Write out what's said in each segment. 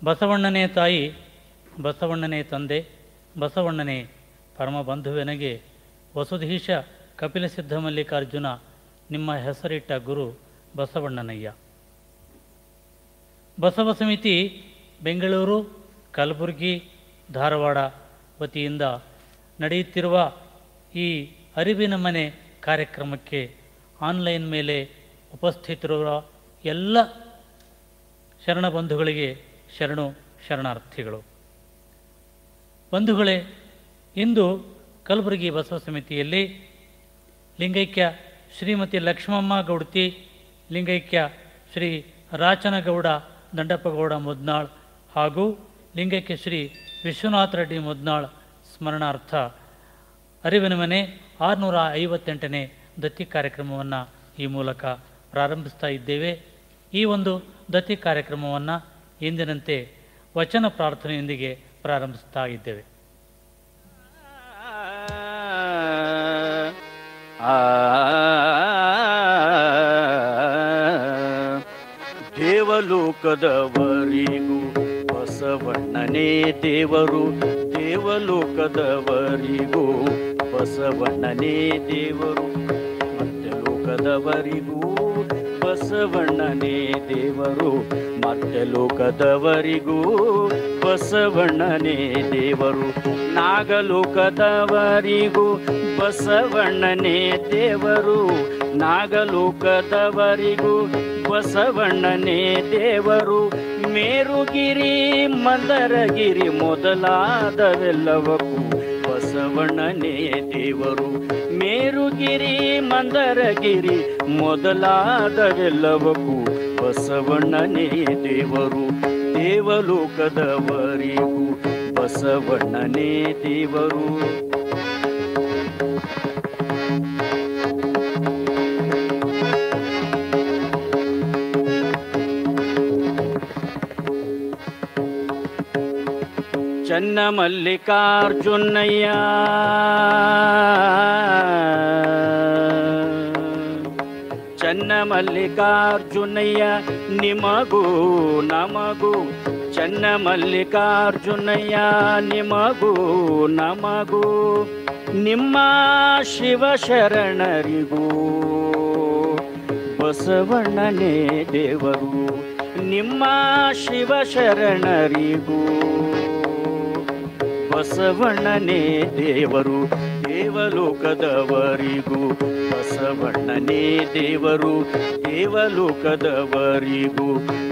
ಬಸವಣ್ಣನೇ ತಾಯಿ, ಬಸವಣ್ಣನೇ ತಂದೆ, ಬಸವಣ್ಣನೇ ಪರಮಬಂಧುವೆನಗೆ ವಸುಧೀಶ ಕಪಿಲ ಸಿದ್ಧ ಮಲ್ಲಿಕಾರ್ಜುನ ನಿಮ್ಮ ಹೆಸರಿಟ್ಟ ಗುರು ಬಸವಣ್ಣನಯ್ಯ. ಬಸವ ಸಮಿತಿ ಬೆಂಗಳೂರು, ಕಲಬುರಗಿ, ಧಾರವಾಡ ವತಿಯಿಂದ ನಡೆಯುತ್ತಿರುವ ಈ ಅರಿವಿನ ಮನೆ ಕಾರ್ಯಕ್ರಮಕ್ಕೆ ಆನ್ಲೈನ್ ಮೇಲೆ ಉಪಸ್ಥಿತರಿರುವ ಎಲ್ಲ ಶರಣ ಬಂಧುಗಳಿಗೆ ಶರಣು ಶರಣಾರ್ಥಿಗಳು. ಬಂಧುಗಳೇ, ಇಂದು ಕಲಬುರಗಿ ಬಸವ ಸಮಿತಿಯಲ್ಲಿ ಲಿಂಗೈಕ್ಯ ಶ್ರೀಮತಿ ಲಕ್ಷ್ಮಮ್ಮ ಗೌಡತಿ, ಲಿಂಗೈಕ್ಯ ಶ್ರೀ ರಾಚನಗೌಡ ದಂಡಪ್ಪಗೌಡ ಮುದ್ನಾಳ್ ಹಾಗೂ ಲಿಂಗೈಕ್ಯ ಶ್ರೀ ವಿಶ್ವನಾಥ ರೆಡ್ಡಿ ಮುದ್ನಾಳ್ ಸ್ಮರಣಾರ್ಥ ಅರಿವಿನ ಮನೆ 658ನೇ ದತ್ತಿ ಕಾರ್ಯಕ್ರಮವನ್ನು ಈ ಮೂಲಕ ಪ್ರಾರಂಭಿಸ್ತಾ ಇದ್ದೇವೆ. ಈ ಒಂದು ದತ್ತಿ ಕಾರ್ಯಕ್ರಮವನ್ನು ಎಂದಿನಂತೆ ವಚನ ಪ್ರಾರ್ಥನೆಯೊಂದಿಗೆ ಪ್ರಾರಂಭಿಸ್ತಾ ಇದ್ದೇವೆ. ದೇವಲೋಕದವರಿಗೂ ಬಸವಣ್ಣನೇ ದೇವರು, ದೇವಲೋಕದವರಿಗೂ ಬಸವಣ್ಣನೇ ದೇವರು, ಮತ್ತೆ ಲೋಕದವರಿಗೂ ಬಸವಣ್ಣನೇ ದೇವರು, ಮತ್ತೆ ಲೋಕದವರಿಗೂ ಬಸವಣ್ಣನೇ ದೇವರು, ನಾಗಲೋಕದವರಿಗೂ ಬಸವಣ್ಣನೇ ದೇವರು, ನಾಗಲೋಕದವರಿಗೂ ಬಸವಣ್ಣನೇ ದೇವರು, ಮೇರುಗಿರಿ ಮಂದರಗಿರಿ ಮೊದಲಾದವೆಲ್ಲವಕ್ಕೂ ಬಸವಣ್ಣನೇ ದೇವರು, ಮೇರುಗಿರಿ ಮಂದರಗಿರಿ ಮೊದಲಾದವೆಲ್ಲವಕ್ಕೂ ಬಸವಣ್ಣನೇ ದೇವರು, ದೇವಲೋಕದವರಿಗೂ ಬಸವಣ್ಣನೇ ದೇವರು. ಚನ್ನಮಲ್ಲಿಕಾರ್ಜುನಯ್ಯ, ಚನ್ನಮಲ್ಲಿಕಾರ್ಜುನಯ್ಯ ನಿಮಗೂ ನಮಗೂ, ಚನ್ನಮಲ್ಲಿಕಾರ್ಜುನಯ್ಯ ನಿಮಗೂ ನಮಗೂ, ನಿಮ್ಮ ಶಿವಶರಣರಿಗೂ ಬಸವಣ್ಣನೇ ದೇವರು, ನಿಮ್ಮ ಶಿವಶರಣರಿಗೂ ಬಸವಣ್ಣನೇ ದೇವರು, ದೇವಲೋಕದವರಿಗೂ ಬಸವಣ್ಣನೇ ದೇವರು, ದೇವಲೋಕದವರಿಗೂ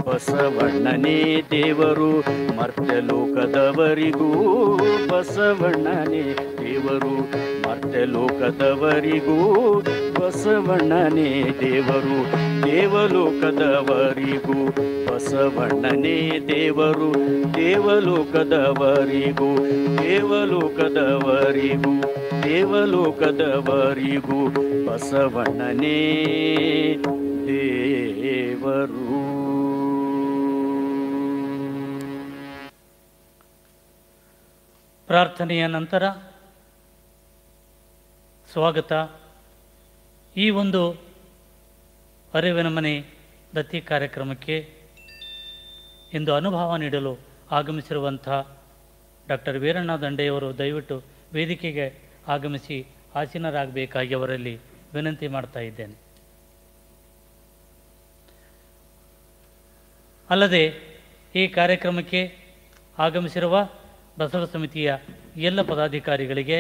ಬಸವಣ್ಣನೇ ದೇವರು, ಮರ್ತ್ಯಲೋಕದವರಿಗೂ ಬಸವಣ್ಣನೇ ದೇವರು, ಮರ್ತ್ಯಲೋಕದವರಿಗೂ ಬಸವಣ್ಣನೇ ದೇವರು, ದೇವಲೋಕದವರಿಗೂ ಬಸವಣ್ಣನೇ ದೇವರು, ದೇವಲೋಕದವರಿಗೂ, ದೇವಲೋಕದವರಿಗೂ, ದೇವಲೋಕದವರಿಗೂ ಬಸವಣ್ಣನೇ ದೇವರು. ಪ್ರಾರ್ಥನೆಯ ನಂತರ ಸ್ವಾಗತ. ಈ ಒಂದು ಅರಿವಿನ ಮನೆ ದತ್ತಿ ಕಾರ್ಯಕ್ರಮಕ್ಕೆ ಇಂದು ಅನುಭವ ನೀಡಲು ಆಗಮಿಸಿರುವಂಥ ಡಾಕ್ಟರ್ ವೀರಣ್ಣ ದಂಡೆಯವರು ದಯವಿಟ್ಟು ವೇದಿಕೆಗೆ ಆಗಮಿಸಿ ಆಸೀನರಾಗಬೇಕಾಗಿ ಅವರಲ್ಲಿ ವಿನಂತಿ ಮಾಡ್ತಾ ಇದ್ದೇನೆ. ಅಲ್ಲದೆ ಈ ಕಾರ್ಯಕ್ರಮಕ್ಕೆ ಆಗಮಿಸಿರುವ ಬಸವ ಸಮಿತಿಯ ಎಲ್ಲ ಪದಾಧಿಕಾರಿಗಳಿಗೆ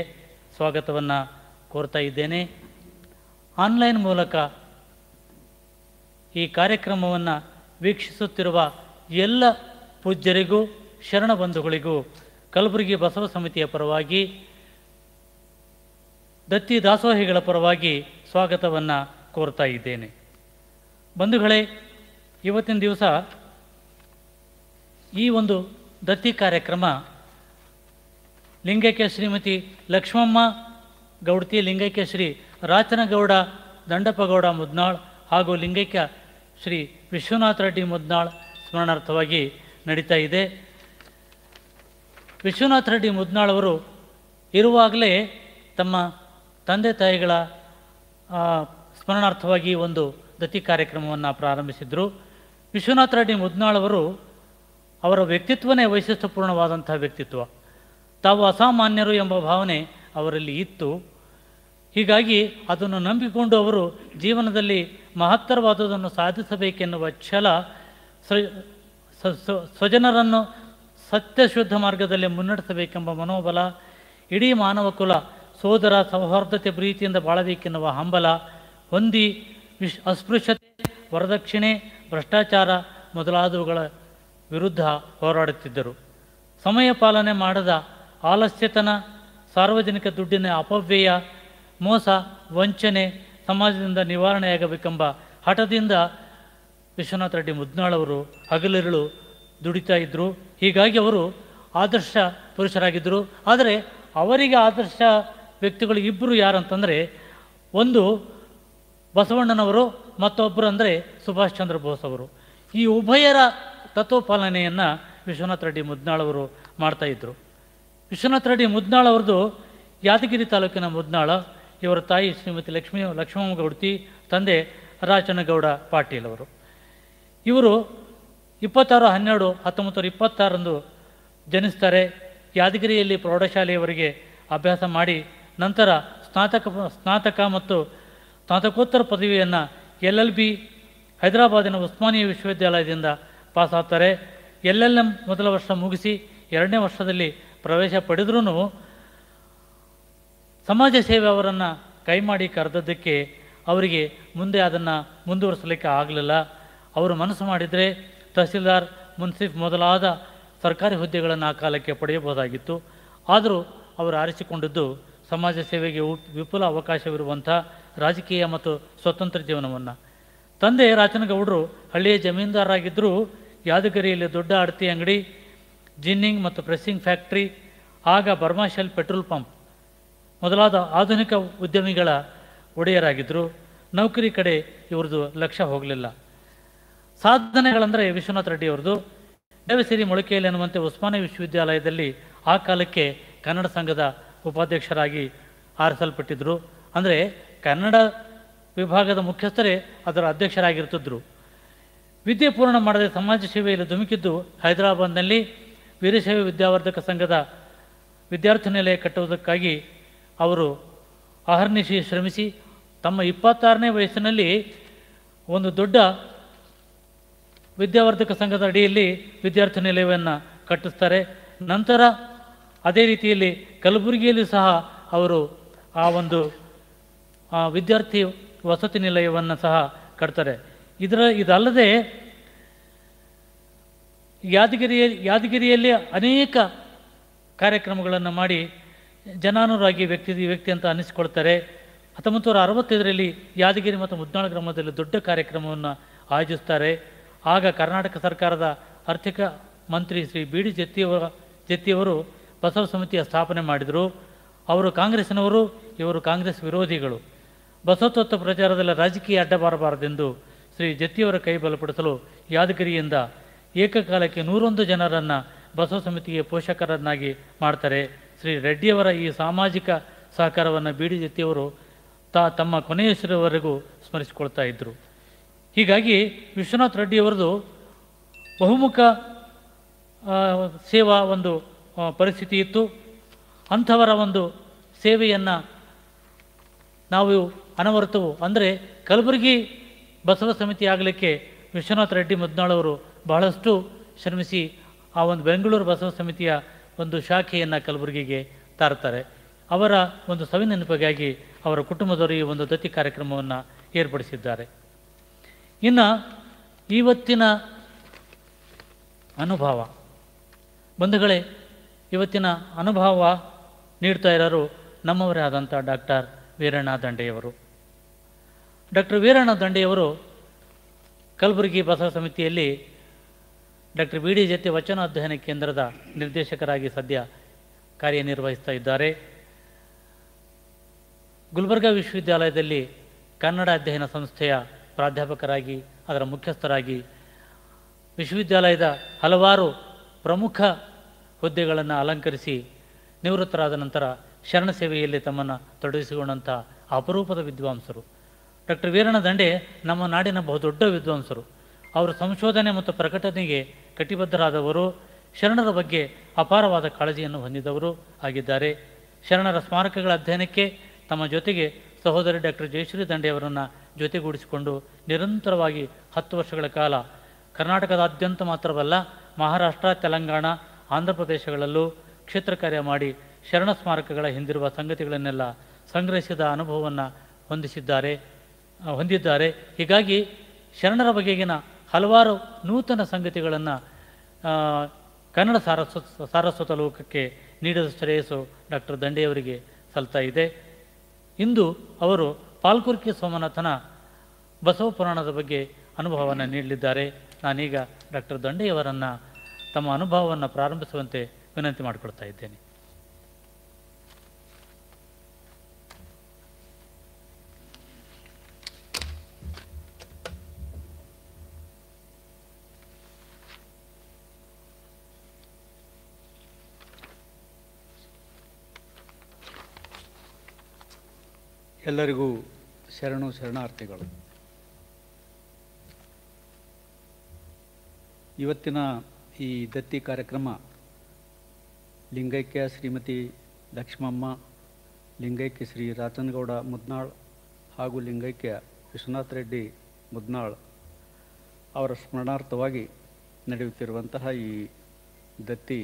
ಸ್ವಾಗತವನ್ನು ಕೋರ್ತಾ ಇದ್ದೇನೆ. ಆನ್ಲೈನ್ ಮೂಲಕ ಈ ಕಾರ್ಯಕ್ರಮವನ್ನು ವೀಕ್ಷಿಸುತ್ತಿರುವ ಎಲ್ಲ ಪೂಜ್ಯರಿಗೂ ಶರಣ ಬಂಧುಗಳಿಗೂ ಕಲಬುರಗಿ ಬಸವ ಸಮಿತಿಯ ಪರವಾಗಿ, ದತ್ತಿ ದಾಸೋಹಿಗಳ ಪರವಾಗಿ ಸ್ವಾಗತವನ್ನು ಕೋರ್ತಾ ಇದ್ದೇನೆ. ಬಂಧುಗಳೇ, ಇವತ್ತಿನ ದಿವಸ ಈ ಒಂದು ದತ್ತಿ ಕಾರ್ಯಕ್ರಮ ಲಿಂಗೈಕ್ಯ ಶ್ರೀಮತಿ ಲಕ್ಷ್ಮಮ್ಮ ಗೌಡತಿ, ಲಿಂಗೈಕ್ಯ ಶ್ರೀ ರಾಚನಗೌಡ ದಂಡಪ್ಪಗೌಡ ಮುದ್ನಾಳ್ ಹಾಗೂ ಲಿಂಗೈಕ್ಯ ಶ್ರೀ ವಿಶ್ವನಾಥ ರೆಡ್ಡಿ ಮುದ್ನಾಳ್ ಸ್ಮರಣಾರ್ಥವಾಗಿ ನಡೀತಾ ಇದೆ. ವಿಶ್ವನಾಥ ರೆಡ್ಡಿ ಮುದ್ನಾಳ್ ಅವರು ಇರುವಾಗಲೇ ತಮ್ಮ ತಂದೆ ತಾಯಿಗಳ ಸ್ಮರಣಾರ್ಥವಾಗಿ ಒಂದು ದತ್ತಿ ಕಾರ್ಯಕ್ರಮವನ್ನು ಪ್ರಾರಂಭಿಸಿದರು. ವಿಶ್ವನಾಥ ರೆಡ್ಡಿ ಮುದ್ನಾಳ್ ಅವರು ಅವರ ವ್ಯಕ್ತಿತ್ವನೇ ವೈಶಿಷ್ಟ್ಯಪೂರ್ಣವಾದಂಥ ವ್ಯಕ್ತಿತ್ವ. ತಾವು ಅಸಾಮಾನ್ಯರು ಎಂಬ ಭಾವನೆ ಅವರಲ್ಲಿ ಇತ್ತು. ಹೀಗಾಗಿ ಅದನ್ನು ನಂಬಿಕೊಂಡು ಅವರು ಜೀವನದಲ್ಲಿ ಮಹತ್ತರವಾದುದನ್ನು ಸಾಧಿಸಬೇಕೆನ್ನುವ ಛಲ, ಸ್ವಜನರನ್ನು ಸತ್ಯಶುದ್ಧ ಮಾರ್ಗದಲ್ಲಿ ಮುನ್ನಡೆಸಬೇಕೆಂಬ ಮನೋಬಲ, ಇಡೀ ಮಾನವ ಕುಲ ಸೋದರ ಸೌಹಾರ್ದತೆ ಪ್ರೀತಿಯಿಂದ ಬಾಳಬೇಕೆನ್ನುವ ಹಂಬಲ ಹೊಂದಿ ಅಸ್ಪೃಶ್ಯತೆ, ವರದಕ್ಷಿಣೆ, ಭ್ರಷ್ಟಾಚಾರ ಮೊದಲಾದವುಗಳ ವಿರುದ್ಧ ಹೋರಾಡುತ್ತಿದ್ದರು. ಸಮಯ ಪಾಲನೆ ಮಾಡದ ಆಲಸ್ಯತನ, ಸಾರ್ವಜನಿಕ ದುಡ್ಡಿನ ಅಪವ್ಯಯ, ಮೋಸ, ವಂಚನೆ ಸಮಾಜದಿಂದ ನಿವಾರಣೆಯಾಗಬೇಕೆಂಬ ಹಠದಿಂದ ವಿಶ್ವನಾಥ ರೆಡ್ಡಿ ಮುದ್ನಾಳವರು ಹಗಲಿರುಳು ದುಡಿತಾ ಇದ್ದರು. ಹೀಗಾಗಿ ಅವರು ಆದರ್ಶ ಪುರುಷರಾಗಿದ್ದರು. ಆದರೆ ಅವರಿಗೆ ಆದರ್ಶ ವ್ಯಕ್ತಿಗಳು ಇಬ್ಬರು ಯಾರಂತಂದರೆ, ಒಂದು ಬಸವಣ್ಣನವರು, ಮತ್ತೊಬ್ಬರು ಅಂದರೆ ಸುಭಾಷ್ ಚಂದ್ರ ಬೋಸ್ ಅವರು. ಈ ಉಭಯರ ತತ್ವಪಾಲನೆಯನ್ನು ವಿಶ್ವನಾಥ ರೆಡ್ಡಿ ಮುದ್ನಾಳವರು ಮಾಡ್ತಾಯಿದ್ರು. ವಿಶ್ವನಾಥ ರೆಡ್ಡಿ ಮುದ್ನಾಳವ್ರದ್ದು ಯಾದಗಿರಿ ತಾಲೂಕಿನ ಮುದ್ನಾಳ. ಇವರ ತಾಯಿ ಶ್ರೀಮತಿ ಲಕ್ಷ್ಮಮ್ಮ ಗೌಡ್ತಿ, ತಂದೆ ರಾಚನಗೌಡ ಪಾಟೀಲ್ ಅವರು. ಇವರು 26/12/1926 ಜನಿಸ್ತಾರೆ. ಯಾದಗಿರಿಯಲ್ಲಿ ಪ್ರೌಢಶಾಲೆಯವರೆಗೆ ಅಭ್ಯಾಸ ಮಾಡಿ ನಂತರ ಸ್ನಾತಕ ಮತ್ತು ಸ್ನಾತಕೋತ್ತರ ಪದವಿಯನ್ನು LLB ಹೈದರಾಬಾದಿನ ಉಸ್ಮಾನಿಯಾ ವಿಶ್ವವಿದ್ಯಾಲಯದಿಂದ ಪಾಸಾಗ್ತಾರೆ. LLM ಮೊದಲ ವರ್ಷ ಮುಗಿಸಿ 2ನೇ ವರ್ಷದಲ್ಲಿ ಪ್ರವೇಶ ಪಡೆದ್ರೂ ಸಮಾಜ ಸೇವೆ ಅವರನ್ನು ಕೈಮಾಡಿ ಕರೆದದ್ದಕ್ಕೆ ಅವರಿಗೆ ಮುಂದೆ ಅದನ್ನು ಮುಂದುವರಿಸಲಿಕ್ಕೆ ಆಗಲಿಲ್ಲ. ಅವರು ಮನಸ್ಸು ಮಾಡಿದರೆ ತಹಸೀಲ್ದಾರ್, ಮುನ್ಸಿಫ್ ಮೊದಲಾದ ಸರ್ಕಾರಿ ಹುದ್ದೆಗಳನ್ನು ಆ ಕಾಲಕ್ಕೆ ಪಡೆಯಬಹುದಾಗಿತ್ತು. ಆದರೂ ಅವರು ಆರಿಸಿಕೊಂಡದ್ದು ಸಮಾಜ ಸೇವೆಗೆ ವಿಪುಲ ಅವಕಾಶವಿರುವಂಥ ರಾಜಕೀಯ ಮತ್ತು ಸ್ವತಂತ್ರ ಜೀವನವನ್ನು. ತಂದೆ ರಾಚನಗೌಡರು ಹಳ್ಳಿಯ ಜಮೀನ್ದಾರರಾಗಿದ್ದರೂ ಯಾದಗಿರಿಯಲ್ಲಿ ದೊಡ್ಡ ಅಡತಿ ಅಂಗಡಿ, ಜಿನ್ನಿಂಗ್ ಮತ್ತು ಪ್ರೆಸ್ಸಿಂಗ್ ಫ್ಯಾಕ್ಟ್ರಿ, ಆಗ ಬರ್ಮಾ ಶೆಲ್ ಪೆಟ್ರೋಲ್ ಪಂಪ್ ಮೊದಲಾದ ಆಧುನಿಕ ಉದ್ಯಮಿಗಳ ಒಡೆಯರಾಗಿದ್ದರು. ನೌಕರಿ ಕಡೆ ಇವ್ರದ್ದು ಲಕ್ಷ್ಯ ಹೋಗಲಿಲ್ಲ. ಸಾಧನೆಗಳಂದರೆ ವಿಶ್ವನಾಥ ರೆಡ್ಡಿ ಅವ್ರದ್ದು ದೇವಸಿರಿ ಮೊಳಕೆಯಲ್ಲಿ ಅನ್ನುವಂತೆ ಉಸ್ಮಾನಿಯಾ ವಿಶ್ವವಿದ್ಯಾಲಯದಲ್ಲಿ ಆ ಕಾಲಕ್ಕೆ ಕನ್ನಡ ಸಂಘದ ಉಪಾಧ್ಯಕ್ಷರಾಗಿ ಆರಿಸಲ್ಪಟ್ಟಿದ್ದರು. ಅಂದರೆ ಕನ್ನಡ ವಿಭಾಗದ ಮುಖ್ಯಸ್ಥರೇ ಅದರ ಅಧ್ಯಕ್ಷರಾಗಿರ್ತಿದ್ರು. ವಿದ್ಯೆ ಪೂರ್ಣ ಮಾಡದೆ ಸಮಾಜ ಸೇವೆಯಲ್ಲಿ ಧುಮುಕಿದ್ದು ಹೈದರಾಬಾದ್ನಲ್ಲಿ ವೀರಶೈವ ವಿದ್ಯಾವರ್ಧಕ ಸಂಘದ ವಿದ್ಯಾರ್ಥಿ ನಿಲಯ ಕಟ್ಟುವುದಕ್ಕಾಗಿ ಅವರು ಅಹರ್ನಿಶಿ ಶ್ರಮಿಸಿ ತಮ್ಮ 26ನೇ ವಯಸ್ಸಿನಲ್ಲಿ ಒಂದು ದೊಡ್ಡ ವಿದ್ಯಾವರ್ಧಕ ಸಂಘದ ಅಡಿಯಲ್ಲಿ ವಿದ್ಯಾರ್ಥಿ ನಿಲಯವನ್ನು ಕಟ್ಟಿಸ್ತಾರೆ. ನಂತರ ಅದೇ ರೀತಿಯಲ್ಲಿ ಕಲಬುರಗಿಯಲ್ಲಿ ಸಹ ಅವರು ಆ ಒಂದು ವಿದ್ಯಾರ್ಥಿ ವಸತಿ ನಿಲಯವನ್ನು ಸಹ ಕಟ್ತಾರೆ. ಇದಲ್ಲದೆ ಯಾದಗಿರಿಯಲ್ಲಿ ಅನೇಕ ಕಾರ್ಯಕ್ರಮಗಳನ್ನು ಮಾಡಿ ಜನಾನುರಾಗಿ ವ್ಯಕ್ತಿ ಅಂತ ಅನ್ನಿಸ್ಕೊಳ್ತಾರೆ. 1965ರಲ್ಲಿ ಯಾದಗಿರಿ ಮತ್ತು ಮುದ್ನಾಳ ಗ್ರಾಮದಲ್ಲಿ ದೊಡ್ಡ ಕಾರ್ಯಕ್ರಮವನ್ನು ಆಯೋಜಿಸ್ತಾರೆ. ಆಗ ಕರ್ನಾಟಕ ಸರ್ಕಾರದ ಆರ್ಥಿಕ ಮಂತ್ರಿ ಶ್ರೀ BD ಜತ್ತಿಯವರು ಬಸವ ಸಮಿತಿಯ ಸ್ಥಾಪನೆ ಮಾಡಿದರು. ಅವರು ಕಾಂಗ್ರೆಸ್ಸಿನವರು, ಇವರು ಕಾಂಗ್ರೆಸ್ ವಿರೋಧಿಗಳು. ಬಸವತತ್ವ ಪ್ರಚಾರದಲ್ಲಿ ರಾಜಕೀಯ ಅಡ್ಡ ಬಾರಬಾರದೆಂದು ಶ್ರೀ ಜತ್ತಿಯವರ ಕೈ ಬಲಪಡಿಸಲು ಯಾದಗಿರಿಯಿಂದ ಏಕಕಾಲಕ್ಕೆ 101 ಜನರನ್ನು ಬಸವ ಸಮಿತಿಗೆ ಪೋಷಕರನ್ನಾಗಿ ಮಾಡ್ತಾರೆ. ಶ್ರೀ ರೆಡ್ಡಿಯವರ ಈ ಸಾಮಾಜಿಕ ಸಹಕಾರವನ್ನು BD ಜತ್ತಿಯವರು ತಮ್ಮ ಕೊನೆಯುಸಿರವರೆಗೂ ಸ್ಮರಿಸಿಕೊಳ್ತಾ ಇದ್ದರು. ಹೀಗಾಗಿ ವಿಶ್ವನಾಥ ರೆಡ್ಡಿಯವರದು ಬಹುಮುಖ ಸೇವಾ ಒಂದು ಪರಿಸ್ಥಿತಿ ಇತ್ತು. ಅಂಥವರ ಒಂದು ಸೇವೆಯನ್ನು ನಾವು ಅನವರತವು ಅಂದರೆ ಕಲಬುರಗಿ ಬಸವ ಸಮಿತಿ ಆಗಲಿಕ್ಕೆ ವಿಶ್ವನಾಥ ರೆಡ್ಡಿ ಮುದ್ನಾಳವರು ಬಹಳಷ್ಟು ಶ್ರಮಿಸಿ ಆ ಒಂದು ಬೆಂಗಳೂರು ಬಸವ ಸಮಿತಿಯ ಒಂದು ಶಾಖೆಯನ್ನು ಕಲಬುರಗಿಗೆ ತಾರ್ತಾರೆ. ಅವರ ಒಂದು ಸವಿನೆನಪಿಗಾಗಿ ಅವರ ಕುಟುಂಬದವರು ಈ ಒಂದು ದತ್ತಿ ಕಾರ್ಯಕ್ರಮವನ್ನು ಏರ್ಪಡಿಸಿದ್ದಾರೆ. ಇನ್ನು ಇವತ್ತಿನ ಅನುಭವ ಬಂಧುಗಳೇ, ಇವತ್ತಿನ ಅನುಭವ ನೀಡ್ತಾ ಇರೋರು ನಮ್ಮವರೇ ಆದಂಥ ಡಾಕ್ಟರ್ ವೀರಣ್ಣ ದಂಡೆಯವರು. ಡಾಕ್ಟರ್ ವೀರಣ್ಣ ದಂಡೆಯವರು ಕಲಬುರಗಿ ಬಸವ ಸಮಿತಿಯಲ್ಲಿ ಡಾಕ್ಟರ್ BD ಜತ್ತಿ ವಚನ ಅಧ್ಯಯನ ಕೇಂದ್ರದ ನಿರ್ದೇಶಕರಾಗಿ ಸದ್ಯ ಕಾರ್ಯನಿರ್ವಹಿಸ್ತಾ ಇದ್ದಾರೆ. ಗುಲ್ಬರ್ಗಾ ವಿಶ್ವವಿದ್ಯಾಲಯದಲ್ಲಿ ಕನ್ನಡ ಅಧ್ಯಯನ ಸಂಸ್ಥೆಯ ಪ್ರಾಧ್ಯಾಪಕರಾಗಿ, ಅದರ ಮುಖ್ಯಸ್ಥರಾಗಿ, ವಿಶ್ವವಿದ್ಯಾಲಯದ ಹಲವಾರು ಪ್ರಮುಖ ಹುದ್ದೆಗಳನ್ನು ಅಲಂಕರಿಸಿ ನಿವೃತ್ತರಾದ ನಂತರ ಶರಣ ಸೇವೆಯಲ್ಲಿ ತಮ್ಮನ್ನು ತೊಡಗಿಸಿಕೊಂಡಂಥ ಅಪರೂಪದ ವಿದ್ವಾಂಸರು. ಡಾಕ್ಟರ್ ವೀರಣ್ಣ ದಂಡೆ ನಮ್ಮ ನಾಡಿನ ಬಹುದೊಡ್ಡ ವಿದ್ವಾಂಸರು. ಅವರ ಸಂಶೋಧನೆ ಮತ್ತು ಪ್ರಕಟಣೆಗೆ ಕಟಿಬದ್ಧರಾದವರು, ಶರಣರ ಬಗ್ಗೆ ಅಪಾರವಾದ ಕಾಳಜಿಯನ್ನು ಹೊಂದಿದವರು ಆಗಿದ್ದಾರೆ. ಶರಣರ ಸ್ಮಾರಕಗಳ ಅಧ್ಯಯನಕ್ಕೆ ತಮ್ಮ ಜೊತೆಗೆ ಸಹೋದರಿ ಡಾಕ್ಟರ್ ಜಯಶ್ರೀ ದಂಡೆಯವರನ್ನು ಜೊತೆಗೂಡಿಸಿಕೊಂಡು ನಿರಂತರವಾಗಿ 10 ವರ್ಷಗಳ ಕಾಲ ಕರ್ನಾಟಕದಾದ್ಯಂತ ಮಾತ್ರವಲ್ಲ, ಮಹಾರಾಷ್ಟ್ರ, ತೆಲಂಗಾಣ, ಆಂಧ್ರ ಪ್ರದೇಶಗಳಲ್ಲೂ ಕ್ಷೇತ್ರ ಕಾರ್ಯ ಮಾಡಿ ಶರಣ ಸ್ಮಾರಕಗಳ ಹಿಂದಿರುವ ಸಂಗತಿಗಳನ್ನೆಲ್ಲ ಸಂಗ್ರಹಿಸಿದ ಅನುಭವವನ್ನು ಹೊಂದಿದ್ದಾರೆ. ಹೀಗಾಗಿ ಶರಣರ ಬಗೆಗಿನ ಹಲವಾರು ನೂತನ ಸಂಗತಿಗಳನ್ನು ಕನ್ನಡ ಸಾರಸ್ವತ ಲೋಕಕ್ಕೆ ನೀಡಿದ ಶ್ರೇಯಸ್ಸು ಡಾಕ್ಟರ್ ದಂಡೆಯವರಿಗೆ ಸಲ್ತಾ ಇದೆ. ಇಂದು ಅವರು ಪಾಲ್ಕುರ್ಕಿ ಸೋಮನಾಥನ ಬಸವ ಪುರಾಣದ ಬಗ್ಗೆ ಅನುಭವವನ್ನು ನೀಡಲಿದ್ದಾರೆ. ನಾನೀಗ ಡಾಕ್ಟರ್ ದಂಡೆಯವರನ್ನು ತಮ್ಮ ಅನುಭವವನ್ನು ಪ್ರಾರಂಭಿಸುವಂತೆ ವಿನಂತಿ ಮಾಡಿಕೊಳ್ತಾ ಇದ್ದೇನೆ. ಎಲ್ಲರಿಗೂ ಶರಣಾರ್ಥಿಗಳು. ಇವತ್ತಿನ ಈ ದತ್ತಿ ಕಾರ್ಯಕ್ರಮ ಲಿಂಗೈಕ್ಯ ಶ್ರೀಮತಿ ಲಕ್ಷ್ಮಮ್ಮ, ಲಿಂಗೈಕ್ಯ ಶ್ರೀ ರಾಚನಗೌಡ ಮುದ್ನಾಳ್ ಹಾಗೂ ಲಿಂಗೈಕ್ಯ ವಿಶ್ವನಾಥ ರೆಡ್ಡಿ ಮುದ್ನಾಳ್ ಅವರ ಸ್ಮರಣಾರ್ಥವಾಗಿ ನಡೆಯುತ್ತಿರುವಂತಹ ಈ ದತ್ತಿ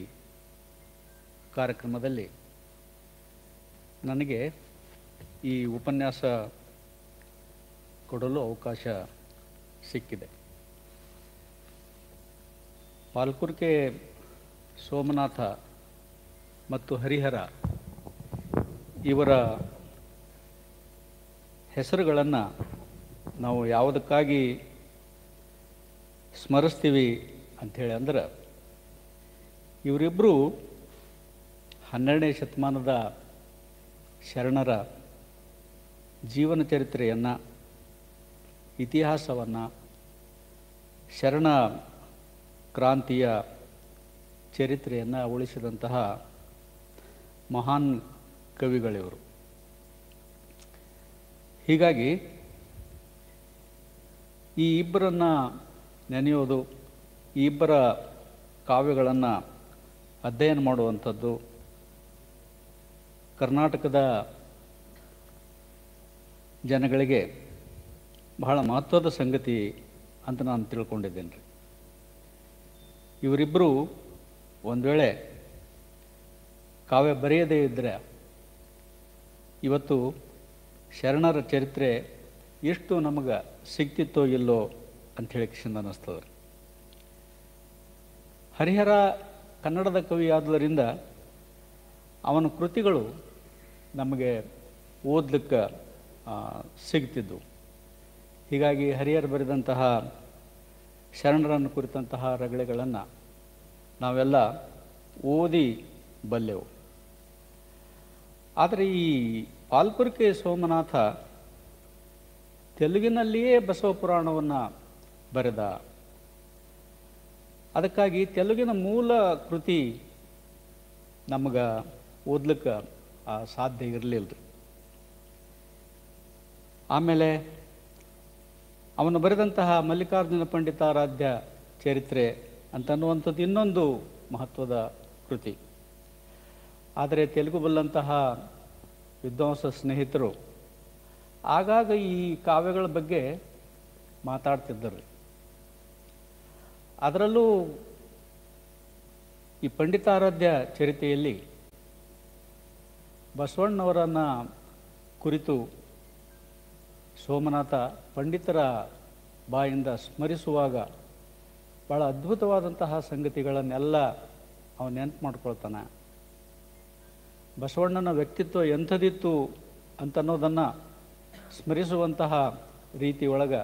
ಕಾರ್ಯಕ್ರಮದಲ್ಲಿ ನನಗೆ ಈ ಉಪನ್ಯಾಸ ಕೊಡಲು ಅವಕಾಶ ಸಿಕ್ಕಿದೆ. ಪಾಲ್ಕುರ್ಕೆ ಸೋಮನಾಥ ಮತ್ತು ಹರಿಹರ ಇವರ ಹೆಸರುಗಳನ್ನು ನಾವು ಯಾವುದಕ್ಕಾಗಿ ಸ್ಮರಿಸ್ತೀವಿ ಅಂಥೇಳಿ ಅಂದ್ರೆ, ಇವರಿಬ್ಬರು 12ನೇ ಶತಮಾನದ ಶರಣರ ಜೀವನ ಚರಿತ್ರೆಯನ್ನು, ಇತಿಹಾಸವನ್ನು, ಶರಣ ಕ್ರಾಂತಿಯ ಚರಿತ್ರೆಯನ್ನು ಉಳಿಸಿದಂತಹ ಮಹಾನ್ ಕವಿಗಳಿವರು. ಹೀಗಾಗಿ ಈ ಇಬ್ಬರನ್ನು ನೆನೆಯೋದು, ಈ ಇಬ್ಬರ ಕಾವ್ಯಗಳನ್ನು ಅಧ್ಯಯನ ಮಾಡುವಂಥದ್ದು ಕರ್ನಾಟಕದ ಜನಗಳಿಗೆ ಬಹಳ ಮಹತ್ವದ ಸಂಗತಿ ಅಂತ ನಾನು ತಿಳ್ಕೊಂಡಿದ್ದೇನೆ ರೀ. ಇವರಿಬ್ಬರು ಒಂದು ವೇಳೆ ಕಾವ್ಯ ಬರೆಯದೇ ಇದ್ದರೆ ಇವತ್ತು ಶರಣರ ಚರಿತ್ರೆ ಎಷ್ಟು ನಮಗೆ ಸಿಗ್ತಿತ್ತೋ ಇಲ್ಲೋ ಅಂಥೇಳಿ ಕಿಶಿಂದ ಅನ್ನಿಸ್ತದೆ. ಹರಿಹರ ಕನ್ನಡದ ಕವಿ ಆದುದರಿಂದ ಅವನ ಕೃತಿಗಳು ನಮಗೆ ಓದಲಿಕ್ಕೆ ಸಿಗ್ತಿದ್ದು. ಹೀಗಾಗಿ ಹರಿಹರ ಬರೆದಂತಹ ಶರಣರನ್ನು ಕುರಿತಂತಹ ರಗಳೆಗಳನ್ನು ನಾವೆಲ್ಲ ಓದಿ ಬಲ್ಲೆವು. ಆದರೆ ಈ ಪಾಲ್ಕುರ್ಕೆ ಸೋಮನಾಥ ತೆಲುಗಿನಲ್ಲಿಯೇ ಬಸವ ಪುರಾಣವನ್ನು ಬರೆದ. ಅದಕ್ಕಾಗಿ ತೆಲುಗಿನ ಮೂಲ ಕೃತಿ ನಮಗೆ ಓದ್ಲಿಕ್ಕೆ ಸಾಧ್ಯ ಇರಲಿಲ್ಲ. ಆಮೇಲೆ ಅವನು ಬರೆದಂತಹ ಮಲ್ಲಿಕಾರ್ಜುನ ಪಂಡಿತಾರಾಧ್ಯ ಚರಿತ್ರೆ ಅಂತನ್ನುವಂಥದ್ದು ಇನ್ನೊಂದು ಮಹತ್ವದ ಕೃತಿ. ಆದರೆ ತೆಲುಗು ಬಲ್ಲಂತಹ ವಿದ್ವಾಂಸ ಸ್ನೇಹಿತರು ಆಗಾಗ ಈ ಕಾವ್ಯಗಳ ಬಗ್ಗೆ ಮಾತಾಡ್ತಿದ್ದರು. ಅದರಲ್ಲೂ ಈ ಪಂಡಿತಾರಾಧ್ಯ ಚರಿತೆಯಲ್ಲಿ ಬಸವಣ್ಣವರನ್ನು ಕುರಿತು ಸೋಮನಾಥ ಪಂಡಿತರ ಬಾಯಿಂದ ಸ್ಮರಿಸುವಾಗ ಭಾಳ ಅದ್ಭುತವಾದಂತಹ ಸಂಗತಿಗಳನ್ನೆಲ್ಲ ಅವನು ನೆನಪು ಮಾಡ್ಕೊಳ್ತಾನೆ. ಬಸವಣ್ಣನ ವ್ಯಕ್ತಿತ್ವ ಎಂಥದಿತ್ತು ಅಂತನ್ನೋದನ್ನು ಸ್ಮರಿಸುವಂತಹ ರೀತಿ ಒಳಗೆ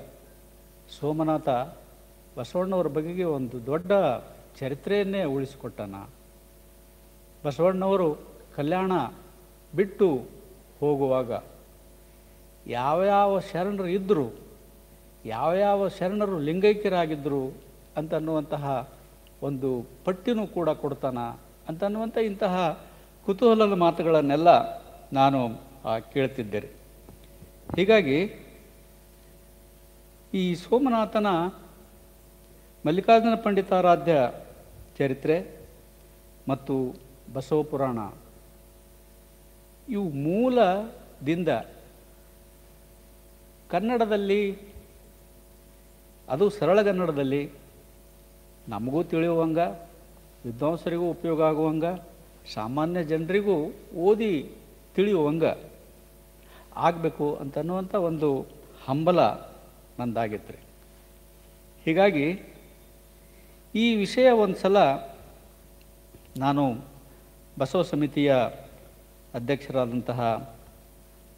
ಸೋಮನಾಥ ಬಸವಣ್ಣವರ ಬಗೆಗೆ ಒಂದು ದೊಡ್ಡ ಚರಿತ್ರೆಯನ್ನೇ ಉಳಿಸಿಕೊಟ್ಟಾನ. ಬಸವಣ್ಣವರು ಕಲ್ಯಾಣ ಬಿಟ್ಟು ಹೋಗುವಾಗ ಯಾವ್ಯಾವ ಶರಣರು ಇದ್ದರು, ಯಾವ್ಯಾವ ಶರಣರು ಲಿಂಗೈಕ್ಯರಾಗಿದ್ದರು ಅಂತನ್ನುವಂತಹ ಒಂದು ಪಟ್ಟಿನೂ ಕೂಡ ಕೊಡ್ತಾನ ಅಂತನ್ನುವಂಥ ಇಂತಹ ಕುತೂಹಲದ ಮಾತುಗಳನ್ನೆಲ್ಲ ನಾನು ಕೇಳ್ತಿದ್ದೆ. ಹೀಗಾಗಿ ಈ ಸೋಮನಾಥನ ಮಲ್ಲಿಕಾರ್ಜುನ ಪಂಡಿತಾರಾಧ್ಯ ಚರಿತ್ರೆ ಮತ್ತು ಬಸವ ಪುರಾಣ ಇವು ಮೂಲದಿಂದ ಕನ್ನಡದಲ್ಲಿ, ಅದು ಸರಳಗನ್ನಡದಲ್ಲಿ ನಮಗೂ ತಿಳಿಯುವಂಗ, ವಿದ್ವಾಂಸರಿಗೂ ಉಪಯೋಗ ಆಗುವಂಗ, ಸಾಮಾನ್ಯ ಜನರಿಗೂ ಓದಿ ತಿಳಿಯುವಂಗ ಆಗಬೇಕು ಅಂತನ್ನುವಂಥ ಒಂದು ಹಂಬಲ ನಂದಾಗಿತ್ತು ರೀ. ಹೀಗಾಗಿ ಈ ವಿಷಯ ಒಂದು ಸಲ ನಾನು ಬಸವ ಸಮಿತಿಯ ಅಧ್ಯಕ್ಷರಾದಂತಹ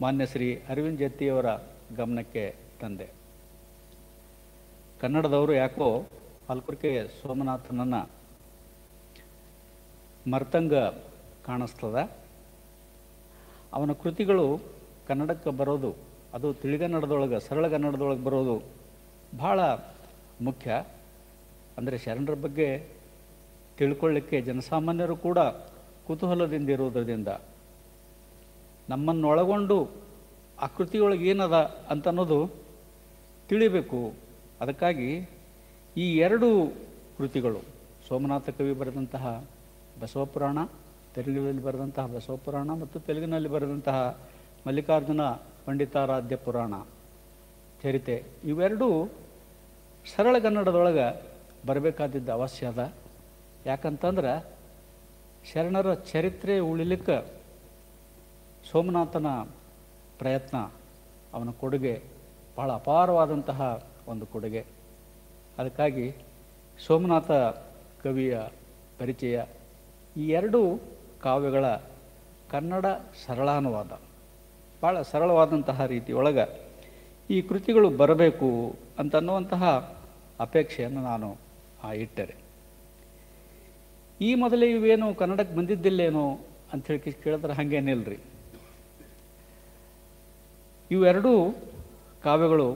ಮಾನ್ಯ ಶ್ರೀ ಅರವಿಂದ್ ಜತ್ತಿಯವರ ಗಮನಕ್ಕೆ ತಂದೆ. ಕನ್ನಡದವರು ಯಾಕೋ ಹಲ್ಕುರ್ಕೆ ಸೋಮನಾಥನನ್ನು ಮರ್ತಂಗ ಕಾಣಿಸ್ತದ. ಅವನ ಕೃತಿಗಳು ಕನ್ನಡಕ್ಕೆ ಬರೋದು, ಅದು ತಿಳಿಗನ್ನಡದೊಳಗೆ, ಸರಳಗನ್ನಡದೊಳಗೆ ಬರೋದು ಭಾಳ ಮುಖ್ಯ. ಅಂದರೆ ಶರಣರ ಬಗ್ಗೆ ತಿಳ್ಕೊಳ್ಳಿಕ್ಕೆ ಜನಸಾಮಾನ್ಯರು ಕೂಡ ಕುತೂಹಲದಿಂದ ಇರುವುದರಿಂದ ನಮ್ಮನ್ನೊಳಗೊಂಡು ಆ ಕೃತಿಯೊಳಗೆ ಏನದ ಅಂತ ಅನ್ನೋದು ತಿಳಿಬೇಕು. ಅದಕ್ಕಾಗಿ ಈ ಎರಡು ಕೃತಿಗಳು, ಸೋಮನಾಥ ಕವಿ ಬರೆದಂತಹ ಬಸವ ಪುರಾಣ, ತೆಲುಗಿನಲ್ಲಿ ಬರೆದಂತಹ ಬಸವ ಪುರಾಣ ಮತ್ತು ತೆಲುಗಿನಲ್ಲಿ ಬರೆದಂತಹ ಮಲ್ಲಿಕಾರ್ಜುನ ಪಂಡಿತಾರಾಧ್ಯ ಪುರಾಣ ಚರಿತೆ, ಇವೆರಡೂ ಸರಳಗನ್ನಡದೊಳಗೆ ಬರಬೇಕಾದಿದ್ದ ಅವಶ್ಯ ಅದ. ಯಾಕಂತಂದ್ರೆ ಶರಣರ ಚರಿತ್ರೆ ಉಳಿಲಿಕ್ಕೆ ಸೋಮನಾಥನ ಪ್ರಯತ್ನ, ಅವನ ಕೊಡುಗೆ ಭಾಳ ಅಪಾರವಾದಂತಹ ಒಂದು ಕೊಡುಗೆ. ಅದಕ್ಕಾಗಿ ಸೋಮನಾಥ ಕವಿಯ ಪರಿಚಯ, ಈ ಎರಡೂ ಕಾವ್ಯಗಳ ಕನ್ನಡ ಸರಳಾನುವಾದ, ಭಾಳ ಸರಳವಾದಂತಹ ರೀತಿಯೊಳಗೆ ಈ ಕೃತಿಗಳು ಬರಬೇಕು ಅಂತನ್ನುವಂತಹ ಅಪೇಕ್ಷೆಯನ್ನು ನಾನು ಇಟ್ಟರೆ. ಈ ಮೊದಲೇ ಇವೇನು ಕನ್ನಡಕ್ಕೆ ಬಂದಿದ್ದಿಲ್ಲೇನೋ ಅಂಥೇಳಿ ಕೇಳಿದ್ರೆ ಹಾಗೇನಿಲ್ರಿ. ಇವೆರಡೂ ಕಾವ್ಯಗಳು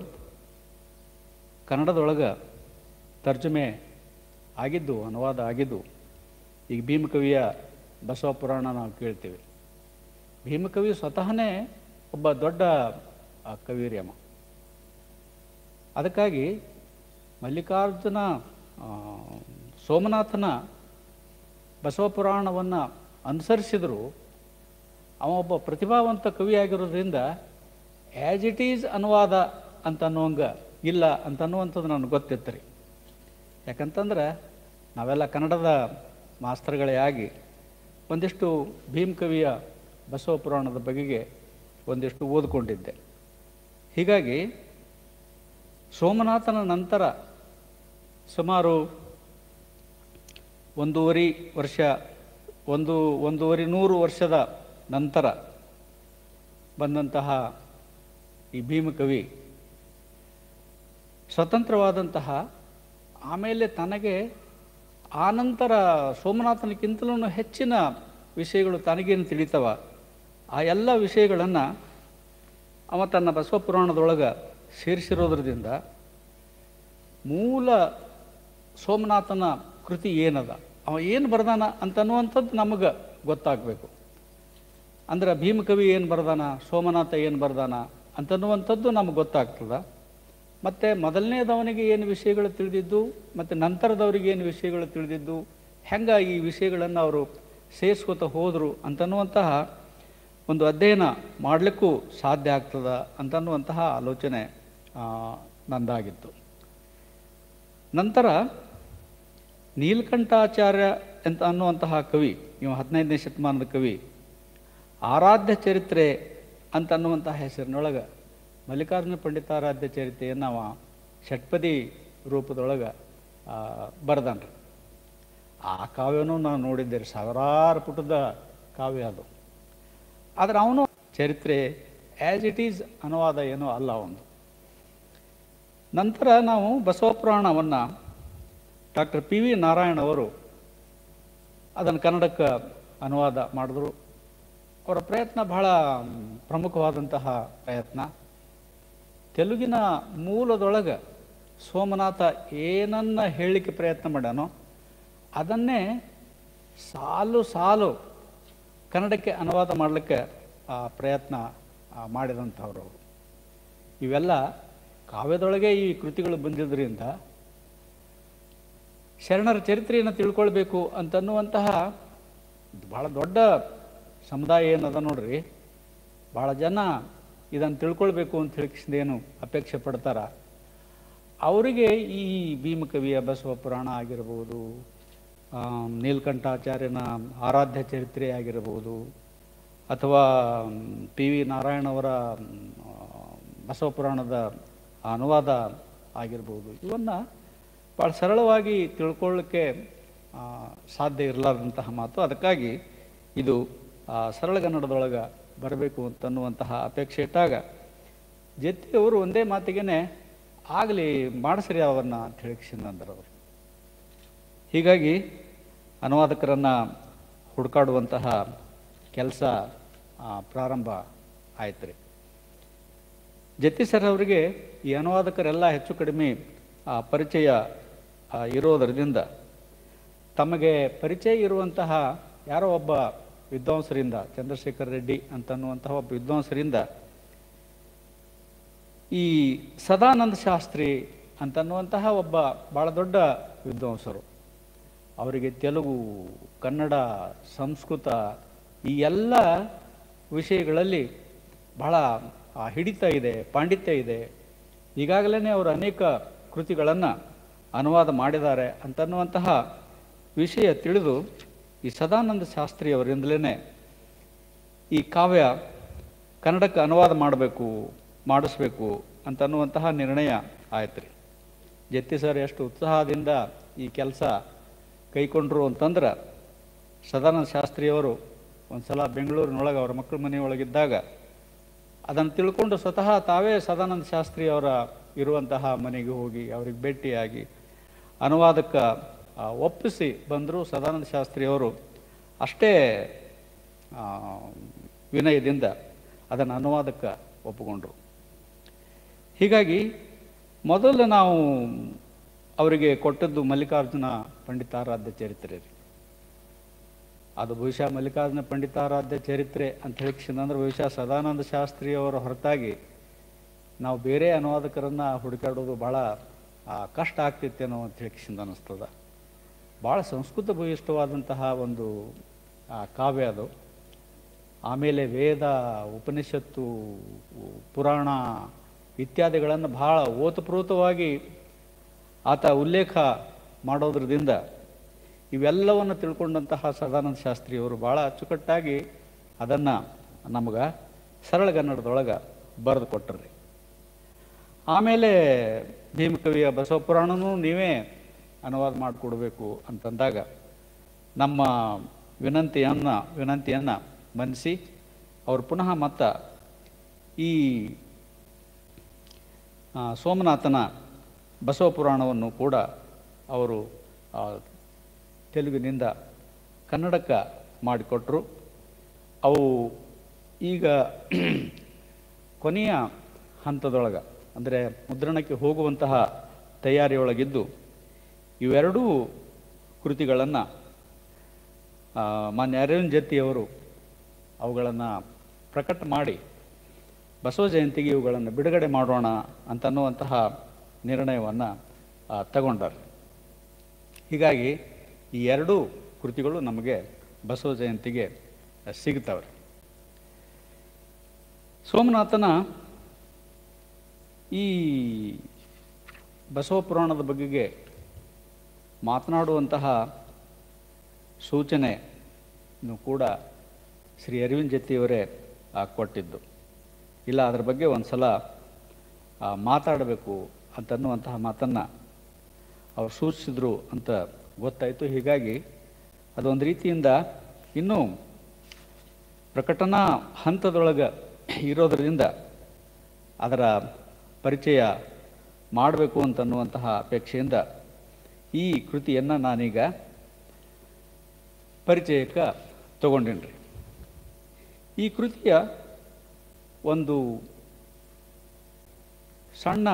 ಕನ್ನಡದೊಳಗೆ ತರ್ಜುಮೆ ಆಗಿದ್ದು, ಅನುವಾದ ಆಗಿದ್ದು. ಈಗ ಭೀಮಕವಿಯ ಬಸವ ಪುರಾಣ ನಾವು ಕೇಳ್ತೀವಿ. ಭೀಮಕವಿ ಸ್ವತಃನೇ ಒಬ್ಬ ದೊಡ್ಡ ಕವಿರ್ಯಮ. ಅದಕ್ಕಾಗಿ ಮಲ್ಲಿಕಾರ್ಜುನ ಸೋಮನಾಥನ ಬಸವ ಪುರಾಣವನ್ನು ಅನುಸರಿಸಿದರೂ ಅವ ಒಬ್ಬ ಪ್ರತಿಭಾವಂತ ಕವಿಯಾಗಿರೋದ್ರಿಂದ ಆ್ಯಸ್ ಇಟ್ ಈಸ್ ಅನುವಾದ ಅಂತ ಅನ್ನುವಂಗ ಇಲ್ಲ ಅಂತನ್ನುವಂಥದ್ದು ನನಗೆ ಗೊತ್ತಿತ್ತು ರೀ. ಯಾಕಂತಂದ್ರೆ ನಾವೆಲ್ಲ ಕನ್ನಡದ ಮಾಸ್ತರ್ಗಳೇ ಆಗಿ ಒಂದಿಷ್ಟು ಭೀಮಕವಿಯ ಬಸವ ಪುರಾಣದ ಬಗೆಗೆ ಒಂದಿಷ್ಟು ಓದ್ಕೊಂಡಿದ್ದೆ. ಹೀಗಾಗಿ ಸೋಮನಾಥನ ನಂತರ ಸುಮಾರು ಒಂದೂವರೆ ನೂರು ವರ್ಷದ ನಂತರ ಬಂದಂತಹ ಈ ಭೀಮಕವಿ ಸ್ವತಂತ್ರವಾದಂತಹ, ಆಮೇಲೆ ತನಗೆ ಆನಂತರ ಸೋಮನಾಥನಕ್ಕಿಂತಲೂ ಹೆಚ್ಚಿನ ವಿಷಯಗಳು ತನಗೇನು ತಿಳಿತವ ಆ ಎಲ್ಲ ವಿಷಯಗಳನ್ನು ಅವ ತನ್ನ ಬಸವ ಪುರಾಣದೊಳಗೆ ಸೇರಿಸಿರೋದ್ರಿಂದ ಮೂಲ ಸೋಮನಾಥನ ಕೃತಿ ಏನದ, ಅವ ಏನು ಬರ್ದಾನ ಅಂತನ್ನುವಂಥದ್ದು ನಮಗೆ ಗೊತ್ತಾಗಬೇಕು. ಅಂದ್ರೆ ಭೀಮಕವಿ ಏನು ಬರ್ದಾನ, ಸೋಮನಾಥ ಏನು ಬರ್ದಾನ ಅಂತನ್ನುವಂಥದ್ದು ನಮಗೆ ಗೊತ್ತಾಗ್ತದೆ. ಮತ್ತು ಮೊದಲನೇದವನಿಗೆ ಏನು ವಿಷಯಗಳು ತಿಳಿದಿದ್ದು ಮತ್ತು ನಂತರದವರಿಗೆ ಏನು ವಿಷಯಗಳು ತಿಳಿದಿದ್ದು, ಹೆಂಗೆ ಈ ವಿಷಯಗಳನ್ನು ಅವರು ಸೇರಿಸ್ಕೊತ ಹೋದರು ಅಂತನ್ನುವಂತಹ ಒಂದು ಅಧ್ಯಯನ ಮಾಡಲಿಕ್ಕೂ ಸಾಧ್ಯ ಆಗ್ತದ ಅಂತನ್ನುವಂತಹ ಆಲೋಚನೆ ನಂದಾಗಿತ್ತು. ನಂತರ ನೀಲಕಂಠಾಚಾರ್ಯ ಅಂತ ಅನ್ನುವಂತಹ ಕವಿ, ಇವ 15ನೇ ಶತಮಾನದ ಕವಿ, ಆರಾಧ್ಯ ಚರಿತ್ರೆ ಅಂತ ಅನ್ನುವಂತಹ ಹೆಸರಿನೊಳಗೆ ಮಲ್ಲಿಕಾರ್ಜುನ ಪಂಡಿತಾರಾಧ್ಯ ಚರಿತ್ರೆಯನ್ನು ಅವ ಷಟ್ಪದಿ ರೂಪದೊಳಗೆ ಬರ್ದಾನ್ರಿ. ಆ ಕಾವ್ಯನೂ ನಾವು ನೋಡಿದ್ದೇವೆ, ಸಾವಿರಾರು ಪುಟದ ಕಾವ್ಯ ಅದು. ಆದರೆ ಅವನು ಚರಿತ್ರೆ ಆ್ಯಸ್ ಇಟ್ ಈಸ್ ಅನುವಾದ ಏನೋ ಅಲ್ಲ ಒಂದು. ನಂತರ ನಾವು ಬಸವ ಪುರಾಣವನ್ನು ಡಾಕ್ಟರ್ PV ನಾರಾಯಣ ಅವರು ಅದನ್ನು ಕನ್ನಡಕ್ಕೆ ಅನುವಾದ ಮಾಡಿದ್ರು. ಅವರ ಪ್ರಯತ್ನ ಬಹಳ ಪ್ರಮುಖವಾದಂತಹ ಪ್ರಯತ್ನ. ತೆಲುಗಿನ ಮೂಲದೊಳಗೆ ಸೋಮನಾಥ ಏನನ್ನ ಹೇಳಲಿಕ್ಕೆ ಪ್ರಯತ್ನ ಮಾಡ್ಯಾನೋ ಅದನ್ನೇ ಸಾಲು ಸಾಲು ಕನ್ನಡಕ್ಕೆ ಅನುವಾದ ಮಾಡಲಿಕ್ಕೆ ಪ್ರಯತ್ನ ಮಾಡಿದಂಥವ್ರು. ಇವೆಲ್ಲ ಕಾವ್ಯದೊಳಗೆ ಈ ಕೃತಿಗಳು ಬಂದಿದ್ದರಿಂದ ಶರಣರ ಚರಿತ್ರೆಯನ್ನು ತಿಳ್ಕೊಳ್ಬೇಕು ಅಂತನ್ನುವಂತಹ ಭಾಳ ದೊಡ್ಡ ಸಮುದಾಯ ಏನದ ನೋಡ್ರಿ, ಭಾಳ ಜನ ಇದನ್ನು ತಿಳ್ಕೊಳ್ಬೇಕು ಅಂತ ಹೇಳಿದೇನು ಅಪೇಕ್ಷೆ ಪಡ್ತಾರ. ಅವರಿಗೆ ಈ ಭೀಮಕವಿಯ ಬಸವ ಪುರಾಣ ಆಗಿರ್ಬೋದು, ನೀಲಕಂಠಾಚಾರ್ಯನ ಆರಾಧ್ಯ ಚರಿತ್ರೆ ಆಗಿರ್ಬೋದು, ಅಥವಾ ಪಿ ವಿ ನಾರಾಯಣವರ ಬಸವ ಪುರಾಣದ ಅನುವಾದ ಆಗಿರ್ಬೋದು, ಇವನ್ನು ಭಾಳ ಸರಳವಾಗಿ ತಿಳ್ಕೊಳ್ಳಿಕ್ಕೆ ಸಾಧ್ಯ ಇರಲಾರ್ದಂತಹ ಮಾತು. ಅದಕ್ಕಾಗಿ ಇದು ಸರಳಗನ್ನಡದೊಳಗೆ ಬರಬೇಕು ಅಂತನ್ನುವಂತಹ ಅಪೇಕ್ಷೆ ಇಟ್ಟಾಗ ಜತ್ತಿಯವರು ಒಂದೇ ಮಾತಿಗೆ ಆಗಲಿ ಮಾಡಿಸ್ರಿ ಅವನ್ನ ಅಂತ ಹೇಳಿಸಿದಂದರು. ಹೀಗಾಗಿ ಅನುವಾದಕರನ್ನು ಹುಡುಕಾಡುವಂತಹ ಕೆಲಸ ಪ್ರಾರಂಭ ಆಯ್ತು ರೀ. ಜತ್ತಿ ಸರ್ ಅವರಿಗೆ ಈ ಅನುವಾದಕರೆಲ್ಲ ಹೆಚ್ಚು ಕಡಿಮೆ ಪರಿಚಯ ಇರೋದರಿಂದ ತಮಗೆ ಪರಿಚಯ ಇರುವಂತಹ ಯಾರೋ ಒಬ್ಬ ವಿದ್ವಾಂಸರಿಂದ, ಚಂದ್ರಶೇಖರ್ ರೆಡ್ಡಿ ಅಂತನ್ನುವಂತಹ ಒಬ್ಬ ವಿದ್ವಾಂಸರಿಂದ ಈ ಸದಾನಂದ ಶಾಸ್ತ್ರಿ ಅಂತನ್ನುವಂತಹ ಒಬ್ಬ ಭಾಳ ದೊಡ್ಡ ವಿದ್ವಾಂಸರು, ಅವರಿಗೆ ತೆಲುಗು, ಕನ್ನಡ, ಸಂಸ್ಕೃತ ಈ ಎಲ್ಲ ವಿಷಯಗಳಲ್ಲಿ ಬಹಳ ಹಿಡಿತ ಇದೆ, ಪಾಂಡಿತ್ಯ ಇದೆ. ಈಗಾಗಲೇ ಅವರು ಅನೇಕ ಕೃತಿಗಳನ್ನು ಅನುವಾದ ಮಾಡಿದ್ದಾರೆ ಅಂತನ್ನುವಂತಹ ವಿಷಯ ತಿಳಿದು ಈ ಸದಾನಂದ ಶಾಸ್ತ್ರಿ ಅವರಿಂದಲೇ ಈ ಕಾವ್ಯ ಕನ್ನಡಕ್ಕೆ ಅನುವಾದ ಮಾಡಿಸ್ಬೇಕು ಅಂತನ್ನುವಂತಹ ನಿರ್ಣಯ ಆಯ್ತು ರೀ. ಜತ್ತಿ ಸರ್ ಎಷ್ಟು ಉತ್ಸಾಹದಿಂದ ಈ ಕೆಲಸ ಕೈಕೊಂಡ್ರು ಅಂತಂದ್ರೆ, ಸದಾನಂದ ಶಾಸ್ತ್ರಿಯವರು ಒಂದು ಸಲ ಬೆಂಗಳೂರಿನೊಳಗೆ ಅವರ ಮಕ್ಕಳ ಮನೆಯೊಳಗಿದ್ದಾಗ ಅದನ್ನು ತಿಳ್ಕೊಂಡು ಸ್ವತಃ ತಾವೇ ಸದಾನಂದ ಶಾಸ್ತ್ರಿ ಅವರ ಇರುವಂತಹ ಮನೆಗೆ ಹೋಗಿ ಅವರಿಗೆ ಭೇಟಿಯಾಗಿ ಅನುವಾದಕ್ಕೆ ಒಪ್ಪಿಸಿ ಬಂದರು. ಸದಾನಂದ ಶಾಸ್ತ್ರಿಯವರು ಅಷ್ಟೇ ವಿನಯದಿಂದ ಅದನ್ನು ಅನುವಾದಕ್ಕೆ ಒಪ್ಪಿಕೊಂಡ್ರು. ಹೀಗಾಗಿ ಮೊದಲು ನಾವು ಅವರಿಗೆ ಕೊಟ್ಟದ್ದು ಮಲ್ಲಿಕಾರ್ಜುನ ಪಂಡಿತಾರಾಧ್ಯ ಚರಿತ್ರೆ ರೀ. ಅದು ಬಹುಶಃ ಮಲ್ಲಿಕಾರ್ಜುನ ಪಂಡಿತಾರಾಧ್ಯ ಚರಿತ್ರೆ ಅಂತ ಹೇಳಿಕ್ಷಂದ್ರೆ ಬಹುಶಃ ಸದಾನಂದ ಶಾಸ್ತ್ರಿಯವರ ಹೊರತಾಗಿ ನಾವು ಬೇರೆ ಅನುವಾದಕರನ್ನು ಹುಡುಕಾಡೋದು ಭಾಳ ಕಷ್ಟ ಆಗ್ತಿತ್ತೇನೋ ಅಂತ ಹೇಳಿಕ್ಷಂದ ಅನ್ನಿಸ್ತದ. ಭಾಳ ಸಂಸ್ಕೃತ ಭೂಯಿಷ್ಠವಾದಂತಹ ಒಂದು ಕಾವ್ಯ ಅದು. ಆಮೇಲೆ ವೇದ, ಉಪನಿಷತ್ತು, ಪುರಾಣ ಇತ್ಯಾದಿಗಳನ್ನು ಭಾಳ ಓತಪ್ರೋತವಾಗಿ ಆತ ಉಲ್ಲೇಖ ಮಾಡೋದ್ರದಿಂದ ಇವೆಲ್ಲವನ್ನು ತಿಳ್ಕೊಂಡಂತಹ ಸದಾನಂದ ಶಾಸ್ತ್ರಿಯವರು ಭಾಳ ಅಚ್ಚುಕಟ್ಟಾಗಿ ಅದನ್ನು ನಮಗೆ ಸರಳಗನ್ನಡದೊಳಗೆ ಬರೆದು ಕೊಟ್ಟರು. ಆಮೇಲೆ ಭೀಮಕವಿಯ ಬಸವ ಪುರಾಣನೂ ನೀವೇ ಅನುವಾದ ಮಾಡಿಕೊಡ್ಬೇಕು ಅಂತಂದಾಗ ನಮ್ಮ ವಿನಂತಿಯನ್ನು ಮನ್ನಿಸಿ ಅವರು ಪುನಃ ಮತ್ತು ಈ ಸೋಮನಾಥನ ಬಸವ ಪುರಾಣವನ್ನು ಕೂಡ ಅವರು ತೆಲುಗಿನಿಂದ ಕನ್ನಡಕ್ಕೆ ಮಾಡಿಕೊಟ್ರು. ಅವು ಈಗ ಕೊನೆಯ ಹಂತದೊಳಗೆ ಅಂದರೆ ಮುದ್ರಣಕ್ಕೆ ಹೋಗುವಂತಹ ತಯಾರಿಯೊಳಗಿದ್ದು ಇವೆರಡೂ ಕೃತಿಗಳನ್ನು ಮಾನ್ಯ ಅರವಿಂದ್ ಜತ್ತಿಯವರು ಅವುಗಳನ್ನು ಪ್ರಕಟ ಮಾಡಿ ಬಸವ ಜಯಂತಿಗೆ ಇವುಗಳನ್ನು ಬಿಡುಗಡೆ ಮಾಡೋಣ ಅಂತನ್ನುವಂತಹ ನಿರ್ಣಯವನ್ನು ತಗೊಂಡರು. ಹೀಗಾಗಿ ಈ ಎರಡೂ ಕೃತಿಗಳು ನಮಗೆ ಬಸವ ಜಯಂತಿಗೆ ಸಿಗ್ತವೆ. ಸೋಮನಾಥನ ಈ ಬಸವ ಪುರಾಣದ ಬಗೆಗೆ ಮಾತನಾಡುವಂತಹ ಸೂಚನೆಯೂ ಕೂಡ ಶ್ರೀ ಅರವಿಂದ್ ಜತ್ತಿಯವರೇ ಕೊಟ್ಟಿದ್ದು. ಇಲ್ಲ ಅದರ ಬಗ್ಗೆ ಒಂದು ಸಲ ಮಾತಾಡಬೇಕು ಅಂತನ್ನುವಂತಹ ಮಾತನ್ನು ಅವರು ಸೂಚಿಸಿದ್ರು ಅಂತ ಗೊತ್ತಾಯಿತು. ಹೀಗಾಗಿ ಅದೊಂದು ರೀತಿಯಿಂದ ಇನ್ನೂ ಪ್ರಕಟಣಾ ಹಂತದೊಳಗೆ ಇರೋದರಿಂದ ಅದರ ಪರಿಚಯ ಮಾಡಬೇಕು ಅಂತನ್ನುವಂತಹ ಅಪೇಕ್ಷೆಯಿಂದ ಈ ಕೃತಿಯನ್ನು ನಾನೀಗ ಪರಿಚಯಕ್ಕೆ ತಗೊಂಡೇನ್ರಿ. ಈ ಕೃತಿಯ ಒಂದು ಸಣ್ಣ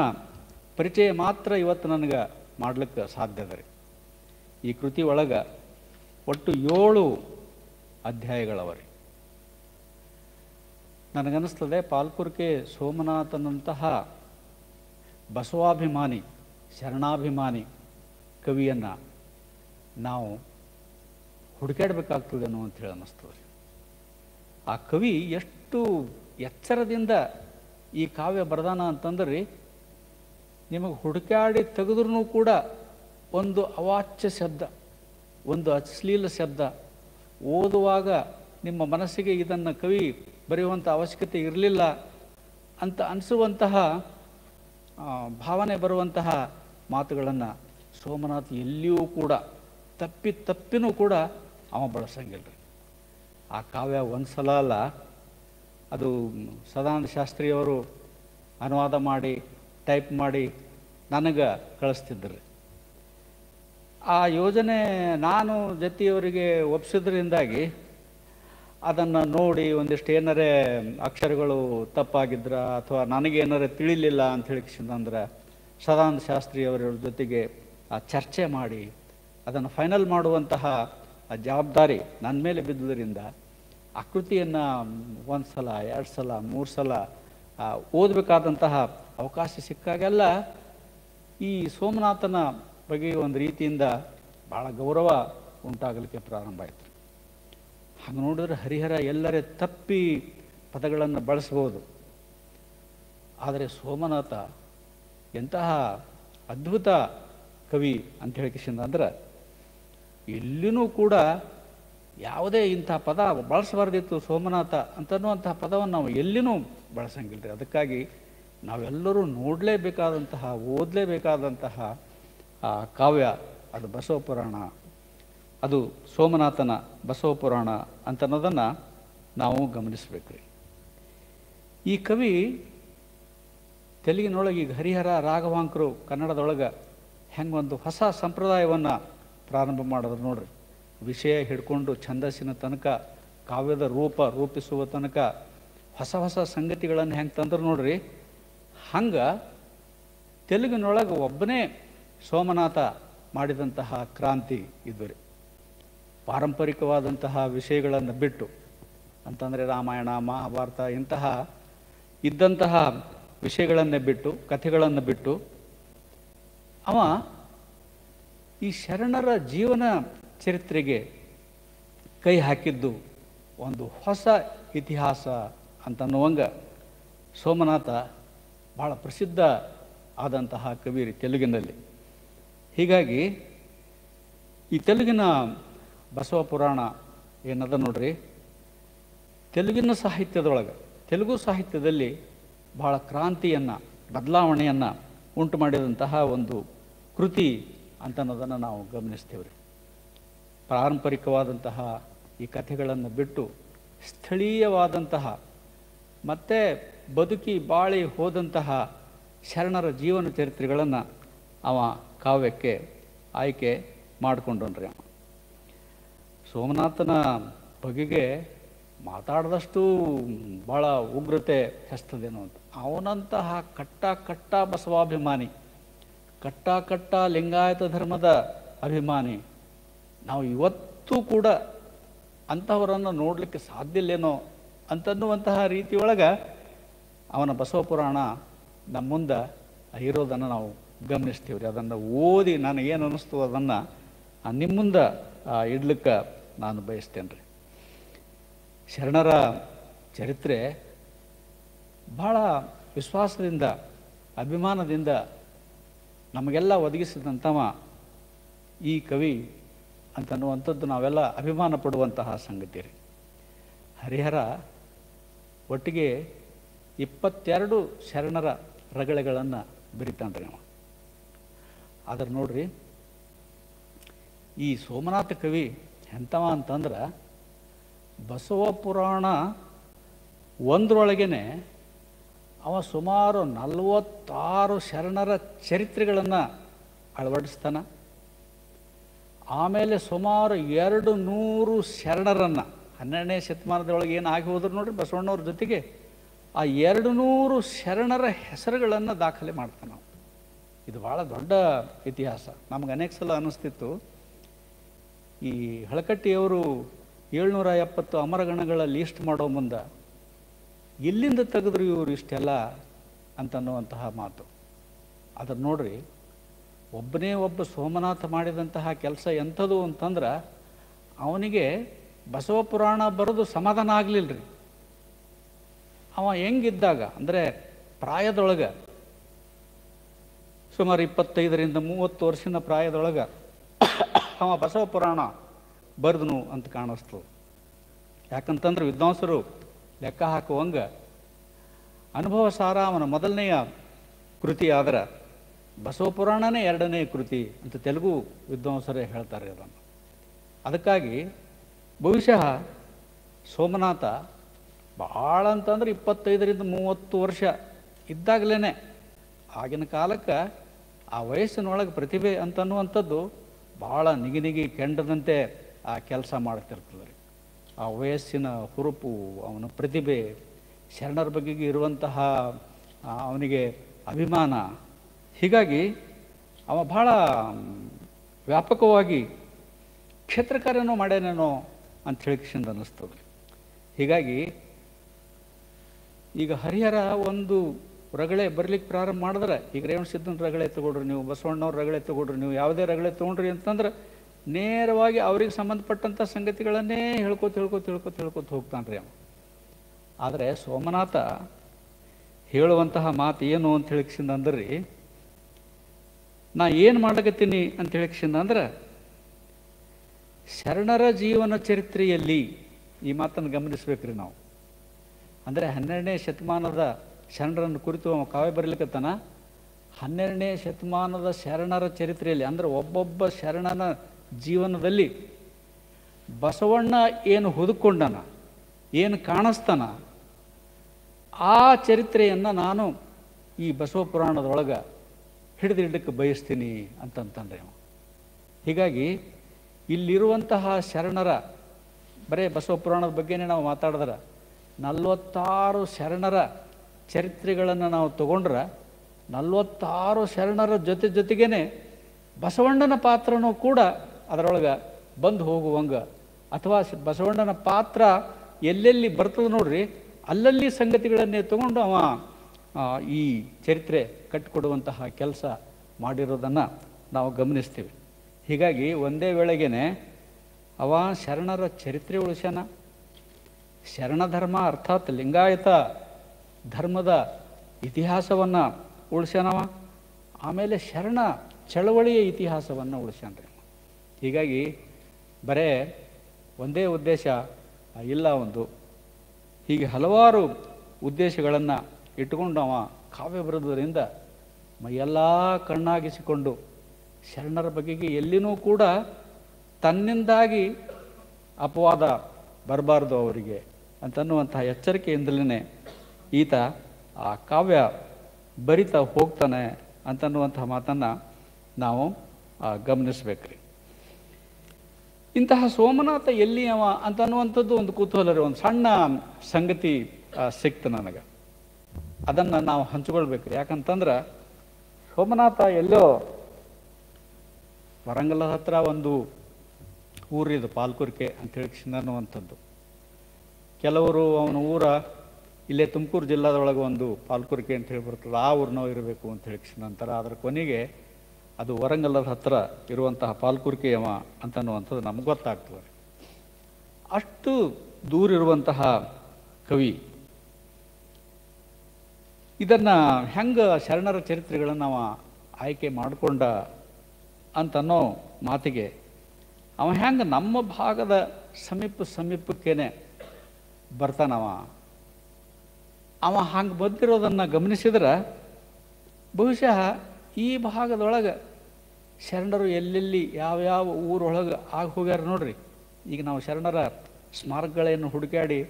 ಪರಿಚಯ ಮಾತ್ರ ಇವತ್ತು ನನಗೆ ಮಾಡಲಿಕ್ಕೆ ಸಾಧ್ಯ ಅದ ರೀ. ಈ ಕೃತಿ ಒಳಗೆ ಒಟ್ಟು 7 ಅಧ್ಯಾಯಗಳವ ರೀ. ನನಗನ್ನಿಸ್ತದೆ ಪಾಲ್ಕುರ್ಕೆ ಸೋಮನಾಥನಂತಹ ಬಸವಾಭಿಮಾನಿ, ಶರಣಾಭಿಮಾನಿ ಕವಿಯನ್ನು ನಾವು ಹುಡುಕಾಡಬೇಕಾಗ್ತದೇನೋ ಅಂಥೇಳಿ ಅನ್ನಿಸ್ತದೆ ರೀ. ಆ ಕವಿ ಎಷ್ಟು ಎಚ್ಚರದಿಂದ ಈ ಕಾವ್ಯ ಬರದಾನ ಅಂತಂದ್ರೆ ನಿಮಗೆ ಹುಡುಕಾಡಿ ತೆಗೆದ್ರೂ ಕೂಡ ಒಂದು ಅವಾಚ್ಯ ಶಬ್ದ, ಒಂದು ಅಶ್ಲೀಲ ಶಬ್ದ ಓದುವಾಗ ನಿಮ್ಮ ಮನಸ್ಸಿಗೆ ಇದನ್ನು ಕವಿ ಬರೆಯುವಂಥ ಅವಶ್ಯಕತೆ ಇರಲಿಲ್ಲ ಅಂತ ಅನಿಸುವಂತಹ ಭಾವನೆ ಬರುವಂತಹ ಮಾತುಗಳನ್ನು ಸೋಮನಾಥ್ ಎಲ್ಲಿಯೂ ಕೂಡ ತಪ್ಪಿನೂ ಕೂಡ ಅವ ಬಳಸಂಗಿಲ್ಲ ರೀ. ಆ ಕಾವ್ಯ ಒಂದು ಸಲ ಅಲ್ಲ, ಅದು ಸದಾನಂದ ಶಾಸ್ತ್ರಿಯವರು ಅನುವಾದ ಮಾಡಿ ಟೈಪ್ ಮಾಡಿ ನನಗೆ ಕಳಿಸ್ತಿದ್ದರು. ಆ ಯೋಜನೆ ನಾನು ಜೊತೆಯವರಿಗೆ ಒಪ್ಪಿಸಿದ್ರಿಂದಾಗಿ ಅದನ್ನು ನೋಡಿ ಒಂದಿಷ್ಟು ಏನಾರೇ ಅಕ್ಷರಗಳು ತಪ್ಪಾಗಿದ್ರ ಅಥವಾ ನನಗೇನಾರೇ ತಿಳಿಲಿಲ್ಲ ಅಂತ ಹೇಳಿದ್ರೆ ಸದಾನಂದ ಶಾಸ್ತ್ರಿಯವರ ಜೊತೆಗೆ ಆ ಚರ್ಚೆ ಮಾಡಿ ಅದನ್ನು ಫೈನಲ್ ಮಾಡುವಂತಹ ಆ ಜವಾಬ್ದಾರಿ ನನ್ನ ಮೇಲೆ ಬಿದ್ದುದರಿಂದ ಆ ಕೃತಿಯನ್ನು 1 ಸಲ 2 ಸಲ 3 ಸಲ ಓದಬೇಕಾದಂತಹ ಅವಕಾಶ ಸಿಕ್ಕಾಗೆಲ್ಲ ಈ ಸೋಮನಾಥನ ಬಗ್ಗೆ ಒಂದು ರೀತಿಯಿಂದ ಭಾಳ ಗೌರವ ಉಂಟಾಗಲಿಕ್ಕೆ ಪ್ರಾರಂಭ ಆಯಿತು. ಹಾಗೆ ನೋಡಿದ್ರೆ ಹರಿಹರ ಎಲ್ಲರೇ ತಪ್ಪಿ ಪದಗಳನ್ನು ಬಳಸ್ಬೋದು, ಆದರೆ ಸೋಮನಾಥ ಎಂತಹ ಅದ್ಭುತ ಕವಿ ಅಂತ ಹೇಳಿಕಿಸಿಂದ ಅಂದ್ರೆ ಎಲ್ಲಿನೂ ಕೂಡ ಯಾವುದೇ ಇಂಥ ಪದ ಬಳಸಬಾರ್ದಿತ್ತು ಸೋಮನಾಥ ಅಂತನ್ನುವಂತಹ ಪದವನ್ನು ನಾವು ಎಲ್ಲಿನೂ ಬಳಸಂಗಿಲ್ಲ ರೀ. ಅದಕ್ಕಾಗಿ ನಾವೆಲ್ಲರೂ ನೋಡಲೇಬೇಕಾದಂತಹ ಓದಲೇಬೇಕಾದಂತಹ ಆ ಕಾವ್ಯ ಅದು ಬಸವ ಪುರಾಣ, ಅದು ಸೋಮನಾಥನ ಬಸವ ಪುರಾಣ ಅಂತನ್ನೋದನ್ನು ನಾವು ಗಮನಿಸಬೇಕು ರೀ. ಈ ಕವಿ ತೆಲುಗಿನೊಳಗೆ ಈಗ ಹರಿಹರ ರಾಘವಾಂಕರು ಕನ್ನಡದೊಳಗೆ ಹೆಂಗೊಂದು ಹೊಸ ಸಂಪ್ರದಾಯವನ್ನು ಪ್ರಾರಂಭ ಮಾಡಿದ್ರು ನೋಡ್ರಿ. ವಿಷಯ ಹಿಡ್ಕೊಂಡು ಛಂದಸ್ಸಿನ ತನಕ ಕಾವ್ಯದ ರೂಪಿಸುವ ತನಕ ಹೊಸ ಹೊಸ ಸಂಗತಿಗಳನ್ನು ಹೆಂಗೆ ತಂದ್ರು ನೋಡ್ರಿ. ಹಂಗೆ ತೆಲುಗಿನೊಳಗೆ ಒಬ್ಬನೇ ಸೋಮನಾಥ ಮಾಡಿದಂತಹ ಕ್ರಾಂತಿ ಇದು ರೀ. ಪಾರಂಪರಿಕವಾದಂತಹ ವಿಷಯಗಳನ್ನು ಬಿಟ್ಟು ಅಂತಂದರೆ ರಾಮಾಯಣ ಮಹಾಭಾರತ ಇಂತಹ ಇದ್ದಂತಹ ವಿಷಯಗಳನ್ನೇ ಬಿಟ್ಟು ಕಥೆಗಳನ್ನು ಬಿಟ್ಟು ಅವ ಈ ಶರಣರ ಜೀವನ ಚರಿತ್ರೆಗೆ ಕೈ ಹಾಕಿದ್ದು ಒಂದು ಹೊಸ ಇತಿಹಾಸ ಅಂತನ್ನುವಂಗೆ ಸೋಮನಾಥ ಭಾಳ ಪ್ರಸಿದ್ಧ ಆದಂತಹ ಕವಿ ರೀ ತೆಲುಗಿನಲ್ಲಿ. ಹೀಗಾಗಿ ಈ ತೆಲುಗಿನ ಬಸವ ಪುರಾಣ ಏನದ ನೋಡ್ರಿ, ತೆಲುಗಿನ ಸಾಹಿತ್ಯದೊಳಗೆ ತೆಲುಗು ಸಾಹಿತ್ಯದಲ್ಲಿ ಭಾಳ ಕ್ರಾಂತಿಯನ್ನು ಬದಲಾವಣೆಯನ್ನು ಉಂಟು ಮಾಡಿದಂತಹ ಒಂದು ಕೃತಿ ಅಂತನ್ನೋದನ್ನು ನಾವು ಗಮನಿಸ್ತೇವೆ ರೀ. ಪಾರಂಪರಿಕವಾದಂತಹ ಈ ಕಥೆಗಳನ್ನು ಬಿಟ್ಟು ಸ್ಥಳೀಯವಾದಂತಹ ಮತ್ತು ಬದುಕಿ ಬಾಳಿ ಹೋದಂತಹ ಶರಣರ ಜೀವನ ಚರಿತ್ರೆಗಳನ್ನು ಅವ ಕಾವ್ಯಕ್ಕೆ ಆಯ್ಕೆ ಮಾಡಿಕೊಂಡ್ರಿ. ಅವ ಸೋಮನಾಥನ ಬಗೆಗೆ ಮಾತಾಡಿದಷ್ಟು ಭಾಳ ಉಗ್ರತೆ ಹೆಸ್ತದೇನೋ ಅಂತ. ಅವನಂತಹ ಕಟ್ಟ ಬಸವಾಭಿಮಾನಿ, ಕಟ್ಟ ಲಿಂಗಾಯತ ಧರ್ಮದ ಅಭಿಮಾನಿ ನಾವು ಇವತ್ತೂ ಕೂಡ ಅಂಥವರನ್ನು ನೋಡಲಿಕ್ಕೆ ಸಾಧ್ಯ ಇಲ್ಲೇನೋ ಅಂತನ್ನುವಂತಹ ರೀತಿಯೊಳಗೆ ಅವನ ಬಸವ ಪುರಾಣ ನಮ್ಮ ಮುಂದೆ ಇರೋದನ್ನು ನಾವು ಗಮನಿಸ್ತೀವಿ ರೀ. ಅದನ್ನು ಓದಿ ನನಗೇನು ಅನ್ನಿಸ್ತು ಅದನ್ನು ನಿಮ್ಮ ಮುಂದೆ ಇಡ್ಲಿಕ್ಕೆ ನಾನು ಬಯಸ್ತೇನೆ ರೀ. ಶರಣರ ಚರಿತ್ರೆ ಭಾಳ ವಿಶ್ವಾಸದಿಂದ ಅಭಿಮಾನದಿಂದ ನಮಗೆಲ್ಲ ಒದಗಿಸಿದಂಥವ ಈ ಕವಿ ಅಂತನ್ನುವಂಥದ್ದು ನಾವೆಲ್ಲ ಅಭಿಮಾನ ಪಡುವಂತಹ ಸಂಗತಿ ರೀ. ಹರಿಹರ ಒಟ್ಟಿಗೆ 22 ಶರಣರ ರಗಳೆಗಳನ್ನು ಬರಿತಾನ್ರಿ ಅವ. ಆದ್ರೆ ನೋಡ್ರಿ, ಈ ಸೋಮನಾಥ ಕವಿ ಎಂಥವ ಅಂತಂದ್ರೆ ಬಸವ ಪುರಾಣ ಒಂದರೊಳಗೇನೆ ಅವ ಸುಮಾರು 46 ಶರಣರ ಚರಿತ್ರೆಗಳನ್ನು ಅಳವಡಿಸ್ತಾನ. ಆಮೇಲೆ ಸುಮಾರು 200 ಶರಣರನ್ನು 12ನೇ ಶತಮಾನದೊಳಗೆ ಏನು ಆಗಿ ಹೋದ್ರು ನೋಡ್ರಿ ಬಸವಣ್ಣವ್ರ ಜೊತೆಗೆ ಆ 200 ಶರಣರ ಹೆಸರುಗಳನ್ನು ದಾಖಲೆ ಮಾಡ್ತಾನೆ ನಾವು. ಇದು ಭಾಳ ದೊಡ್ಡ ಇತಿಹಾಸ. ನಮ್ಗೆ ಅನೇಕ ಸಲ ಅನ್ನಿಸ್ತಿತ್ತು, ಈ ಹಳಕಟ್ಟಿಯವರು 770 ಅಮರಗಣಗಳ ಲೀಸ್ಟ್ ಮಾಡೋ ಮುಂದೆ ಎಲ್ಲಿಂದ ತೆಗೆದ್ರು ಇವರು ಇಷ್ಟೆಲ್ಲ ಅಂತನ್ನುವಂತಹ ಮಾತು. ಅದನ್ನು ನೋಡ್ರಿ, ಒಬ್ಬನೇ ಒಬ್ಬ ಸೋಮನಾಥ ಮಾಡಿದಂತಹ ಕೆಲಸ ಎಂಥದ್ದು ಅಂತಂದ್ರೆ ಅವನಿಗೆ ಬಸವ ಪುರಾಣ ಬರೆದು ಸಮಾಧಾನ ಆಗಲಿಲ್ಲ ರೀ. ಅವ ಹೆಂಗಿದ್ದಾಗ ಅಂದರೆ ಪ್ರಾಯದೊಳಗೆ ಸುಮಾರು 25ರಿಂದ 30 ವರ್ಷದ ಪ್ರಾಯದೊಳಗೆ ಅವ ಬಸವ ಪುರಾಣ ಬರೆದನು ಅಂತ ಕಾಣಿಸ್ತದೆ. ಯಾಕಂತಂದ್ರೆ ವಿದ್ವಾಂಸರು ಲೆಕ್ಕ ಹಾಕುವಂಗೆ ಅನುಭವ ಸಾರ ಅವನ ಮೊದಲನೆಯ ಕೃತಿ ಆದ್ರೆ ಬಸವ ಪುರಾಣನೇ 2ನೇ ಕೃತಿ ಅಂತ ತೆಲುಗು ವಿದ್ವಾಂಸರೇ ಹೇಳ್ತಾರೆ ಅದನ್ನು. ಅದಕ್ಕಾಗಿ ಬಹುಶಃ ಸೋಮನಾಥ ಭಾಳ ಅಂತಂದ್ರೆ 25ರಿಂದ 30 ವರ್ಷ ಇದ್ದಾಗಲೇ ಆಗಿನ ಕಾಲಕ್ಕೆ ಆ ವಯಸ್ಸಿನೊಳಗೆ ಪ್ರತಿಭೆ ಅಂತನ್ನುವಂಥದ್ದು ಭಾಳ ನಿಗಿ ಕೆಂಡದಂತೆ ಆ ಕೆಲಸ ಮಾಡ್ತಿರ್ತದೆ ರೀ. ಆ ವಯಸ್ಸಿನ ಹುರುಪು, ಅವನ ಪ್ರತಿಭೆ, ಶರಣರ ಬಗೆಗೆ ಇರುವಂತಹ ಅವನಿಗೆ ಅಭಿಮಾನ, ಹೀಗಾಗಿ ಅವ ಭಾಳ ವ್ಯಾಪಕವಾಗಿ ಕ್ಷೇತ್ರ ಕಾರ್ಯನೂ ಮಾಡ್ಯಾನೇನೋ ಅಂತ ಹೇಳಿಕಿಂದ ಅನ್ನಿಸ್ತದೆ. ಹೀಗಾಗಿ ಈಗ ಹರಿಹರ ಒಂದು ರಗಳೆ ಬರಲಿಕ್ಕೆ ಪ್ರಾರಂಭ ಮಾಡಿದ್ರೆ, ಈಗ ರೇವಣ ಸಿದ್ದನ ರಗಳೆ ತಗೊಳ್ರಿ ನೀವು, ಬಸವಣ್ಣವ್ರ ರಗಳೆ ತಗೊಳ್ರಿ ನೀವು, ಯಾವುದೇ ರಗಳೆ ತೊಗೊಂಡ್ರಿ ಅಂತಂದ್ರೆ ನೇರವಾಗಿ ಅವ್ರಿಗೆ ಸಂಬಂಧಪಟ್ಟಂಥ ಸಂಗತಿಗಳನ್ನೇ ಹೇಳ್ಕೊತ ಹೋಗ್ತಾನೆ ರೀ ಅವ. ಆದರೆ ಸೋಮನಾಥ ಹೇಳುವಂತಹ ಮಾತು ಏನು ಅಂತ ಹೇಳಿಕಿಂದ ಅಂದ್ರಿ, ನಾ ಏನು ಮಾಡಕತ್ತೀನಿ ಅಂತ ಹೇಳಿಕಿಂದ ಅಂದ್ರೆ ಶರಣರ ಜೀವನ ಚರಿತ್ರೆಯಲ್ಲಿ ಈ ಮಾತನ್ನು ಗಮನಿಸ್ಬೇಕ್ರಿ ನಾವು. ಅಂದರೆ 12ನೇ ಶತಮಾನದ ಶರಣರನ್ನು ಕುರಿತು ಅವ ಕಾವ್ಯ ಬರಲಿಕ್ಕತ್ತಾನ. 12ನೇ ಶತಮಾನದ ಶರಣರ ಚರಿತ್ರೆಯಲ್ಲಿ ಅಂದರೆ ಒಬ್ಬೊಬ್ಬ ಶರಣನ ಜೀವನದಲ್ಲಿ ಬಸವಣ್ಣ ಏನು ಹುದುಕೊಂಡನ, ಏನು ಕಾಣಿಸ್ತಾನ, ಆ ಚರಿತ್ರೆಯನ್ನು ನಾನು ಈ ಬಸವ ಪುರಾಣದೊಳಗೆ ಹಿಡಿದಿಡಕ್ಕೆ ಬಯಸ್ತೀನಿ ಅಂತಂತಂದ್ರೆ ಅವ. ಹೀಗಾಗಿ ಇಲ್ಲಿರುವಂತಹ ಶರಣರ ಬರೇ ಬಸವ ಪುರಾಣದ ಬಗ್ಗೆನೇ ನಾವು ಮಾತಾಡಿದ್ರೆ 46 ಶರಣರ ಚರಿತ್ರೆಗಳನ್ನು ನಾವು ತಗೊಂಡ್ರೆ 46 ಶರಣರ ಜೊತೆಗೇ ಬಸವಣ್ಣನ ಪಾತ್ರನೂ ಕೂಡ ಅದರೊಳಗೆ ಬಂದು ಹೋಗುವಂಗೆ, ಅಥವಾ ಬಸವಣ್ಣನ ಪಾತ್ರ ಎಲ್ಲೆಲ್ಲಿ ಬರ್ತದೆ ನೋಡ್ರಿ ಅಲ್ಲಲ್ಲಿ ಸಂಗತಿಗಳನ್ನೇ ತಗೊಂಡು ಅವ ಈ ಚರಿತ್ರೆ ಕಟ್ಟಿಕೊಡುವಂತಹ ಕೆಲಸ ಮಾಡಿರೋದನ್ನು ನಾವು ಗಮನಿಸ್ತೀವಿ. ಹೀಗಾಗಿ ಒಂದೇ ವೇಳೆಗೇ ಅವ ಶರಣರ ಚರಿತ್ರೆ ಉಳಿಸ್ಯಾನ, ಶರಣ ಧರ್ಮ ಅರ್ಥಾತ್ ಲಿಂಗಾಯತ ಧರ್ಮದ ಇತಿಹಾಸವನ್ನು ಉಳಿಸ್ಯಾನವ, ಆಮೇಲೆ ಶರಣ ಚಳವಳಿಯ ಇತಿಹಾಸವನ್ನು ಉಳಿಸ್ಯಾನ್ರಿ. ಹೀಗಾಗಿ ಬರೇ ಒಂದೇ ಉದ್ದೇಶ ಇಲ್ಲ, ಒಂದು ಹೀಗೆ ಹಲವಾರು ಉದ್ದೇಶಗಳನ್ನು ಇಟ್ಟುಕೊಂಡು ಅವ ಕಾವ್ಯ ಬರೆದುದರಿಂದ ಮೈಯೆಲ್ಲ ಕಣ್ಣಾಗಿಸಿಕೊಂಡು ಶರಣರ ಬಗೆಗೆ ಎಲ್ಲಿನೂ ಕೂಡ ತನ್ನಿಂದಾಗಿ ಅಪವಾದ ಬರಬಾರ್ದು ಅವರಿಗೆ ಅಂತನ್ನುವಂತಹ ಎಚ್ಚರಿಕೆಯಿಂದಲೇ ಈತ ಆ ಕಾವ್ಯ ಬರಿತಾ ಹೋಗ್ತಾನೆ ಅಂತನ್ನುವಂತಹ ಮಾತನ್ನು ನಾವು ಗಮನಿಸ್ಬೇಕ್ರಿ. ಇಂತಹ ಸೋಮನಾಥ ಎಲ್ಲಿ ಅವ ಅಂತನ್ನುವಂಥದ್ದು ಒಂದು ಕುತೂಹಲ ರೀ. ಒಂದು ಸಣ್ಣ ಸಂಗತಿ ಸಿಕ್ತು ನನಗೆ, ಅದನ್ನು ನಾವು ಹಂಚಿಕೊಳ್ಬೇಕ್ರಿ. ಯಾಕಂತಂದ್ರೆ ಸೋಮನಾಥ ಎಲ್ಲೋ ವರಂಗಲ ಹತ್ರ ಒಂದು ಊರಿದು ಪಾಲ್ಕುರ್ಕೆ ಅಂತೇಳಿ ಅನ್ನುವಂಥದ್ದು. ಕೆಲವರು ಅವನ ಊರ ಇಲ್ಲೇ ತುಮಕೂರು ಜಿಲ್ಲಾದೊಳಗೆ ಒಂದು ಪಾಲ್ಕುರ್ಕೆ ಅಂತ ಹೇಳಿ ಬರ್ತದೆ, ಆ ಊರಿನವು ಇರಬೇಕು ಅಂತ ಹೇಳಿ ನಂತರ ಅದರ ಕೊನೆಗೆ ಅದು ವರಂಗಲದ ಹತ್ರ ಇರುವಂತಹ ಪಾಲ್ಕುರ್ಕೆಯವ ಅಂತನ್ನುವಂಥದ್ದು ನಮ್ಗೆ ಗೊತ್ತಾಗ್ತದೆ. ಅಷ್ಟು ದೂರ ಇರುವಂತಹ ಕವಿ ಇದನ್ನು ಹೆಂಗೆ ಶರಣರ ಚರಿತ್ರೆಗಳನ್ನು ಅವ ಆಯ್ಕೆ ಮಾಡಿಕೊಂಡ ಅಂತನ್ನೋ ಮಾತಿಗೆ ಅವ ಹೆಂಗೆ ನಮ್ಮ ಭಾಗದ ಸಮೀಪಕ್ಕೇನೆ ಬರ್ತಾನವ. ಅವ ಹಂಗೆ ಬಂದಿರೋದನ್ನು ಗಮನಿಸಿದ್ರೆ ಬಹುಶಃ ಈ ಭಾಗದೊಳಗೆ ಶರಣರು ಎಲ್ಲೆಲ್ಲಿ ಯಾವ್ಯಾವ ಊರೊಳಗೆ ಆಗಿ ಹೋಗ್ಯಾರ ನೋಡ್ರಿ. ಈಗ ನಾವು ಶರಣರ ಸ್ಮಾರಕಗಳನ್ನು ಹುಡುಕಾಡಿ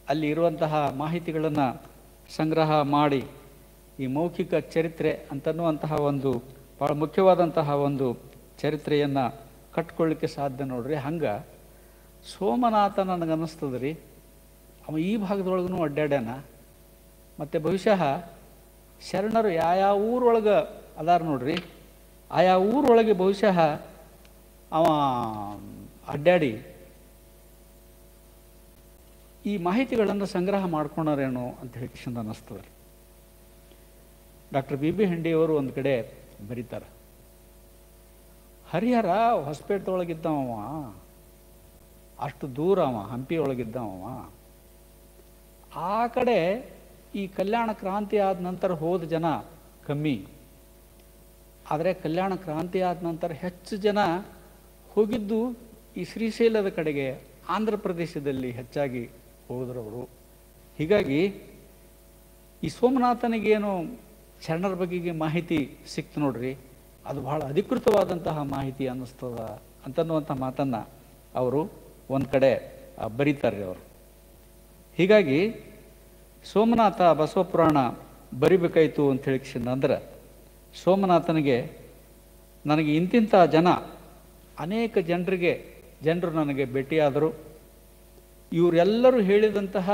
ಅಲ್ಲಿ ಇರುವಂತಹ ಮಾಹಿತಿಗಳನ್ನು ಸಂಗ್ರಹ ಮಾಡಿ ಈ ಮೌಖಿಕ ಚರಿತ್ರೆ ಅಂತನ್ನುವಂತಹ ಒಂದು ಭಾಳ ಮುಖ್ಯವಾದಂತಹ ಒಂದು ಚರಿತ್ರೆಯನ್ನು ಕಟ್ಕೊಳ್ಳಿಕ್ಕೆ ಸಾಧ್ಯ ನೋಡ್ರಿ. ಹಂಗೆ ಸೋಮನಾಥ ನನಗನ್ನಿಸ್ತದೆ ರೀ, ಅವ ಈ ಭಾಗದೊಳಗೂ ಅಡ್ಡಾಡ್ಯಾನ. ಮತ್ತು ಬಹುಶಃ ಶರಣರು ಯಾವ ಊರೊಳಗೆ ಅದಾರ ನೋಡ್ರಿ, ಆಯಾ ಊರೊಳಗೆ ಬಹುಶಃ ಅವ ಅಡ್ಡಾಡಿ ಈ ಮಾಹಿತಿಗಳನ್ನು ಸಂಗ್ರಹ ಮಾಡ್ಕೊಂಡಾರೇನೋ ಅಂತ ಹೇಳಿ ಕಿಶಂದ ಅನ್ನಿಸ್ತದೆ. ಡಾಕ್ಟರ್ ಬಿ ಬಿ ಹೆಂಡಿಯವರು ಒಂದು ಕಡೆ ಬರೀತಾರೆ, ಹರಿಹರ ಹೊಸಪೇಟೆದೊಳಗಿದ್ದವ, ಅಷ್ಟು ದೂರ ಅವ ಹಂಪಿ ಒಳಗಿದ್ದವ. ಆ ಕಡೆ ಈ ಕಲ್ಯಾಣ ಕ್ರಾಂತಿ ಆದ ನಂತರ ಹೋದ ಜನ ಕಮ್ಮಿ, ಆದರೆ ಕಲ್ಯಾಣ ಕ್ರಾಂತಿ ಆದ ನಂತರ ಹೆಚ್ಚು ಜನ ಹೋಗಿದ್ದು ಈ ಶ್ರೀಶೈಲದ ಕಡೆಗೆ, ಆಂಧ್ರ ಪ್ರದೇಶದಲ್ಲಿ ಹೆಚ್ಚಾಗಿ ಹೋದ್ರವರು. ಹೀಗಾಗಿ ಈ ಸೋಮನಾಥನಿಗೇನು ಶರಣರ ಬಗೆಗೆ ಮಾಹಿತಿ ಸಿಕ್ತು ನೋಡ್ರಿ, ಅದು ಬಹಳ ಅಧಿಕೃತವಾದಂತಹ ಮಾಹಿತಿ ಅನ್ನಿಸ್ತದ ಅಂತನ್ನುವಂಥ ಮಾತನ್ನು ಅವರು ಒಂದು ಕಡೆ ಬರೀತಾರೆ ಅವರು. ಹೀಗಾಗಿ ಸೋಮನಾಥ ಬಸವಪುರಾಣ ಬರಿಬೇಕಾಯ್ತು ಅಂತ ಹೇಳಿಕ್ಷಂದ್ರೆ ಸೋಮನಾಥನಿಗೆ ನನಗೆ ಇಂತಿಂಥ ಜನ, ಅನೇಕ ಜನರು ನನಗೆ ಭೇಟಿಯಾದರು. ಇವರೆಲ್ಲರೂ ಹೇಳಿದಂತಹ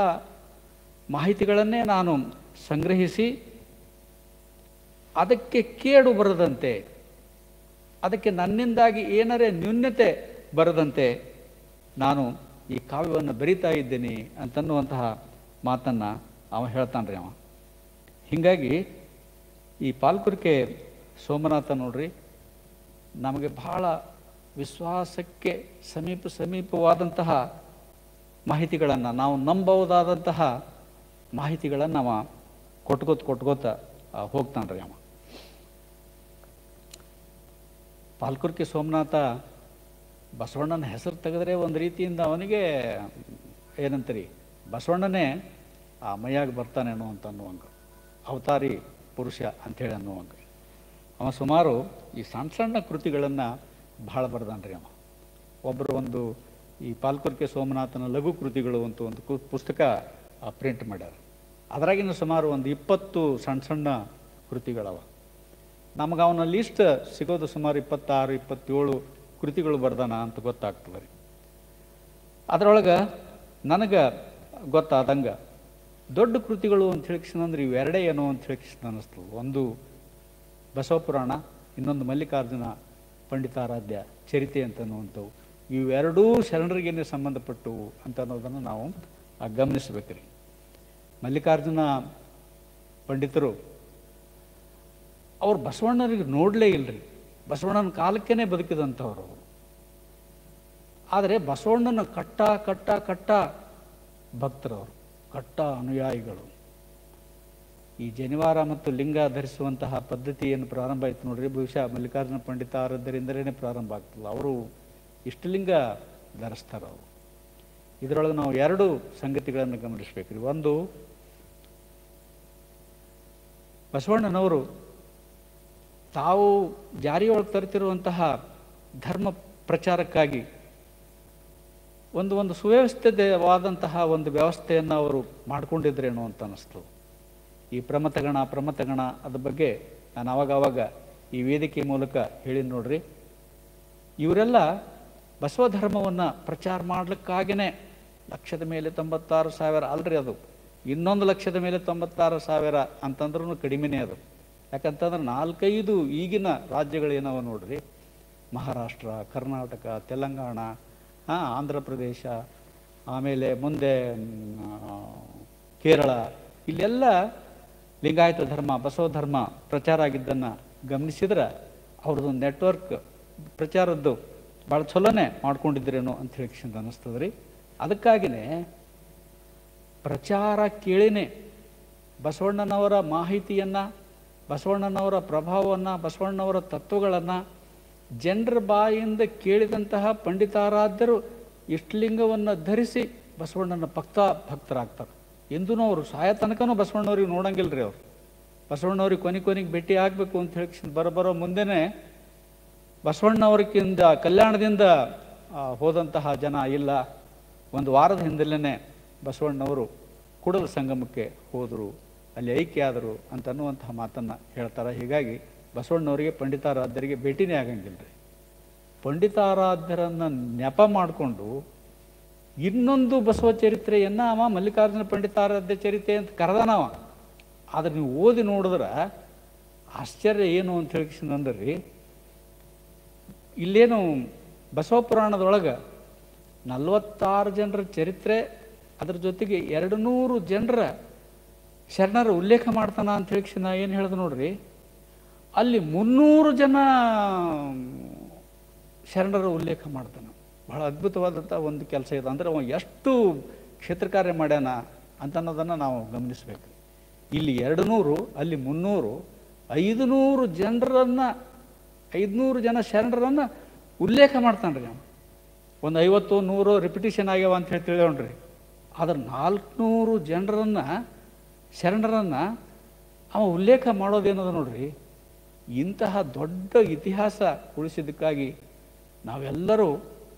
ಮಾಹಿತಿಗಳನ್ನೇ ನಾನು ಸಂಗ್ರಹಿಸಿ ಅದಕ್ಕೆ ಕೇಡು ಬರದಂತೆ, ಅದಕ್ಕೆ ನನ್ನಿಂದಾಗಿ ಏನರೇ ನ್ಯೂನ್ಯತೆ ಬರದಂತೆ ನಾನು ಈ ಕಾವ್ಯವನ್ನು ಬರಿತಾ ಇದ್ದೇನೆ ಅಂತನ್ನುವಂತಹ ಮಾತನ್ನು ಅವ ಹೇಳ್ತಾನ್ರಿ ಅವ. ಹೀಗಾಗಿ ಈ ಪಾಲ್ಕುರ್ಕೆ ಸೋಮನಾಥ ನೋಡ್ರಿ ನಮಗೆ ಬಹಳ ವಿಶ್ವಾಸಕ್ಕೆ ಸಮೀಪವಾದಂತಹ ಮಾಹಿತಿಗಳನ್ನು, ನಾವು ನಂಬಬಹುದಾದಂತಹ ಮಾಹಿತಿಗಳನ್ನು ಅವ ಕೊಟ್ಕೋತ ಹೋಗ್ತಾನ್ರಿ ಅವ. ಪಾಲ್ಕುರ್ಕೆ ಸೋಮನಾಥ ಬಸವಣ್ಣನ ಹೆಸರು ತೆಗೆದ್ರೆ ಒಂದು ರೀತಿಯಿಂದ ಅವನಿಗೆ ಏನಂತೀರಿ, ಬಸವಣ್ಣನೇ ಆ ಮೈಯಾಗಿ ಬರ್ತಾನೇನೋ ಅಂತ ಅನ್ನುವಂಗೆ, ಅವತಾರಿ ಪುರುಷ ಅಂಥೇಳಿ ಅನ್ನುವಂಗೆ. ಅವ ಸುಮಾರು ಈ ಸಣ್ಣ ಸಣ್ಣ ಕೃತಿಗಳನ್ನು ಭಾಳ ಬರ್ದಾನ್ರಿ ಅವ. ಒಂದು ಈ ಪಾಲ್ಕುರ್ಕೆ ಸೋಮನಾಥನ ಲಘು ಕೃತಿಗಳು ಅಂತ ಒಂದು ಪುಸ್ತಕ ಪ್ರಿಂಟ್ ಮಾಡ್ಯಾರ. ಅದರಾಗಿನ ಸುಮಾರು ಒಂದು 20 ಸಣ್ಣ ಸಣ್ಣ ಕೃತಿಗಳವ. ನಮಗೆ ಅವನ ಲೀಸ್ಟ್ ಸಿಗೋದು ಸುಮಾರು 26-27 ಕೃತಿಗಳು ಬರ್ದಾನ ಅಂತ ಗೊತ್ತಾಗ್ತದೆ ರೀ. ಅದರೊಳಗೆ ನನಗೆ ಗೊತ್ತಾದಂಗೆ ದೊಡ್ಡ ಕೃತಿಗಳು ಅಂತ ಹೇಳಿಕ್ಷಂದ್ರೆ ಇವೆರಡೇ ಏನೋ ಅಂತ ಹೇಳಿಕ್ಷನ್ ಅನ್ನಿಸ್ತದೆ. ಒಂದು ಬಸವಪುರಾಣ, ಇನ್ನೊಂದು ಮಲ್ಲಿಕಾರ್ಜುನ ಪಂಡಿತಾರಾಧ್ಯ ಚರಿತೆ ಅಂತನ್ನುವಂಥವು. ಇವೆರಡೂ ಶರಣರಿಗೇನೆ ಸಂಬಂಧಪಟ್ಟವು ಅಂತ ಅನ್ನೋದನ್ನು ನಾವು ಗಮನಿಸ್ಬೇಕ್ರಿ. ಮಲ್ಲಿಕಾರ್ಜುನ ಪಂಡಿತರು ಅವ್ರು ಬಸವಣ್ಣರಿಗೆ ನೋಡಲೇ ಇಲ್ಲರಿ, ಬಸವಣ್ಣನ ಕಾಲಕ್ಕೇ ಬದುಕಿದಂಥವ್ರು ಅವರು. ಆದರೆ ಬಸವಣ್ಣನ ಕಟ್ಟ ಭಕ್ತರವರು, ಕಟ್ಟ ಅನುಯಾಯಿಗಳು. ಈ ಜನಿವಾರ ಮತ್ತು ಲಿಂಗ ಧರಿಸುವಂತಹ ಪದ್ಧತಿ ಏನು ಪ್ರಾರಂಭ ಆಯ್ತು ನೋಡ್ರಿ, ಬಹುಶಃ ಮಲ್ಲಿಕಾರ್ಜುನ ಪಂಡಿತಾರಾಧ್ಯರಿಂದಲೇ ಪ್ರಾರಂಭ ಆಗ್ತದೆ. ಅವರು ಇಷ್ಟಲಿಂಗ ಧರಿಸ್ತಾರೆ ಅವರು. ಇದರೊಳಗೆ ನಾವು 2 ಸಂಗತಿಗಳನ್ನು ಗಮನಿಸ್ಬೇಕ್ರಿ. ಒಂದು, ಬಸವಣ್ಣನವರು ತಾವು ಜಾರಿಯೊಳಗೆ ತರ್ತಿರುವಂತಹ ಧರ್ಮ ಪ್ರಚಾರಕ್ಕಾಗಿ ಒಂದು ಸುವ್ಯವಸ್ಥಿತವಾದಂತಹ ಒಂದು ವ್ಯವಸ್ಥೆಯನ್ನು ಅವರು ಮಾಡ್ಕೊಂಡಿದ್ರೇನೋ ಅಂತ ಅನ್ನಿಸ್ತು. ಈ ಪ್ರಮಥಗಣ ಅದ್ರ ಬಗ್ಗೆ ನಾನು ಆವಾಗ ಈ ವೇದಿಕೆ ಮೂಲಕ ಹೇಳಿ ನೋಡ್ರಿ. ಇವರೆಲ್ಲ ಬಸವ ಧರ್ಮವನ್ನು ಪ್ರಚಾರ ಮಾಡಲಿಕ್ಕಾಗೇ 1,96,000 ಅಲ್ರಿ, ಅದು 1,00,000 ಮೇಲೆ 96,000 ಅಂತಂದ್ರೂ ಕಡಿಮೆನೇ ಅದು. ಯಾಕಂತಂದ್ರೆ 4-5 ಈಗಿನ ರಾಜ್ಯಗಳೇನವ ನೋಡ್ರಿ, ಮಹಾರಾಷ್ಟ್ರ, ಕರ್ನಾಟಕ, ತೆಲಂಗಾಣ, ಆಂಧ್ರ ಪ್ರದೇಶ, ಆಮೇಲೆ ಮುಂದೆ ಕೇರಳ, ಇಲ್ಲೆಲ್ಲ ಲಿಂಗಾಯತ ಧರ್ಮ, ಬಸವ ಧರ್ಮ ಪ್ರಚಾರ ಆಗಿದ್ದನ್ನು ಗಮನಿಸಿದ್ರೆ ಅವ್ರದ್ದು ನೆಟ್ವರ್ಕ್ ಪ್ರಚಾರದ್ದು ಭಾಳ ಚಲೋನೇ ಮಾಡ್ಕೊಂಡಿದ್ರೇನೋ ಅಂತ ಹೇಳಿ ಅನ್ನಿಸ್ತದೆ ರೀ. ಅದಕ್ಕಾಗಿಯೇ ಪ್ರಚಾರ ಕೇಳಿನೇ ಬಸವಣ್ಣನವರ ಮಾಹಿತಿಯನ್ನು, ಬಸವಣ್ಣನವರ ಪ್ರಭಾವವನ್ನು, ಬಸವಣ್ಣನವರ ತತ್ವಗಳನ್ನು ಜನರ ಬಾಯಿಂದ ಕೇಳಿದಂತಹ ಪಂಡಿತಾರಾಧ್ಯರು ಇಷ್ಟಲಿಂಗವನ್ನು ಧರಿಸಿ ಬಸವಣ್ಣನ ಭಕ್ತರಾಗ್ತಾರೆ. ಎಂದೂ ಅವರು ಸಾಯ ತನಕನೂ ಬಸವಣ್ಣವ್ರಿಗೆ ನೋಡಂಗಿಲ್ಲ ರೀ. ಅವರು ಬಸವಣ್ಣವ್ರಿಗೆ ಕೊನೆಗೆ ಭೇಟಿ ಆಗಬೇಕು ಅಂತ ಹೇಳಿ ಬರೋ ಮುಂದೆನೇ ಬಸವಣ್ಣವ್ರಿಗಿಂದ ಕಲ್ಯಾಣದಿಂದ ಹೋದಂತಹ ಜನ ಇಲ್ಲ. ಒಂದು ವಾರದ ಹಿಂದಲೇ ಬಸವಣ್ಣವರು ಕೂಡಲ ಸಂಗಮಕ್ಕೆ ಹೋದರು, ಅಲ್ಲಿ ಐಕ್ಯ ಆದರು ಅಂತನ್ನುವಂತಹ ಮಾತನ್ನು ಹೇಳ್ತಾರೆ. ಹೀಗಾಗಿ ಬಸವಣ್ಣವರಿಗೆ ಪಂಡಿತಾರಾಧ್ಯರಿಗೆ ಭೇಟಿನೇ ಆಗಂಗಿಲ್ಲ ರೀ. ಪಂಡಿತಾರಾಧ್ಯರನ್ನು ನೆಪ ಮಾಡಿಕೊಂಡು ಇನ್ನೊಂದು ಬಸವ ಚರಿತ್ರೆಯನ್ನು ಅವ ಮಲ್ಲಿಕಾರ್ಜುನ ಪಂಡಿತಾರಾಧ್ಯ ಚರಿತ್ರೆ ಅಂತ ಕರೆದಾನವ. ಆದರೆ ನೀವು ಓದಿ ನೋಡಿದ್ರೆ ಆಶ್ಚರ್ಯ ಏನು ಅಂತ ಹೇಳಿಸಿದಂದ್ರಿ, ಇಲ್ಲೇನು ಬಸವ ಪುರಾಣದೊಳಗೆ 46 ಜನರ ಚರಿತ್ರೆ, ಅದ್ರ ಜೊತೆಗೆ 200 ಜನರ ಶರಣರ ಉಲ್ಲೇಖ ಮಾಡ್ತಾನ ಅಂತ ಹೇಳಿ ಏನು ಹೇಳ್ದು ನೋಡ್ರಿ. ಅಲ್ಲಿ 300 ಜನ ಶರಣರ ಉಲ್ಲೇಖ ಮಾಡ್ತಾನೆ. ಬಹಳ ಅದ್ಭುತವಾದಂಥ ಒಂದು ಕೆಲಸ ಇದೆ. ಅಂದರೆ ಅವ ಎಷ್ಟು ಕ್ಷೇತ್ರ ಕಾರ್ಯ ಮಾಡ್ಯಾನ ಅಂತ ಅನ್ನೋದನ್ನು ನಾವು ಗಮನಿಸಬೇಕು. ಇಲ್ಲಿ 200, ಅಲ್ಲಿ 300, 500 ಜನರನ್ನು, 500 ಜನ ಶರಣರನ್ನು ಉಲ್ಲೇಖ ಮಾಡ್ತಾನೆ ರೀ. ಒಂದು 50, 100 ರಿಪಿಟೇಷನ್ ಆಗ್ಯಾವ ಅಂತ ಹೇಳಿ ತಿಳಿಯೋಣ್ರಿ. ಆದ್ರೆ 400 ಜನರನ್ನು, ಶರಣರನ್ನು ಅವ ಉಲ್ಲೇಖ ಮಾಡೋದೇನದ ನೋಡ್ರಿ. ಇಂತಹ ದೊಡ್ಡ ಇತಿಹಾಸ ಉಳಿಸಿದ್ದಕ್ಕಾಗಿ ನಾವೆಲ್ಲರೂ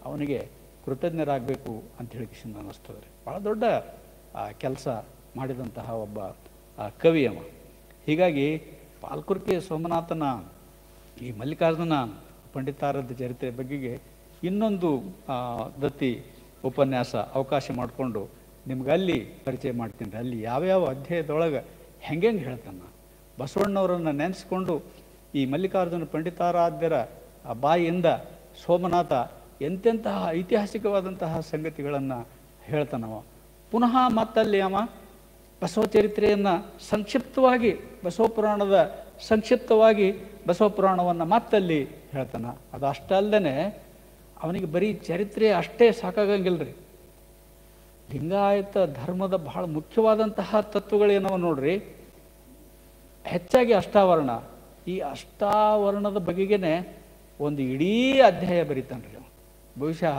ಅವನಿಗೆ ಕೃತಜ್ಞರಾಗಬೇಕು ಅಂತ ಹೇಳಿ ಕಿಶನ್ ಅನ್ನಿಸ್ತದೆ ರೀ. ಭಾಳ ದೊಡ್ಡ ಕೆಲಸ ಮಾಡಿದಂತಹ ಒಬ್ಬ ಕವಿ ಅವ. ಹೀಗಾಗಿ ಪಾಲ್ಕುರ್ಕೆ ಸೋಮನಾಥನ ಈ ಮಲ್ಲಿಕಾರ್ಜುನ ಪಂಡಿತಾರಾಧ್ಯ ಚರಿತ್ರೆ ಬಗೆಗೆ ಇನ್ನೊಂದು ದತ್ತಿ ಉಪನ್ಯಾಸ ಅವಕಾಶ ಮಾಡಿಕೊಂಡು ನಿಮ್ಗೆ ಅಲ್ಲಿ ಪರಿಚಯ ಮಾಡ್ತೀನಿ ರೀ. ಅಲ್ಲಿ ಯಾವ್ಯಾವ ಅಧ್ಯಾಯದೊಳಗೆ ಹೆಂಗೆ ಹೇಳ್ತಾನೆ ಬಸವಣ್ಣವರನ್ನು ನೆನೆಸ್ಕೊಂಡು ಈ ಮಲ್ಲಿಕಾರ್ಜುನ ಪಂಡಿತಾರಾಧ್ಯರ ಬಾಯಿಯಿಂದ ಸೋಮನಾಥ ಎಂತೆಂತಹ ಐತಿಹಾಸಿಕವಾದಂತಹ ಸಂಗತಿಗಳನ್ನು ಹೇಳ್ತಾನವ. ಪುನಃ ಮತ್ತಲ್ಲಿ ಅವ ಬಸವ ಚರಿತ್ರೆಯನ್ನು ಸಂಕ್ಷಿಪ್ತವಾಗಿ, ಬಸವಪುರಾಣದ ಸಂಕ್ಷಿಪ್ತವಾಗಿ ಬಸವಪುರಾಣವನ್ನು ಮತ್ತಲ್ಲಿ ಹೇಳ್ತಾನೆ. ಅದು ಅಷ್ಟಲ್ಲದೆ ಅವನಿಗೆ ಬರೀ ಚರಿತ್ರೆ ಅಷ್ಟೇ ಸಾಕಾಗಂಗಿಲ್ಲ ರೀ. ಲಿಂಗಾಯತ ಧರ್ಮದ ಬಹಳ ಮುಖ್ಯವಾದಂತಹ ತತ್ವಗಳೇನವ ನೋಡ್ರಿ. ಹೆಚ್ಚಾಗಿ ಅಷ್ಟಾವರಣ, ಈ ಅಷ್ಟಾವರಣದ ಬಗೆಗೇನೆ ಒಂದು ಇಡೀ ಅಧ್ಯಾಯ ಬರೀತಾನೆ ರೀ. ಬಹುಶಃ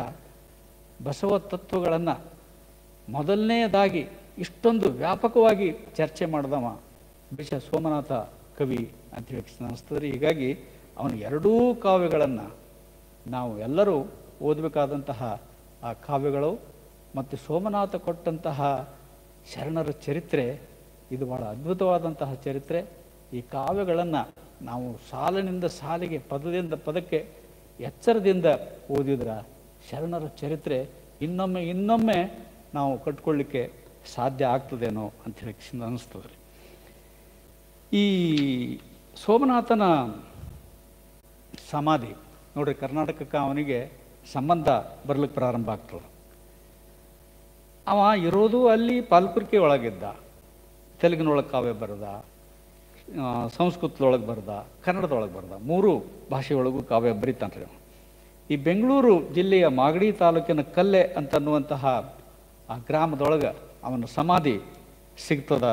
ಬಸವ ತತ್ವಗಳನ್ನು ಮೊದಲನೇದಾಗಿ ಇಷ್ಟೊಂದು ವ್ಯಾಪಕವಾಗಿ ಚರ್ಚೆ ಮಾಡಿದವ ಬಹುಶಃ ಸೋಮನಾಥ ಕವಿ ಅಂತ ಹೇಳಿ ಅನಿಸ್ತದೆ. ಹೀಗಾಗಿ ಅವನ ಎರಡೂ ಕಾವ್ಯಗಳನ್ನು ನಾವು ಎಲ್ಲರೂ ಓದಬೇಕಾದಂತಹ ಆ ಕಾವ್ಯಗಳು ಮತ್ತು ಸೋಮನಾಥ ಕೊಟ್ಟಂತಹ ಶರಣರ ಚರಿತ್ರೆ ಇದು ಭಾಳ ಅದ್ಭುತವಾದಂತಹ ಚರಿತ್ರೆ. ಈ ಕಾವ್ಯಗಳನ್ನು ನಾವು ಸಾಲಿನಿಂದ ಸಾಲಿಗೆ, ಪದದಿಂದ ಪದಕ್ಕೆ ಎಚ್ಚರದಿಂದ ಓದಿದ್ರೆ ಶರಣರ ಚರಿತ್ರೆ ಇನ್ನೊಮ್ಮೆ ನಾವು ಕಟ್ಕೊಳ್ಳಿಕ್ಕೆ ಸಾಧ್ಯ ಆಗ್ತದೇನೋ ಅಂಥೇಳಿ ಅನ್ನಿಸ್ತದೆ ರೀ. ಈ ಸೋಮನಾಥನ ಸಮಾಧಿ ನೋಡ್ರಿ, ಕರ್ನಾಟಕಕ್ಕೆ ಅವನಿಗೆ ಸಂಬಂಧ ಬರ್ಲಿಕ್ಕೆ ಪ್ರಾರಂಭ ಆಗ್ತದೆ. ಅವ ಇರೋದು ಅಲ್ಲಿ ಪಾಲ್ಕುರ್ಕೆ ಒಳಗಿದ್ದ. ತೆಲುಗಿನೊಳಗೆ ಕಾವ್ಯ ಬರೆದ, ಸಂಸ್ಕೃತದೊಳಗೆ ಬರೆದ, ಕನ್ನಡದೊಳಗೆ ಬರೆದ, 3 ಭಾಷೆಯೊಳಗೂ ಕಾವ್ಯ ಬರೀತಾನೆ ರೀ. ಈ ಬೆಂಗಳೂರು ಜಿಲ್ಲೆಯ ಮಾಗಡಿ ತಾಲೂಕಿನ ಕಲ್ಲೆ ಅಂತನ್ನುವಂತಹ ಆ ಗ್ರಾಮದೊಳಗೆ ಅವನ ಸಮಾಧಿ ಸಿಗ್ತದ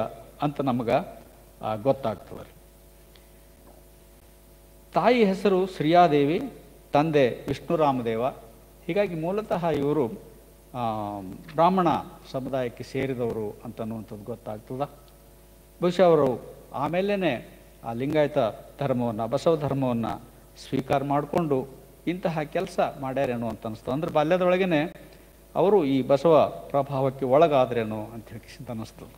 ಅಂತ ನಮಗೆ ಗೊತ್ತಾಗ್ತದೆ ರೀ. ತಾಯಿ ಹೆಸರು ಶ್ರೀಯಾದೇವಿ, ತಂದೆ ವಿಷ್ಣುರಾಮದೇವ. ಹೀಗಾಗಿ ಮೂಲತಃ ಇವರು ಬ್ರಾಹ್ಮಣ ಸಮುದಾಯಕ್ಕೆ ಸೇರಿದವರು ಅಂತನ್ನುವಂಥದ್ದು ಗೊತ್ತಾಗ್ತದ. ಬಹುಶಃ ಅವರು ಆಮೇಲೆ ಆ ಲಿಂಗಾಯತ ಧರ್ಮವನ್ನು, ಬಸವ ಧರ್ಮವನ್ನು ಸ್ವೀಕಾರ ಮಾಡಿಕೊಂಡು ಇಂತಹ ಕೆಲಸ ಮಾಡ್ಯಾರೇನೋ ಅಂತ ಅನಿಸ್ತದೆ. ಅಂದ್ರೆ ಬಾಲ್ಯದೊಳಗೇ ಅವರು ಈ ಬಸವ ಪ್ರಭಾವಕ್ಕೆ ಒಳಗಾದ್ರೇನೋ ಅಂತ ಹೇಳಿ ಅನ್ನಿಸ್ತದೆ.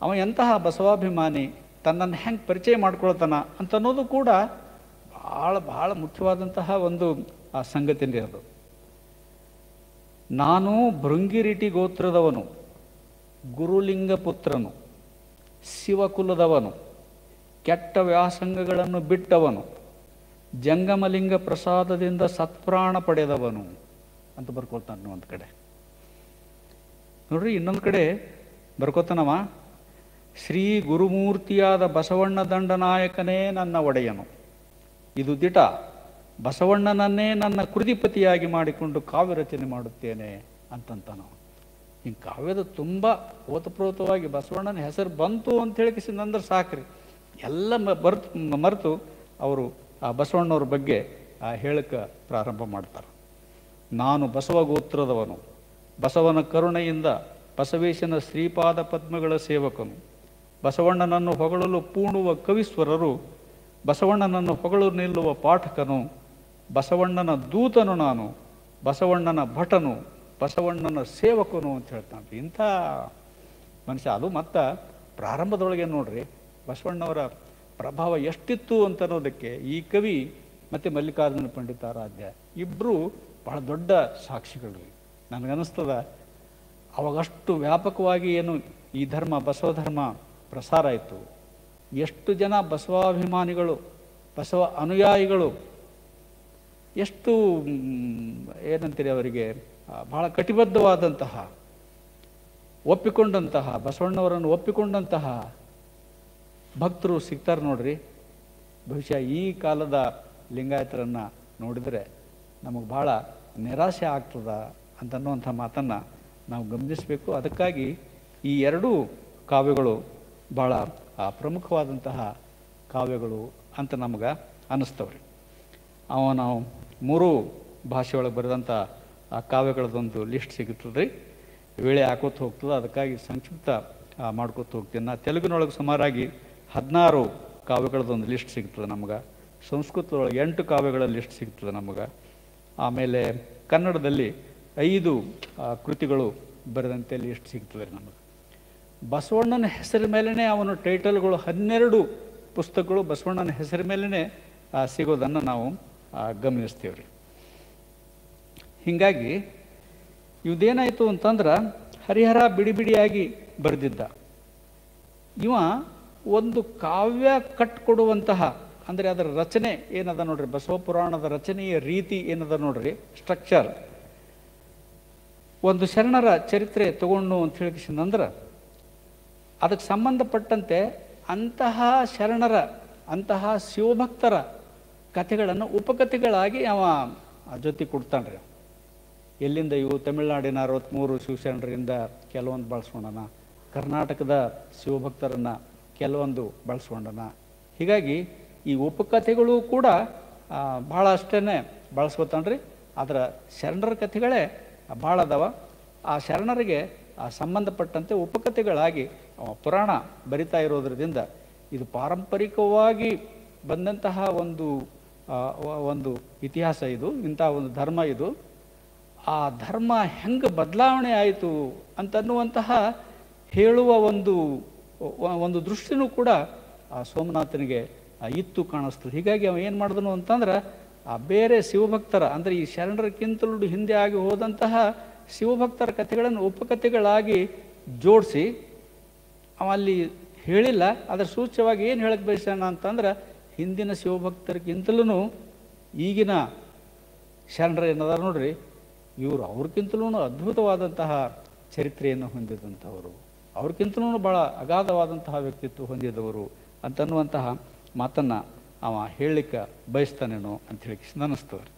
ಅವ ಎಂತಹ ಬಸವಾಭಿಮಾನಿ, ತನ್ನನ್ನು ಹೆಂಗೆ ಪರಿಚಯ ಮಾಡ್ಕೊಳ್ತಾನ ಅಂತ ಅನ್ನೋದು ಕೂಡ ಭಾಳ ಮುಖ್ಯವಾದಂತಹ ಒಂದು ಸಂಗತಿನೇ ಅದು. ನಾನು ಭೃಂಗಿರಿಟಿ ಗೋತ್ರದವನು, ಗುರುಲಿಂಗ ಪುತ್ರನು, ಶಿವಕುಲದವನು, ಕೆಟ್ಟ ವ್ಯಾಸಂಗಗಳನ್ನು ಬಿಟ್ಟವನು, ಜಂಗಮಲಿಂಗ ಪ್ರಸಾದದಿಂದ ಸತ್ಪ್ರಾಣ ಪಡೆದವನು ಅಂತ ಬರ್ಕೊಳ್ತಾನೆ ಒಂದು ಕಡೆ. ನೋಡ್ರಿ, ಇನ್ನೊಂದು ಕಡೆ ಬರ್ಕೋತಾನವ, ಶ್ರೀ ಗುರುಮೂರ್ತಿಯಾದ ಬಸವಣ್ಣ ದಂಡನಾಯಕನೇ ನನ್ನ ಒಡೆಯನು, ಇದು ದಿಟ, ಬಸವಣ್ಣನನ್ನೇ ನನ್ನ ಕೃತಿಪತಿಯಾಗಿ ಮಾಡಿಕೊಂಡು ಕಾವ್ಯ ರಚನೆ ಮಾಡುತ್ತೇನೆ ಅಂತಂತಾನ. ಹಿಂಗೆ ಕಾವ್ಯದ ತುಂಬ ಓತಪ್ರೋತವಾಗಿ ಬಸವಣ್ಣನ ಹೆಸರು ಬಂತು ಅಂತ ಹೇಳಿಕಿಸಿದಂದ್ರೆ ಸಾಕ್ರಿ, ಎಲ್ಲ ಮರೆತು ಅವರು ಆ ಬಸವಣ್ಣವ್ರ ಬಗ್ಗೆ ಹೇಳಕ್ಕೆ ಪ್ರಾರಂಭ ಮಾಡ್ತಾರೆ. ನಾನು ಬಸವ ಗೋತ್ರದವನು, ಬಸವನ ಕರುಣೆಯಿಂದ ಬಸವೇಶನ ಶ್ರೀಪಾದ ಪದ್ಮಗಳ ಸೇವಕನು, ಬಸವಣ್ಣನನ್ನು ಹೊಗಳಲು ಪೂಣುವ ಕವಿಸ್ವರರು, ಬಸವಣ್ಣನನ್ನು ಹೊಗಳಲು ನಿಲ್ಲುವ ಪಾಠಕನು, ಬಸವಣ್ಣನ ದೂತನು ನಾನು, ಬಸವಣ್ಣನ ಭಟನು, ಬಸವಣ್ಣನ ಸೇವಕನು ಅಂತ ಹೇಳ್ತಾನೆ. ಇಂಥ ಮನುಷ್ಯ. ಅದು ಮತ್ತು ಪ್ರಾರಂಭದೊಳಗೆ ನೋಡ್ರಿ ಬಸವಣ್ಣವರ ಪ್ರಭಾವ ಎಷ್ಟಿತ್ತು ಅಂತ ಅನ್ನೋದಕ್ಕೆ ಈ ಕವಿ ಮತ್ತು ಮಲ್ಲಿಕಾರ್ಜುನ ಪಂಡಿತಾರಾಧ್ಯ ಇಬ್ಬರು ಬಹಳ ದೊಡ್ಡ ಸಾಕ್ಷಿಗಳು. ನನಗನ್ನಿಸ್ತದ ಅವಾಗಷ್ಟು ವ್ಯಾಪಕವಾಗಿ ಏನು ಈ ಧರ್ಮ, ಬಸವ ಧರ್ಮ ಪ್ರಸಾರ ಆಯಿತು. ಎಷ್ಟು ಜನ ಬಸವಾಭಿಮಾನಿಗಳು, ಬಸವ ಅನುಯಾಯಿಗಳು, ಎಷ್ಟು ಏನಂತೀರಿ ಅವರಿಗೆ ಬಹಳ ಕಟಿಬದ್ಧವಾದಂತಹ, ಒಪ್ಪಿಕೊಂಡಂತಹ, ಬಸವಣ್ಣವರನ್ನು ಒಪ್ಪಿಕೊಂಡಂತಹ ಭಕ್ತರು ಸಿಗ್ತಾರೆ ನೋಡ್ರಿ. ಬಹುಶಃ ಈ ಕಾಲದ ಲಿಂಗಾಯತರನ್ನು ನೋಡಿದರೆ ನಮಗೆ ಭಾಳ ನಿರಾಸೆ ಆಗ್ತದ ಅಂತನ್ನುವಂಥ ಮಾತನ್ನು ನಾವು ಗಮನಿಸಬೇಕು. ಅದಕ್ಕಾಗಿ ಈ ಎರಡೂ ಕಾವ್ಯಗಳು ಭಾಳ ಪ್ರಮುಖವಾದಂತಹ ಕಾವ್ಯಗಳು ಅಂತ ನಮಗೆ ಅನ್ನಿಸ್ತವ್ರಿ. ನಾವು 3 ಭಾಷೆಯೊಳಗೆ ಬರೆದಂಥ ಆ ಕಾವ್ಯಗಳದೊಂದು ಲಿಸ್ಟ್ ಸಿಗುತ್ತದೆ ರೀ. ವೇಳೆ ಹಾಕೋತ ಹೋಗ್ತದೆ, ಅದಕ್ಕಾಗಿ ಸಂಕ್ಷಿಪ್ತ ಮಾಡ್ಕೋತ ಹೋಗ್ತೀನಿ. ನಾ ತೆಲುಗಿನೊಳಗೆ ಸುಮಾರಾಗಿ 16 ಕಾವ್ಯಗಳದೊಂದು ಲಿಸ್ಟ್ ಸಿಗ್ತದೆ ನಮ್ಗೆ. ಸಂಸ್ಕೃತದೊಳಗೆ 8 ಕಾವ್ಯಗಳ ಲಿಸ್ಟ್ ಸಿಗ್ತದೆ ನಮಗೆ. ಆಮೇಲೆ ಕನ್ನಡದಲ್ಲಿ 5 ಕೃತಿಗಳು ಬರೆದಂತೆ ಲಿಸ್ಟ್ ಸಿಗ್ತದೆ ನಮಗೆ. ಬಸವಣ್ಣನ ಹೆಸರ ಮೇಲೇ ಅವನ ಟೈಟಲ್ಗಳು 12 ಪುಸ್ತಕಗಳು ಬಸವಣ್ಣನ ಹೆಸರ ಮೇಲೇ ಸಿಗೋದನ್ನು ನಾವು ಗಮನಿಸ್ತೀವಿ ರೀ. ಹೀಗಾಗಿ ಇವ್ದೇನಾಯಿತು ಅಂತಂದ್ರೆ ಹರಿಹರ ಬಿಡಿ ಬಿಡಿಯಾಗಿ ಬರೆದಿದ್ದ ಇವ ಒಂದು ಕಾವ್ಯ ಕಟ್ಕೊಡುವಂತಹ, ಅಂದರೆ ಅದರ ರಚನೆ ಏನದ ನೋಡ್ರಿ, ಬಸವ ಪುರಾಣದ ರಚನೆಯ ರೀತಿ ಏನದ ನೋಡ್ರಿ, ಸ್ಟ್ರಕ್ಚರ್. ಒಂದು ಶರಣರ ಚರಿತ್ರೆ ತಗೊಂಡು ಅಂತ ಹೇಳಿದ್ರೆ ಅದಕ್ಕೆ ಸಂಬಂಧಪಟ್ಟಂತೆ ಅಂತಹ ಶರಣರ, ಅಂತಹ ಶಿವಭಕ್ತರ ಕಥೆಗಳನ್ನು ಉಪಕಥೆಗಳಾಗಿ ಅವ ಜೊತೆ ಕೊಡ್ತಾನ್ರಿ. ಎಲ್ಲಿಂದ ಇವು ತಮಿಳುನಾಡಿನ 63 ಶಿವಶರಣರಿಂದ ಕೆಲವೊಂದು ಬಳಸ್ಕೊಂಡನ, ಕರ್ನಾಟಕದ ಶಿವಭಕ್ತರನ್ನು ಕೆಲವೊಂದು ಬಳಸ್ಕೊಂಡನ. ಹೀಗಾಗಿ ಈ ಉಪಕಥೆಗಳು ಕೂಡ ಭಾಳ ಅಷ್ಟೇ ಬಳಸ್ಕೊತಾನ್ರಿ. ಅದರ ಶರಣರ ಕಥೆಗಳೇ ಭಾಳ ಅದಾವ. ಆ ಶರಣರಿಗೆ ಸಂಬಂಧಪಟ್ಟಂತೆ ಉಪಕಥೆಗಳಾಗಿ ಪುರಾಣ ಬರಿತಾ ಇರೋದ್ರಿಂದ ಇದು ಪಾರಂಪರಿಕವಾಗಿ ಬಂದಂತಹ ಒಂದು ಇತಿಹಾಸ ಇದು, ಇಂಥ ಒಂದು ಧರ್ಮ ಇದು. ಆ ಧರ್ಮ ಹೆಂಗೆ ಬದಲಾವಣೆ ಆಯಿತು ಅಂತನ್ನುವಂತಹ ಹೇಳುವ ಒಂದು ದೃಷ್ಟಿನೂ ಕೂಡ ಆ ಸೋಮನಾಥನಿಗೆ ಇತ್ತು ಕಾಣಿಸ್ತದೆ. ಹೀಗಾಗಿ ಅವ ಏನು ಮಾಡಿದನು ಅಂತಂದ್ರೆ ಆ ಬೇರೆ ಶಿವಭಕ್ತರ, ಅಂದರೆ ಈ ಶರಣರಕ್ಕಿಂತಲೂ ಹಿಂದೆ ಆಗಿ ಹೋದಂತಹ ಶಿವಭಕ್ತರ ಕಥೆಗಳನ್ನು ಉಪಕಥೆಗಳಾಗಿ ಜೋಡಿಸಿ ಅವ ಅಲ್ಲಿ ಹೇಳಿಲ್ಲ. ಅದರ ಸೂಚ್ಯವಾಗಿ ಏನು ಹೇಳಕ್ಕೆ ಬಯಸೋಣ ಅಂತಂದ್ರೆ ಹಿಂದಿನ ಶಿವಭಕ್ತರಿಗಿಂತಲೂ ಈಗಿನ ಶರಣರ ಏನದಾರ ನೋಡ್ರಿ, ಇವರು ಅವ್ರಿಗಿಂತಲೂ ಅದ್ಭುತವಾದಂತಹ ಚರಿತ್ರೆಯನ್ನು ಹೊಂದಿದಂಥವರು, ಅವ್ರಿಗಿಂತಲೂ ಭಾಳ ಅಗಾಧವಾದಂತಹ ವ್ಯಕ್ತಿತ್ವ ಹೊಂದಿದವರು ಅಂತನ್ನುವಂತಹ ಮಾತನ್ನು ಅವ ಹೇಳಲಿಕ್ಕೆ ಬಯಸ್ತಾನೇನೋ ಅಂಥೇಳಿ ಅನ್ನಿಸ್ತವ್ರಿ.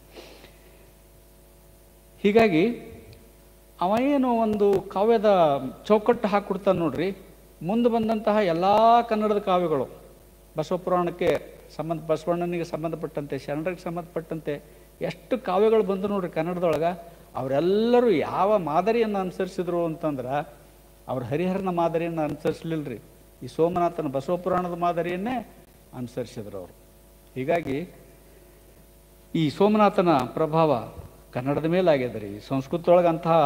ಹೀಗಾಗಿ ಅವ ಏನು ಒಂದು ಕಾವ್ಯದ ಚೌಕಟ್ಟು ಹಾಕ್ಕೊಡ್ತಾನೆ ನೋಡ್ರಿ. ಮುಂದೆ ಬಂದಂತಹ ಎಲ್ಲ ಕನ್ನಡದ ಕಾವ್ಯಗಳು ಬಸವ ಪುರಾಣಕ್ಕೆ ಬಸವಣ್ಣನಿಗೆ ಸಂಬಂಧಪಟ್ಟಂತೆ, ಶರಣರಿಗೆ ಸಂಬಂಧಪಟ್ಟಂತೆ ಎಷ್ಟು ಕಾವ್ಯಗಳು ಬಂದು ನೋಡ್ರಿ ಕನ್ನಡದೊಳಗೆ. ಅವರೆಲ್ಲರೂ ಯಾವ ಮಾದರಿಯನ್ನು ಅನುಸರಿಸಿದ್ರು ಅಂತಂದ್ರೆ ಅವ್ರು ಹರಿಹರನ ಮಾದರಿಯನ್ನು ಅನುಸರಿಸಲಿಲ್ಲರಿ, ಈ ಸೋಮನಾಥನ ಬಸವ ಪುರಾಣದ ಮಾದರಿಯನ್ನೇ ಅನುಸರಿಸಿದ್ರು ಅವರು. ಹೀಗಾಗಿ ಈ ಸೋಮನಾಥನ ಪ್ರಭಾವ ಕನ್ನಡದ ಮೇಲಾಗ್ಯದ ರೀ. ಸಂಸ್ಕೃತದೊಳಗೆ ಅಂತಹ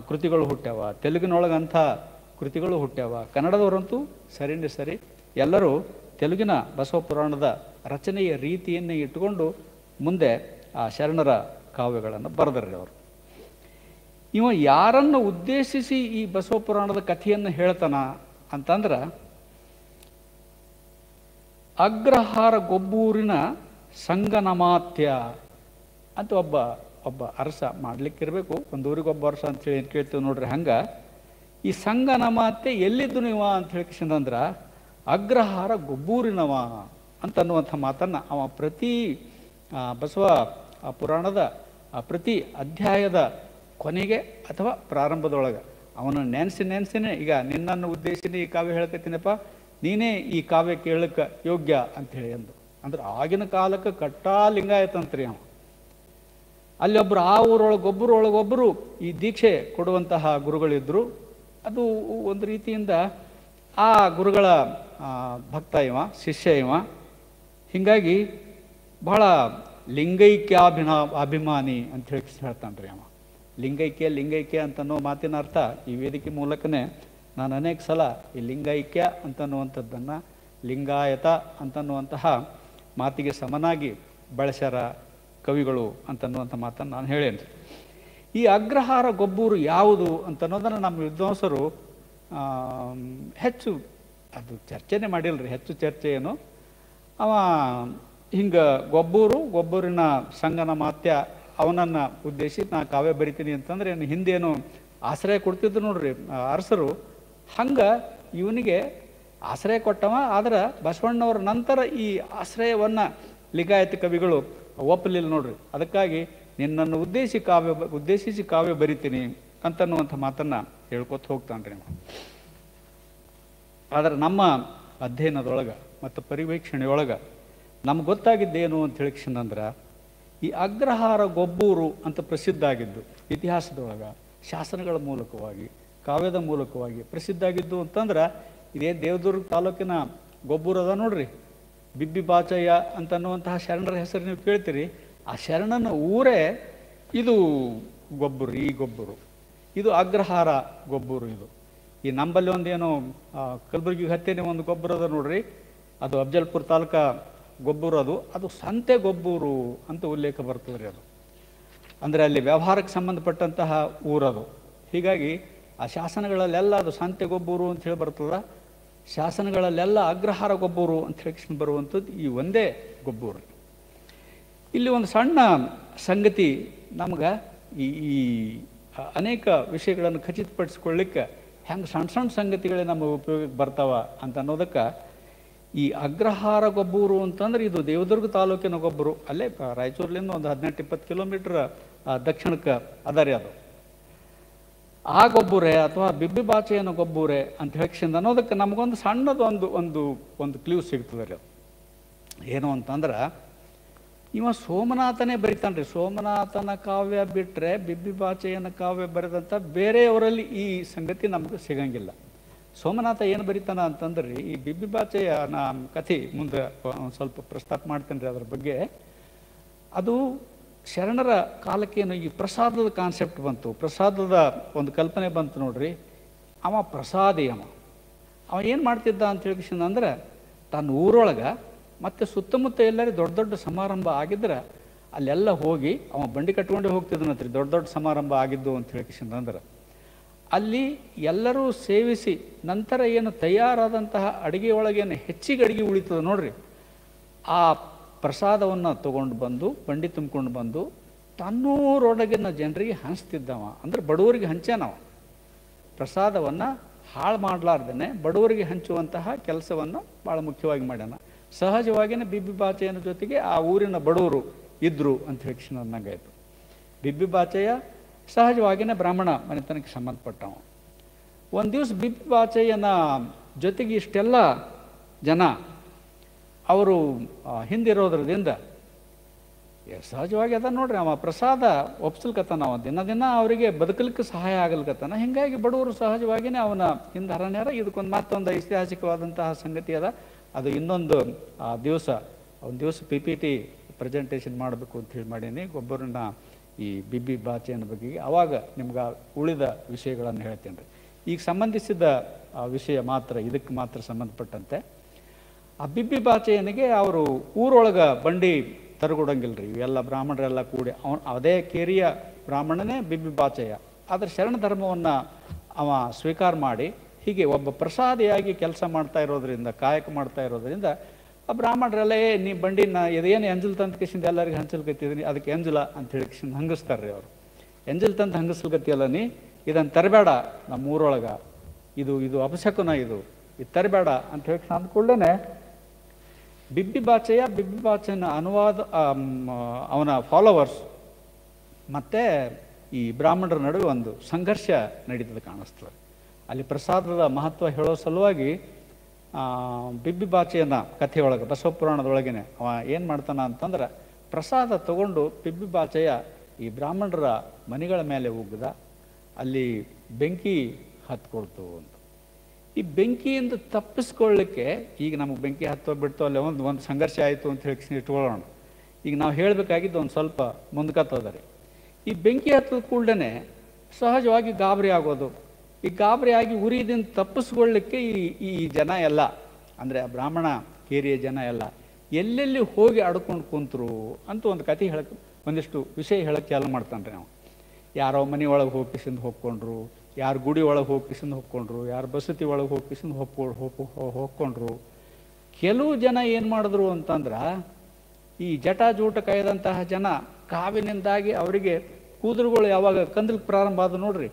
ಕೃತಿಗಳು ಹುಟ್ಟ್ಯಾವ, ತೆಲುಗಿನೊಳಗಂಥ ಕೃತಿಗಳು ಹುಟ್ಟ್ಯಾವ. ಕನ್ನಡದವರಂತೂ ಸರಿನೇ ಸರಿ ಎಲ್ಲರೂ ತೆಲುಗಿನ ಬಸವ ಪುರಾಣದ ರಚನೆಯ ರೀತಿಯನ್ನೇ ಇಟ್ಟುಕೊಂಡು ಮುಂದೆ ಆ ಶರಣರ ಕಾವ್ಯಗಳನ್ನು ಬರೆದ್ರಿ ಅವರು. ಇವ ಯಾರನ್ನು ಉದ್ದೇಶಿಸಿ ಈ ಬಸವ ಪುರಾಣದ ಕಥೆಯನ್ನು ಹೇಳ್ತಾನ ಅಂತಂದ್ರೆ ಅಗ್ರಹಾರ ಗೊಬ್ಬೂರಿನ ಸಂಗನಮಾತ್ಯ ಅಂತ ಒಬ್ಬ ಅರಸ ಮಾಡ್ಲಿಕ್ಕಿರಬೇಕು. ಒಂದು ಊರಿಗೆ ಒಬ್ಬ ಅರಸ ಅಂತೇಳಿ ಏನು ಕೇಳ್ತೀವಿ ನೋಡ್ರಿ. ಹಂಗೆ ಈ ಸಂಗನಮಾತ್ಯ ಎಲ್ಲಿದ್ದು ನೀವ ಅಂತ ಹೇಳಿಕಂದ್ರೆ ಅಗ್ರಹಾರ ಗೊಬ್ಬೂರಿನವ ಅಂತನ್ನುವಂಥ ಮಾತನ್ನು ಅವ ಪ್ರತಿ ಬಸವ ಪುರಾಣದ ಪ್ರತಿ ಅಧ್ಯಾಯದ ಕೊನೆಗೆ ಅಥವಾ ಪ್ರಾರಂಭದೊಳಗೆ ಅವನ ನೆನೆಸಿನೇ ಈಗ ನಿನ್ನನ್ನು ಉದ್ದೇಶಿಸಿ ಈ ಕಾವ್ಯ ಹೇಳ್ಕತ್ತೀನಪ್ಪ, ನೀನೇ ಈ ಕಾವ್ಯ ಕೇಳಕ್ಕೆ ಯೋಗ್ಯ ಅಂಥೇಳಿ ಅಂದ್ರೆ ಆಗಿನ ಕಾಲಕ್ಕೆ ಕಟ್ಟಾ ಲಿಂಗಾಯತಂತ್ರಿ ಅವ. ಅಲ್ಲಿ ಒಬ್ಬರು ಆ ಊರೊಳಗೊಬ್ಬರು ಈ ದೀಕ್ಷೆ ಕೊಡುವಂತಹ ಗುರುಗಳಿದ್ದರು. ಅದು ಒಂದು ರೀತಿಯಿಂದ ಆ ಗುರುಗಳ ಭಕ್ತ ಇವ, ಶಿಷ್ಯ ಇವ. ಹೀಗಾಗಿ ಬಹಳ ಅಭಿಮಾನಿ ಅಂತ ಹೇಳ್ತಾನೆ ರೀ ಅವ. ಲಿಂಗೈಕ್ಯ ಅಂತನ್ನೋ ಮಾತಿನ ಅರ್ಥ ಈ ವೇದಿಕೆ ಮೂಲಕನೇ ನಾನು ಅನೇಕ ಸಲ ಈ ಲಿಂಗೈಕ್ಯ ಅಂತನ್ನುವಂಥದ್ದನ್ನು ಲಿಂಗಾಯತ ಅಂತನ್ನುವಂತಹ ಮಾತಿಗೆ ಸಮನಾಗಿ ಬಳಸ್ಯಾರ ಕವಿಗಳು ಅಂತನ್ನುವಂಥ ಮಾತನ್ನು ನಾನು ಹೇಳೇನೆ. ಈ ಅಗ್ರಹಾರ ಗೊಬ್ಬೂರು ಯಾವುದು ಅಂತನ್ನೋದನ್ನು ನಮ್ಮ ವಿದ್ವಾಂಸರು ಹೆಚ್ಚು ಅದು ಚರ್ಚೆನೇ ಮಾಡಿಲ್ರಿ, ಹೆಚ್ಚು ಚರ್ಚೆ ಏನು. ಅವ ಹಿಂಗೆ ಗೊಬ್ಬೂರಿನ ಸಂಗನಮಾತ್ಯ ಅವನನ್ನು ಉದ್ದೇಶಿ ನಾ ಕಾವ್ಯ ಬರಿತೀನಿ ಅಂತಂದ್ರೆ ಹಿಂದೇನು ಆಶ್ರಯ ಕೊಡ್ತಿದ್ರು ನೋಡ್ರಿ ಅರಸರು, ಹಂಗೆ ಇವನಿಗೆ ಆಶ್ರಯ ಕೊಟ್ಟವ. ಆದ್ರೆ ಬಸವಣ್ಣವ್ರ ನಂತರ ಈ ಆಶ್ರಯವನ್ನು ಲಿಂಗಾಯತ ಕವಿಗಳು ಒಪ್ಪಲಿಲ್ಲ ನೋಡ್ರಿ. ಅದಕ್ಕಾಗಿ ನಿನ್ನನ್ನು ಉದ್ದೇಶಿಸಿ ಕಾವ್ಯ ಬರಿತೀನಿ ಅಂತನ್ನುವಂಥ ಮಾತನ್ನು ಹೇಳ್ಕೊತ ಹೋಗ್ತಾನೆ ರೀ. ಆದರೆ ನಮ್ಮ ಅಧ್ಯಯನದೊಳಗೆ ಮತ್ತು ಪರಿವೀಕ್ಷಣೆಯೊಳಗೆ ನಮ್ಗೆ ಗೊತ್ತಾಗಿದ್ದೇನು ಅಂತ ಹೇಳಿಕ್ಷನಂದ್ರೆ ಈ ಅಗ್ರಹಾರ ಗೊಬ್ಬೂರು ಅಂತ ಪ್ರಸಿದ್ಧ ಆಗಿದ್ದು ಇತಿಹಾಸದೊಳಗೆ ಶಾಸನಗಳ ಮೂಲಕವಾಗಿ ಕಾವ್ಯದ ಮೂಲಕವಾಗಿ ಪ್ರಸಿದ್ಧ ಆಗಿದ್ದು ಅಂತಂದ್ರೆ ಇದೇ ದೇವದುರ್ಗ ತಾಲೂಕಿನ ಗೊಬ್ಬೂರು ಅದ ನೋಡ್ರಿ, ಬಿಬ್ಬಿ ಬಾಚಯ್ಯ ಅಂತನ್ನುವಂತಹ ಶರಣರ ಹೆಸರು ನೀವು ಕೇಳ್ತೀರಿ. ಆ ಶರಣನ ಊರೇ ಇದು ಗೊಬ್ಬೂರು. ಈ ಗೊಬ್ಬೂರು ಇದು ಅಗ್ರಹಾರ ಗೊಬ್ಬೂರು. ಇದು ಈ ನಂಬಲ್ಲಿ ಒಂದೇನು ಕಲಬುರಗಿ ಹತ್ತೇನೆ ಒಂದು ಗೊಬ್ಬರ ಅದ ನೋಡ್ರಿ, ಅದು ಅಫಜಲ್ಪುರ ತಾಲೂಕ ಗೊಬ್ಬೂರು. ಅದು ಸಂತೆ ಗೊಬ್ಬೂರು ಅಂತ ಉಲ್ಲೇಖ ಬರ್ತದೆ ರೀ. ಅದು ಅಂದರೆ ಅಲ್ಲಿ ವ್ಯವಹಾರಕ್ಕೆ ಸಂಬಂಧಪಟ್ಟಂತಹ ಊರದು. ಹೀಗಾಗಿ ಆ ಶಾಸನಗಳಲ್ಲೆಲ್ಲ ಅದು ಸಂತೆ ಗೊಬ್ಬೂರು ಅಂತ ಹೇಳಿ ಬರ್ತದ. ಶಾಸನಗಳಲ್ಲೆಲ್ಲ ಅಗ್ರಹಾರ ಗೊಬ್ಬೂರು ಅಂತ ಹೇಳಿ ಬರುವಂಥದ್ದು ಈ ಒಂದೇ ಗೊಬ್ಬೂರು. ಇಲ್ಲಿ ಒಂದು ಸಣ್ಣ ಸಂಗತಿ ನಮ್ಗೆ ಈ ಅನೇಕ ವಿಷಯಗಳನ್ನು ಖಚಿತಪಡಿಸ್ಕೊಳ್ಳಿಕ್ಕೆ ಹೆಂಗೆ ಸಣ್ಣ ಸಣ್ಣ ಸಂಗತಿಗಳೇ ನಮ್ಮ ಉಪಯೋಗಕ್ಕೆ ಬರ್ತಾವ ಅಂತ ಅನ್ನೋದಕ್ಕೆ, ಈ ಅಗ್ರಹಾರ ಗೊಬ್ಬೂರು ಅಂತಂದ್ರೆ ಇದು ದೇವದುರ್ಗ ತಾಲೂಕಿನ ಗೊಬ್ಬರು. ಅಲ್ಲೇ ರಾಯಚೂರ್ಲಿಂದ ಒಂದು 18-20 ಕಿಲೋಮೀಟ್ರ್ ದಕ್ಷಿಣಕ್ಕೆ ಅದ ರೀ. ಅದು ಆ ಗೊಬ್ಬೂರೇ ಅಥವಾ ಬಿಬ್ಬಿ ಬಾಚೆಯನ್ನು ಗೊಬ್ಬೂರೇ ಅಂತ ಹೇಳಿಕ್ಷಿಂದ ಅನ್ನೋದಕ್ಕೆ ನಮಗೊಂದು ಸಣ್ಣದು ಒಂದು ಕ್ಲೂ ಸಿಗ್ತದೆ ರೀ. ಅದು ಏನು ಅಂತಂದ್ರೆ ಇವ ಸೋಮನಾಥನೇ ಬರಿತಾನೆ ರೀ. ಸೋಮನಾಥನ ಕಾವ್ಯ ಬಿಟ್ಟರೆ ಬಿಬ್ಬಿ ಬಾಚೆಯನ ಕಾವ್ಯ ಬರೆದಂಥ ಬೇರೆಯವರಲ್ಲಿ ಈ ಸಂಗತಿ ನಮ್ಗೆ ಸಿಗಂಗಿಲ್ಲ. ಸೋಮನಾಥ ಏನು ಬರಿತಾನ ಅಂತಂದ್ರೆ ಈ ಬಿಬ್ಬಿ ಬಾಚೆಯ ಕಥೆ ಮುಂದೆ ಒಂದು ಸ್ವಲ್ಪ ಪ್ರಸ್ತಾಪ ಮಾಡ್ತೇನೆ ರೀ ಅದ್ರ ಬಗ್ಗೆ. ಅದು ಶರಣರ ಕಾಲಕ್ಕೇನು ಈ ಪ್ರಸಾದದ ಕಾನ್ಸೆಪ್ಟ್ ಬಂತು, ಪ್ರಸಾದದ ಒಂದು ಕಲ್ಪನೆ ಬಂತು ನೋಡ್ರಿ. ಅವ ಪ್ರಸಾದಿ ಅವ ಏನು ಮಾಡ್ತಿದ್ದ ಅಂತ ಹೇಳಿದ ಅಂದ್ರೆ ತನ್ನ ಊರೊಳಗೆ ಮತ್ತು ಸುತ್ತಮುತ್ತ ಎಲ್ಲರೂ ದೊಡ್ಡ ದೊಡ್ಡ ಸಮಾರಂಭ ಆಗಿದ್ರೆ ಅಲ್ಲೆಲ್ಲ ಹೋಗಿ ಅವ ಬಂಡಿ ಕಟ್ಕೊಂಡೇ ಹೋಗ್ತಿದ್ದನಂತ್ರಿ. ದೊಡ್ಡ ದೊಡ್ಡ ಸಮಾರಂಭ ಆಗಿದ್ದು ಅಂತ ಹೇಳಿದ್ರೆ ಅಲ್ಲಿ ಎಲ್ಲರೂ ಸೇವಿಸಿ ನಂತರ ಏನು ತಯಾರಾದಂತಹ ಅಡುಗೆ ಒಳಗೇನು ಹೆಚ್ಚಿಗೆ ಅಡುಗೆ ಉಳಿತದೆ ನೋಡ್ರಿ, ಆ ಪ್ರಸಾದವನ್ನು ತಗೊಂಡು ಬಂದು ಬಂಡಿ ತುಂಬಿಕೊಂಡು ಬಂದು ತನ್ನೂರೊಳಗಿನ ಜನರಿಗೆ ಹಂಚ್ತಿದ್ದವ. ಅಂದ್ರೆ ಬಡವರಿಗೆ ಹಂಚ್ಯಾನವ. ಪ್ರಸಾದವನ್ನು ಹಾಳು ಮಾಡಲಾರ್ದೇ ಬಡವರಿಗೆ ಹಂಚುವಂತಹ ಕೆಲಸವನ್ನು ಭಾಳ ಮುಖ್ಯವಾಗಿ ಮಾಡ್ಯಾನ. ಸಹಜವಾಗಿಯೇ ಬಿಬ್ಬಿ ಬಾಚೆಯನ ಜೊತೆಗೆ ಆ ಊರಿನ ಬಡವರು ಇದ್ದರು ಅಂತ ಹೇಳಿ ಅನ್ನಂಗಾಯ್ತು. ಬಿಬ್ಬಿ ಬಾಚೆಯ ಸಹಜವಾಗಿಯೇ ಬ್ರಾಹ್ಮಣ ಮನೆತನಕ್ಕೆ ಸಂಬಂಧಪಟ್ಟವ. ಒಂದು ದಿವಸ ಬಿಬ್ಬಿ ಬಾಚೆಯನ ಜೊತೆಗೆ ಇಷ್ಟೆಲ್ಲ ಜನ ಅವರು ಹಿಂದಿರೋದ್ರದಿಂದ ಸಹಜವಾಗಿ ಅದ ನೋಡ್ರಿ, ಅವ ಪ್ರಸಾದ ಒಪ್ಸಲ್ಕತ್ತಾನ. ಅವ ದಿನ ಅವರಿಗೆ ಬದುಕಲಿಕ್ಕೆ ಸಹಾಯ ಆಗಲ್ಕತ್ತಾನ. ಹೀಗಾಗಿ ಬಡವರು ಸಹಜವಾಗಿಯೇ ಅವನ ಹಿಂದೆ ಹರಣ್ಯಾರ. ಇದಕ್ಕೊಂದು ಮತ್ತೊಂದು ಐತಿಹಾಸಿಕವಾದಂತಹ ಸಂಗತಿ ಅದ. ಅದು ಇನ್ನೊಂದು ಒಂದು ದಿವಸ PPT ಪ್ರೆಸೆಂಟೇಷನ್ ಮಾಡಬೇಕು ಅಂತ ಹೇಳಿ ಮಾಡೀನಿ ಗೊಬ್ಬರನ್ನ ಈ ಬಿಬ್ಬಿ ಬಾಚೆಯನ ಬಗ್ಗೆ. ಅವಾಗ ನಿಮ್ಗೆ ಉಳಿದ ವಿಷಯಗಳನ್ನು ಹೇಳ್ತೇನೆ ರೀ. ಈಗ ಸಂಬಂಧಿಸಿದ ವಿಷಯ ಮಾತ್ರ, ಇದಕ್ಕೆ ಮಾತ್ರ ಸಂಬಂಧಪಟ್ಟಂತೆ ಆ ಬಿಬ್ಬಿ ಬಾಚೆಯನಿಗೆ ಅವರು ಊರೊಳಗೆ ಬಂಡಿ ತರಗೊಡಂಗಿಲ್ಲ ರೀ. ಇವೆಲ್ಲ ಬ್ರಾಹ್ಮಣರೆಲ್ಲ ಕೂಡಿ ಅದೇ ಕೇರಿಯ ಬ್ರಾಹ್ಮಣನೇ ಬಿಬ್ಬಿ ಬಾಚೆಯ. ಆದರೆ ಶರಣ ಧರ್ಮವನ್ನು ಅವ ಸ್ವೀಕಾರ ಮಾಡಿ ಹೀಗೆ ಒಬ್ಬ ಪ್ರಸಾದಿಯಾಗಿ ಕೆಲಸ ಮಾಡ್ತಾ ಇರೋದ್ರಿಂದ, ಕಾಯಕ ಮಾಡ್ತಾ ಇರೋದ್ರಿಂದ ಆ ಬ್ರಾಹ್ಮಣರೆಲ್ಲ ನೀ ಬಂಡಿನ ಇದೇನು ಎಂಜಲ್ ತಂದು ಕಿಸಿಂದ ಎಲ್ಲರಿಗೆ ಹಂಚಲ್ಕತ್ತಿದ್ದೀನಿ, ಅದಕ್ಕೆ ಎಂಜಲ ಅಂತ ಹೇಳಿ ಕಿಸಿಂದ ಹಂಗಿಸ್ತಾರೆ ರೀ ಅವರು. ಎಂಜಲ್ ತಂದು ಹಂಗಿಸ್ಲ್ಕತ್ತಿಯಲ್ಲ ನೀ, ಇದನ್ನು ತರಬೇಡ ನಮ್ಮ ಊರೊಳಗೆ, ಇದು ಅಪಶಕುನ, ಇದು ತರಬೇಡ ಅಂತ ಹೇಳಿ ಅಂದ್ಕೊಳ್ಳೇ ಬಿಬ್ಬಿ ಬಾಚೆನ ಅನುವಾದ ಅವನ ಫಾಲೋವರ್ಸ್ ಮತ್ತು ಈ ಬ್ರಾಹ್ಮಣರ ನಡುವೆ ಒಂದು ಸಂಘರ್ಷ ನಡೀತದೆ ಕಾಣಿಸ್ತದೆ. ಅಲ್ಲಿ ಪ್ರಸಾದದ ಮಹತ್ವ ಹೇಳೋ ಸಲುವಾಗಿ ಬಿಬ್ಬಿ ಬಾಚೆಯನ ಕಥೆಯೊಳಗೆ ಬಸವ ಪುರಾಣದೊಳಗೇನೆ ಅವ ಏನು ಮಾಡ್ತಾನ ಅಂತಂದ್ರೆ ಪ್ರಸಾದ ತಗೊಂಡು ಬಿಬ್ಬಿ ಬಾಚೆಯ ಈ ಬ್ರಾಹ್ಮಣರ ಮನೆಗಳ ಮೇಲೆ ಉಗ್ದ. ಅಲ್ಲಿ ಬೆಂಕಿ ಹತ್ಕೊಳ್ತು ಅಂತ. ಈ ಬೆಂಕಿಯಿಂದ ತಪ್ಪಿಸ್ಕೊಳ್ಳಿಕ್ಕೆ ಈಗ ನಮಗೆ ಬೆಂಕಿ ಹತ್ತೋಗ್ಬಿಡ್ತು, ಅಲ್ಲೇ ಒಂದು ಸಂಘರ್ಷ ಆಯಿತು ಅಂತ ಹೇಳಿ ಇಟ್ಕೊಳ್ಳೋಣ. ಈಗ ನಾವು ಹೇಳಬೇಕಾಗಿದ್ದು ಒಂದು ಸ್ವಲ್ಪ ಮುಂದ್ಕತ್ತದ ರೀ. ಈ ಬೆಂಕಿ ಹತ್ತದ ಕೂಡಲೇ ಸಹಜವಾಗಿ ಗಾಬರಿ ಆಗೋದು. ಈ ಗಾಬರಿ ಆಗಿ ಉರಿದಿಂದ ತಪ್ಪಿಸ್ಕೊಳ್ಳಿಕ್ಕೆ ಈ ಜನ ಎಲ್ಲ, ಅಂದರೆ ಆ ಬ್ರಾಹ್ಮಣ ಕೇರಿಯ ಜನ ಎಲ್ಲ ಎಲ್ಲೆಲ್ಲಿ ಹೋಗಿ ಅಡ್ಕೊಂಡು ಕುಂತರು ಅಂತ ಒಂದು ಕತೆ ಹೇಳಕ್ಕೆ, ಒಂದಿಷ್ಟು ವಿಷಯ ಹೇಳಕ್ಕೆ ಚಾಲು ಮಾಡ್ತಾನೆ ರೀ ನಾವು. ಯಾರೋ ಮನೆ ಒಳಗೆ ಹೋಗಿ ಕಿಸಿಂದ ಹೊಕ್ಕೊಂಡ್ರು, ಯಾರು ಗುಡಿ ಒಳಗೆ ಹೋಗಿ ಕಿಸಿಂದ ಹೊಕ್ಕೊಂಡ್ರು, ಯಾರು ಬಸತಿ ಒಳಗೆ ಹೋಗಿ ಕಿಸಿಂದ ಹೊಕ್ಕೊಂಡ್ರು. ಕೆಲವು ಜನ ಏನು ಮಾಡಿದ್ರು ಅಂತಂದ್ರೆ ಈ ಜಟಾಜೂಟ ಕಾಯ್ದಂತಹ ಜನ ಕಾವಿನಿಂದಾಗಿ ಅವರಿಗೆ ಕೂದಲುಗಳು ಯಾವಾಗ ಕಂದಲಿಕ್ಕೆ ಪ್ರಾರಂಭ ಆದ ನೋಡ್ರಿ,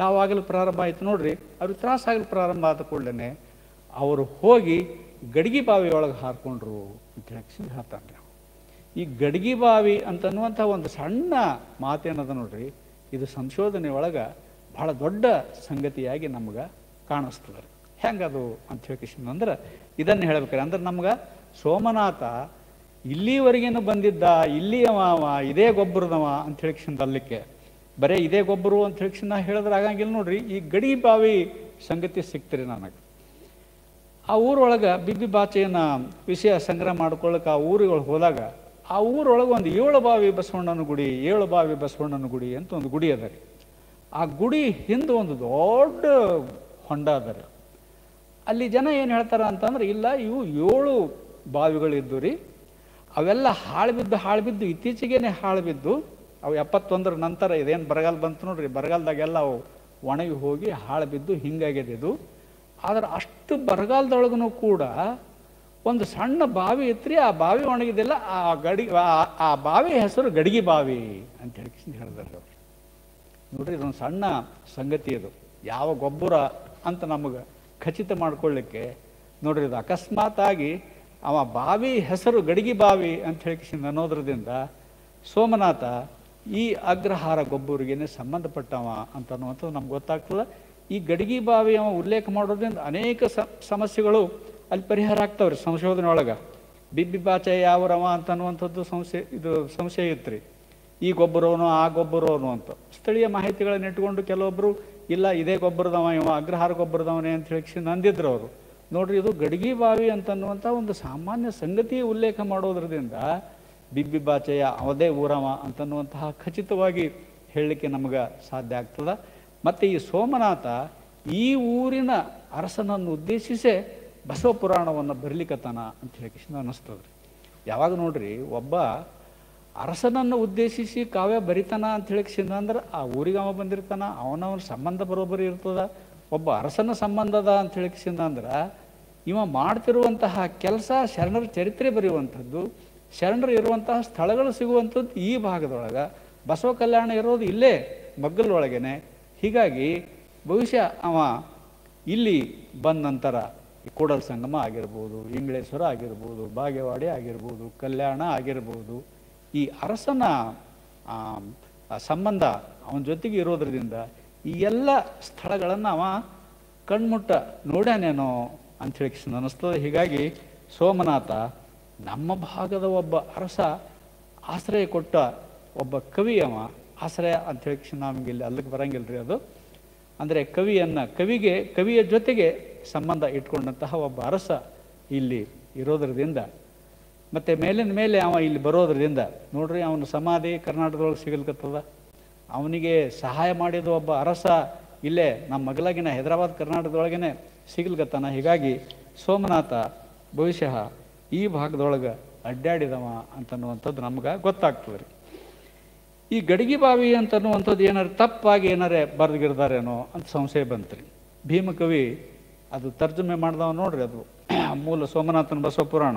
ಕಾವಾಗಲು ಪ್ರಾರಂಭ ಆಯ್ತು ನೋಡ್ರಿ, ಅವ್ರಿಗೆ ತ್ರಾಸಾಗಲು ಪ್ರಾರಂಭ ಆದ ಕೂಡಲೇ ಅವರು ಹೋಗಿ ಗಡಿಗೆ ಬಾವಿ ಒಳಗೆ ಹಾರ್ಕೊಂಡ್ರು ಅಂತ ಹೇಳಿ ಹೇಳ್ತಾನೆ. ಈ ಗಡಿಗೆ ಬಾವಿ ಅಂತನ್ನುವಂಥ ಒಂದು ಸಣ್ಣ ಮಾತೇನದ ನೋಡ್ರಿ, ಇದು ಸಂಶೋಧನೆ ಒಳಗೆ ಬಹಳ ದೊಡ್ಡ ಸಂಗತಿಯಾಗಿ ನಮ್ಗೆ ಕಾಣಿಸ್ತದೆ. ಹೆಂಗದು ಅಂತ ಹೇಳ್ಕಿಸಿದ್ರೆ ಇದನ್ನು ಹೇಳ್ಬೇಕಾರೆ ಅಂದ್ರೆ ನಮ್ಗೆ ಸೋಮನಾಥ ಇಲ್ಲಿವರೆಗೇನು ಬಂದಿದ್ದ, ಇಲ್ಲಿ ಅವ ಇದೇ ಗೊಬ್ಬರದವ ಅಂತ ಹೇಳ್ಕಿಸಿಂದ ಅಲ್ಲಿಕ್ಕೆ ಬರೀ ಇದೇ ಗೊಬ್ಬರು ಅಂತ ಹೇಳ್ಕಿಸಿಂದ ಹೇಳಿದ್ರೆ ಆಗಂಗಿಲ್ಲ ನೋಡ್ರಿ. ಈ ಗಡಿ ಬಾವಿ ಸಂಗತಿ ಸಿಕ್ತಿರಿ ನನಗೆ. ಆ ಊರೊಳಗೆ ಬಿಬ್ಬಿ ಬಾಚೆಯನ್ನು ವಿಷಯ ಸಂಗ್ರಹ ಮಾಡ್ಕೊಳ್ಳೋಕೆ ಆ ಊರುಗಳು ಹೋದಾಗ ಆ ಊರೊಳಗೆ ಒಂದು 7 ಬಾವಿ ಬಸವಣ್ಣನ ಗುಡಿ, 7 ಬಾವಿ ಬಸವಣ್ಣನ ಗುಡಿ ಅಂತ ಒಂದು ಗುಡಿ ಅದ ರೀ. ಆ ಗುಡಿ ಹಿಂದೆ ಒಂದು ದೊಡ್ಡ ಹೊಂಡ ಅದ ರೀ. ಅಲ್ಲಿ ಜನ ಏನು ಹೇಳ್ತಾರ ಅಂತಂದ್ರೆ, ಇಲ್ಲ ಇವು 7 ಬಾವಿಗಳಿದ್ದು ರೀ, ಅವೆಲ್ಲ ಹಾಳು ಬಿದ್ದು ಇತ್ತೀಚೆಗೇನೆ ಹಾಳು ಬಿದ್ದು, ಅವು 71 ನಂತರ ಇದೇನು ಬರಗಾಲ ಬಂತು ನೋಡ್ರಿ, ಬರಗಾಲದಾಗೆಲ್ಲ ಅವು ಒಣಗಿ ಹೋಗಿ ಹಾಳು ಬಿದ್ದು ಹಿಂಗಾಗಿದೆ ಇದು. ಆದ್ರೆ ಅಷ್ಟು ಬರಗಾಲದೊಳಗೂ ಕೂಡ ಒಂದು ಸಣ್ಣ ಬಾವಿ ಇತ್ತು ರೀ, ಆ ಬಾವಿ ಒಣಗಿದಿಲ್ಲ. ಆ ಬಾವಿ ಹೆಸರು ಗಡಿಗೆ ಬಾವಿ ಅಂತ ಹೇಳಿದಾರೆ ಅವ್ರು. ನೋಡ್ರಿ, ಇದೊಂದು ಸಣ್ಣ ಸಂಗತಿ. ಇದು ಯಾವ ಗೊಬ್ಬರ ಅಂತ ನಮಗೆ ಖಚಿತ ಮಾಡ್ಕೊಳ್ಳಿಕ್ಕೆ ನೋಡ್ರಿ, ಇದು ಅಕಸ್ಮಾತ್ ಆಗಿ ಅವ ಬಾವಿ ಹೆಸರು ಗಡಿಗೆ ಬಾವಿ ಅಂತ ಹೇಳಿಕಿಸಿಂದ ಅನ್ನೋದ್ರದಿಂದ ಸೋಮನಾಥ ಈ ಅಗ್ರಹಾರ ಗೊಬ್ಬರಿಗೇನೆ ಸಂಬಂಧಪಟ್ಟವ ಅಂತ ಅನ್ನುವಂಥದ್ದು ನಮ್ಗೆ ಗೊತ್ತಾಗ್ತದೆ. ಈ ಗಡಿಗೆ ಬಾವಿ ಅವ ಉಲ್ಲೇಖ ಮಾಡೋದ್ರಿಂದ ಅನೇಕ ಸಮಸ್ಯೆಗಳು ಅಲ್ಲಿ ಪರಿಹಾರ ಆಗ್ತಾವ್ರಿ. ಸಂಶೋಧನೆ ಒಳಗೆ ಬಿಬ್ಬಿ ಬಾಚೆ ಯಾವರವ ಅಂತ ಅನ್ನುವಂಥದ್ದು ಸಂಶಯ ಇತ್ತು ರೀ. ಈ ಗೊಬ್ಬರವನು ಆ ಗೊಬ್ಬರವನು ಅಂತ ಸ್ಥಳೀಯ ಮಾಹಿತಿಗಳನ್ನ ಇಟ್ಕೊಂಡು ಕೆಲವೊಬ್ಬರು ಇಲ್ಲ ಇದೇ ಗೊಬ್ಬರದವ ಇವ ಅಗ್ರಹಾರ ಗೊಬ್ಬರದವನೇ ಅಂತ ಹೇಳಿ ನಂದಿದ್ರು ಅವರು. ನೋಡ್ರಿ, ಇದು ಗಡಿಗೆ ಬಾವಿ ಅಂತನ್ನುವಂಥ ಒಂದು ಸಾಮಾನ್ಯ ಸಂಗತಿ ಉಲ್ಲೇಖ ಮಾಡೋದ್ರದಿಂದ ಬಿಬ್ಬಿ ಬಾಚೆಯ ಅವದೇ ಊರವ ಅಂತನ್ನುವಂತಹ ಖಚಿತವಾಗಿ ಹೇಳಲಿಕ್ಕೆ ನಮಗೆ ಸಾಧ್ಯ ಆಗ್ತದೆ. ಮತ್ತು ಈ ಸೋಮನಾಥ ಈ ಊರಿನ ಅರಸನನ್ನು ಉದ್ದೇಶಿಸೇ ಬಸವ ಪುರಾಣವನ್ನು ಬರಲಿಕ್ಕತ್ತಾನ ಅಂತ ಹೇಳಿ ಅನ್ನಿಸ್ತದೆ ರೀ. ಯಾವಾಗ ನೋಡ್ರಿ, ಒಬ್ಬ ಅರಸನನ್ನು ಉದ್ದೇಶಿಸಿ ಕಾವ್ಯ ಬರಿತಾನ ಅಂತ ಹೇಳಿಸಿದ ಅಂದ್ರೆ ಆ ಊರಿಗೆ ಅವ ಬಂದಿರ್ತಾನ, ಅವನವನ ಸಂಬಂಧ ಬರೋಬ್ಬರಿ ಇರ್ತದ. ಒಬ್ಬ ಅರಸನ ಸಂಬಂಧದ ಅಂತ ಹೇಳಿಸಿದ ಅಂದ್ರೆ ಇವ ಮಾಡ್ತಿರುವಂತಹ ಕೆಲಸ ಶರಣರ ಚರಿತ್ರೆ ಬರೆಯುವಂಥದ್ದು, ಶರಣರು ಇರುವಂತಹ ಸ್ಥಳಗಳು ಸಿಗುವಂಥದ್ದು ಈ ಭಾಗದೊಳಗೆ. ಬಸವ ಕಲ್ಯಾಣ ಇರೋದು ಇಲ್ಲೇ ಮಗ್ಗಲೊಳಗೇನೆ. ಹೀಗಾಗಿ ಬಹುಶಃ ಅವ ಇಲ್ಲಿ ಬಂದ ನಂತರ ಕೂಡಲ ಸಂಗಮ ಆಗಿರ್ಬೋದು, ಇಂಗ್ಳೇಶ್ವರ ಆಗಿರ್ಬೋದು, ಬಾಗೇವಾಡಿ ಆಗಿರ್ಬೋದು, ಕಲ್ಯಾಣ ಆಗಿರ್ಬೋದು, ಈ ಅರಸನ ಸಂಬಂಧ ಅವನ ಜೊತೆಗೆ ಇರೋದ್ರಿಂದ ಈ ಎಲ್ಲ ಸ್ಥಳಗಳನ್ನು ಅವ ಕಣ್ಮುಟ್ಟ ನೋಡ್ಯಾನೇನೋ ಅಂತ ಹೇಳಿ ಅನ್ನಿಸ್ತದೆ. ಹೀಗಾಗಿ ಸೋಮನಾಥ ನಮ್ಮ ಭಾಗದ ಒಬ್ಬ ಅರಸ ಆಶ್ರಯ ಕೊಟ್ಟ ಒಬ್ಬ ಕವಿ ಅವ. ಆಶ್ರಯ ಅಂತ ಹೇಳಿ ನಮಗೆ ಇಲ್ಲಿ ಅಲ್ಲಿಗೆ ಬರಂಗಿಲ್ಲ ರೀ. ಅದು ಅಂದರೆ ಕವಿಯ ಜೊತೆಗೆ ಸಂಬಂಧ ಇಟ್ಕೊಂಡಂತಹ ಒಬ್ಬ ಅರಸ ಇಲ್ಲಿ ಇರೋದ್ರದಿಂದ ಮತ್ತು ಮೇಲಿನ ಮೇಲೆ ಅವ ಇಲ್ಲಿ ಬರೋದ್ರಿಂದ ನೋಡ್ರಿ, ಅವನ ಸಮಾಧಿ ಕರ್ನಾಟಕದೊಳಗೆ ಸಿಗಲ್ಕತ್ತದ. ಅವನಿಗೆ ಸಹಾಯ ಮಾಡಿದ ಒಬ್ಬ ಅರಸ ಇಲ್ಲೇ ನಮ್ಮ ಮಗಲಾಗಿನ ಹೈದರಾಬಾದ್ ಕರ್ನಾಟಕದೊಳಗೇ ಸಿಗಲ್ಕತ್ತಾನ. ಹೀಗಾಗಿ ಸೋಮನಾಥ ಬಹುಶಃ ಈ ಭಾಗದೊಳಗೆ ಅಡ್ಡಾಡಿದವ ಅಂತನ್ನುವಂಥದ್ದು ನಮ್ಗೆ ಗೊತ್ತಾಗ್ತದೆ ರೀ. ಈ ಗಡಿಗೆ ಬಾವಿ ಅಂತನ್ನುವಂಥದ್ದು ಏನಾರು ತಪ್ಪಾಗಿ ಏನಾರೇ ಬರೆದಿರ್ದಾರೇನೋ ಅಂತ ಸಂಶಯ ಬಂತ್ರಿ. ಭೀಮಕವಿ ಅದು ತರ್ಜುಮೆ ಮಾಡ್ದವ ನೋಡ್ರಿ, ಅದು ಮೂಲ ಸೋಮನಾಥನ ಬಸವ ಪುರಾಣ.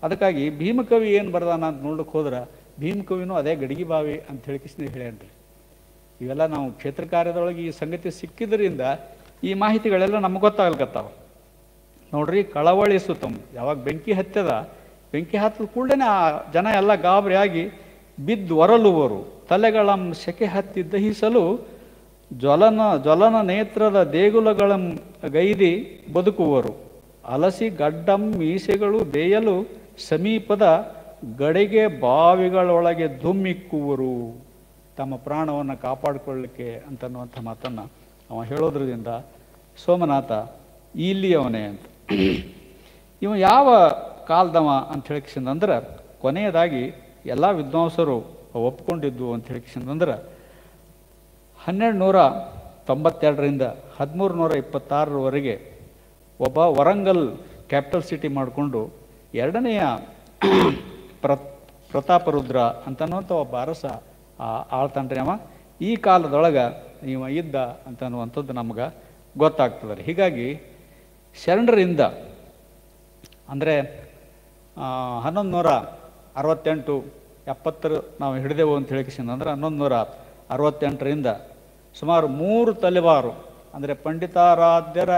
ಅದಕ್ಕಾಗಿ ಭೀಮಕವಿ ಏನು ಬರ್ದಾನ ಅಂತ ನೋಡ್ಲಿಕ್ಕೆ ಹೋದ್ರೆ ಭೀಮಕವಿನೂ ಅದೇ ಗಡಿಗೆ ಬಾವಿ ಅಂತ ಹೇಳ್ಯಾನ್ರಿ. ಇವೆಲ್ಲ ನಾವು ಕ್ಷೇತ್ರ ಕಾರ್ಯದೊಳಗೆ ಈ ಸಂಗತಿ ಸಿಕ್ಕಿದ್ರಿಂದ ಈ ಮಾಹಿತಿಗಳೆಲ್ಲ ನಮಗೆ ಗೊತ್ತಾಗ್ಲಿಕತ್ತಾವ ನೋಡ್ರಿ. ಕಳವಳಿ ಸುತ್ತಮ್ ಯಾವಾಗ ಬೆಂಕಿ ಹತ್ತದ, ಬೆಂಕಿ ಹತ್ತದ ಕೂಡಲೇ ಆ ಜನ ಎಲ್ಲ ಗಾಬರಿಯಾಗಿ ಬಿದ್ದು ಒರಲುವರು, ತಲೆಗಳಂ ಸೆಕೆ ಹತ್ತಿ ದಹಿಸಲು ಜ್ವಲನ ನೇತ್ರದ ದೇಗುಲಗಳಂ ಗೈದಿ ಬದುಕುವರು, ಅಲಸಿ ಗಡ್ಡಂ ಮೀಸೆಗಳು ಬೇಯಲು ಸಮೀಪದ ಗಡಿಗೆ ಬಾವಿಗಳೊಳಗೆ ಧುಮ್ಮಿಕ್ಕುವರು, ತಮ್ಮ ಪ್ರಾಣವನ್ನು ಕಾಪಾಡಿಕೊಳ್ಳಲಿಕ್ಕೆ ಅಂತನ್ನುವಂಥ ಮಾತನ್ನು ಅವ ಹೇಳೋದ್ರಿಂದ ಸೋಮನಾಥ ಇಲ್ಲಿಯವನೇ ಅಂತ. ಇವ ಯಾವ ಕಾಲದವ ಅಂತ ಹೇಳಿಕಿಸಿಂದ್ರೆ ಕೊನೆಯದಾಗಿ ಎಲ್ಲ ವಿದ್ವಾಂಸರು ಒಪ್ಕೊಂಡಿದ್ದು ಅಂತ ಹೇಳಿಕಿಸಿಂದ್ರೆ 1292ರಿಂದ 1326ರವರೆಗೆ ಒಬ್ಬ ವರಂಗಲ್ ಕ್ಯಾಪಿಟಲ್ ಸಿಟಿ ಮಾಡಿಕೊಂಡು ಎರಡನೆಯ ಪ್ರತಾಪರುದ್ರ ಅಂತನ್ನುವಂಥ ಒಬ್ಬ ಅರಸ ಆಳ್ತಾನ್ರಿ. ಅವ ಈ ಕಾಲದೊಳಗೆ ಇವ ಇದ್ದ ಅಂತನ್ನುವಂಥದ್ದು ನಮ್ಗೆ ಗೊತ್ತಾಗ್ತದೆ ರೀ. ಹೀಗಾಗಿ ಶರಣರಿಂದ ಅಂದರೆ 1168-70 ನಾವು ಹಿಡಿದೆವು ಅಂತ ಹೇಳಿಕಿಸಿಂದ ಅಂದ್ರೆ 1168ರಿಂದ ಸುಮಾರು 3 ತಲೆವಾರು ಅಂದರೆ ಪಂಡಿತಾರಾಧ್ಯರ